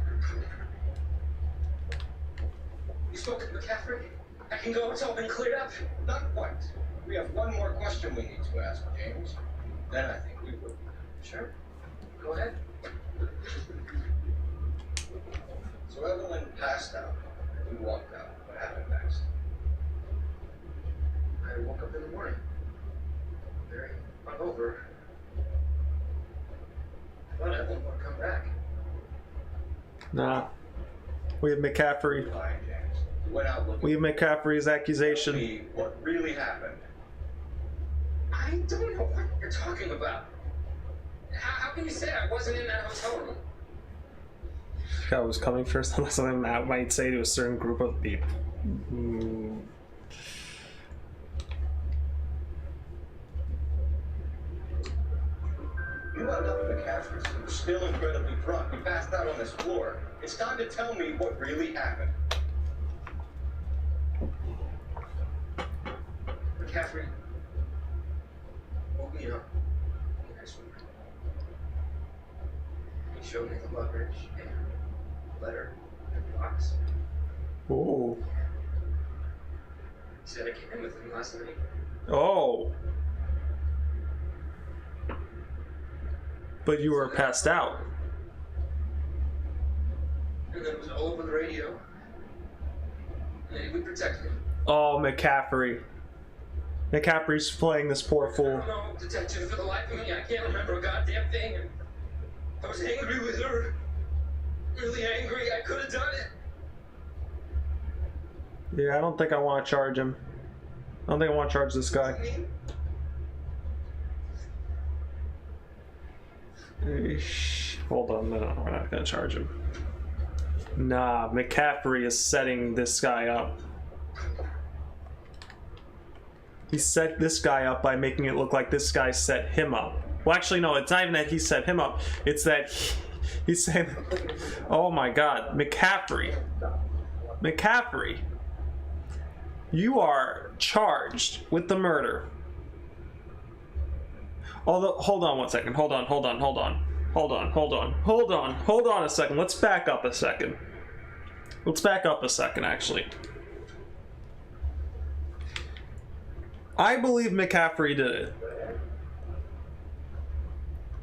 You spoke to McCaffrey? I can go. It's all been cleared up. Not quite. We have one more question we need to ask, James. Then I think we will. Sure. Go ahead. So Evelyn passed out. You walked out. What happened next? I I woke up in the morning, very hungover. I thought Evelyn would come back. Nah. We have McCaffrey. Fine, James. You went out looking. We have McCaffrey's Tell accusation. me what really happened. I don't know what you're talking about. How can you say I wasn't in that hotel room? I was coming for something Matt might say to a certain group of people. You wound up at McCaffrey's. You were still incredibly drunk. You passed out on this floor. It's time to tell me what really happened. McCaffrey woke me up in the next room. He showed me the luggage and a letter and a box. Oh. He said I came in with him last night. Oh. But you were passed out. And then it was all over the radio. And then he would protect me. Oh, McCaffrey. McCaffrey's playing this poor I fool. don't know, detective, for the life of me, I can't remember a goddamn thing. And I was angry with her. Really angry. I could have done it. Yeah, I don't think I want to charge him. I don't think I want to charge this guy. Eesh. Hold on, no, we're not gonna charge him. Nah, McCaffrey is setting this guy up. He set this guy up by making it look like this guy set him up. Well, actually, no, it's not even that he set him up. It's that he's saying, oh my God, McCaffrey. McCaffrey. You are charged with the murder. Although, hold on one second. Hold on a second. Let's back up a second. Actually. I believe McCaffrey did it.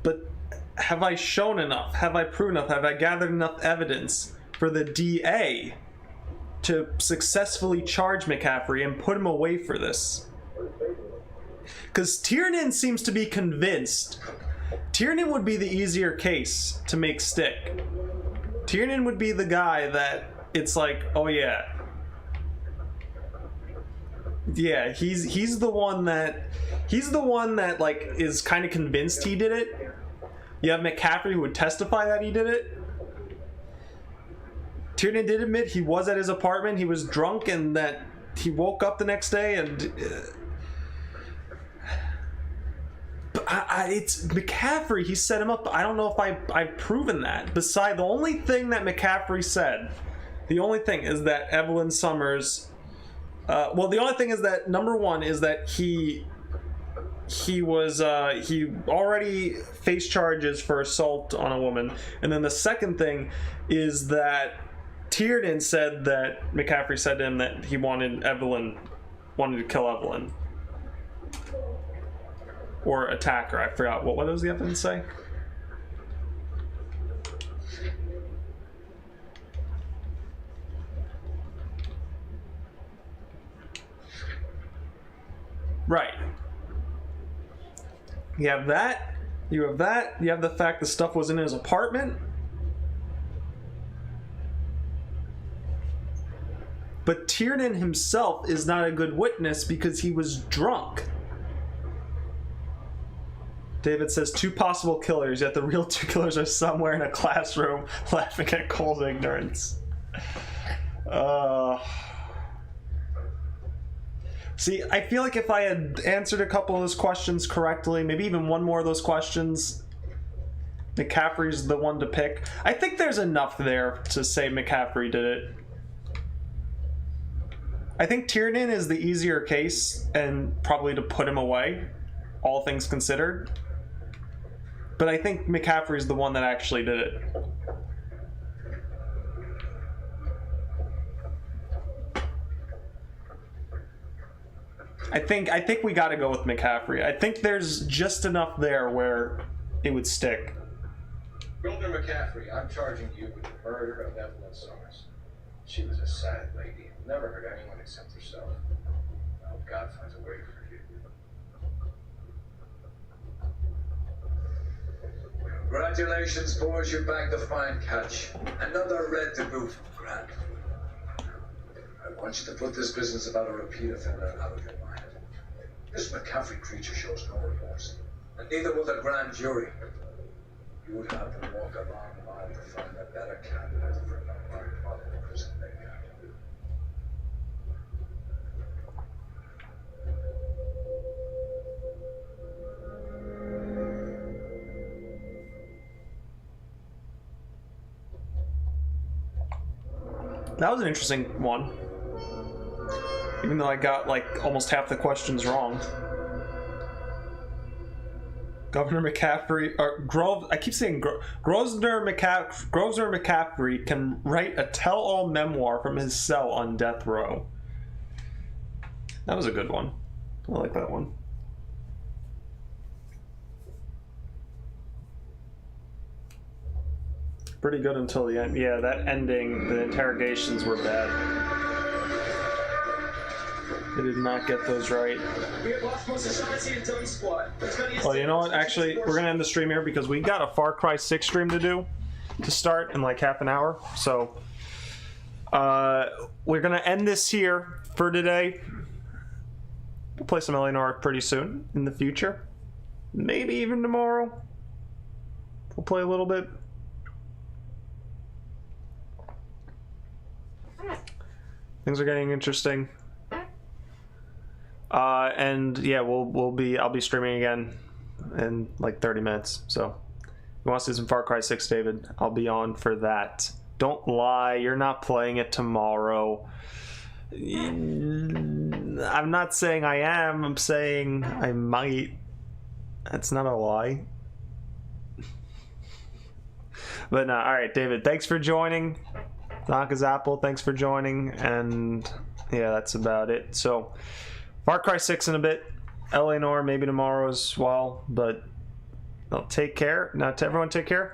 But have I shown enough? Have I proven enough? Have I gathered enough evidence for the DA to successfully charge McCaffrey and put him away for this? Because Tiernan seems to be convinced. Tiernan would be the easier case to make stick. Tiernan would be the guy that it's like, oh yeah. Yeah, he's the one that like is kind of convinced he did it. You have McCaffrey who would testify that he did it. Tiernan did admit he was at his apartment, he was drunk, and that he woke up the next day and but it's McCaffrey. He set him up. I don't know if I've proven that. Beside, the only thing that McCaffrey said, the only thing is that Evelyn Summers. Well, the only thing is that number one is that he already faced charges for assault on a woman, and then the second thing is that Tiernan said that McCaffrey said to him that he wanted to kill Evelyn. Or attack her. I forgot. What does the evidence say? Right. You have that. You have that. You have the fact the stuff was in his apartment. But Tiernan himself is not a good witness because he was drunk. David says 2 possible killers, yet the real 2 killers are somewhere in a classroom laughing at Cole's ignorance. See, I feel like if I had answered a couple of those questions correctly, maybe even one more of those questions, McCaffrey's the one to pick. I think there's enough there to say McCaffrey did it. I think Tiernan is the easier case and probably to put him away, all things considered. But I think McCaffrey's the one that actually did it. I think we got to go with McCaffrey. I think there's just enough there where it would stick. Governor McCaffrey, I'm charging you with the murder of Evelyn Summers. She was a sad lady who never hurt anyone except herself. hope God finds a way for you. Congratulations, boys, you bagged a fine catch. Another red debut from Grant. I want you to put this business about a repeat offender out of your mind. This McCaffrey creature shows no remorse, and neither will the grand jury. You would have to walk a long mile to find a better candidate for an unmarked mother in prison than you. That was an interesting one. Even though I got like almost half the questions wrong. Governor McCaffrey, or Grove, I keep saying Grosvenor McCaffrey can write a tell-all memoir from his cell on death row. That was a good one. I like that one. Pretty good until the end. Yeah, that ending, the interrogations were bad. They did not get those right. Well, you know what? Actually, we're going to end the stream here because we got a Far Cry 6 stream to do to start in like half an hour. So, we're going to end this here for today. We'll play some L.A.Noire pretty soon in the future. Maybe even tomorrow. We'll play a little bit. Things are getting interesting. And yeah, I'll be streaming again in like 30 minutes. So if you want to see some Far Cry 6, David, I'll be on for that. Don't lie, you're not playing it tomorrow. I'm not saying I am, I'm saying I might. That's not a lie. But no, alright, David, thanks for joining. Naka's Apple, thanks for joining. And yeah, that's about it. So Far Cry 6 in a bit. L.A.Noire maybe tomorrow as well. But take care. Now, to everyone, take care.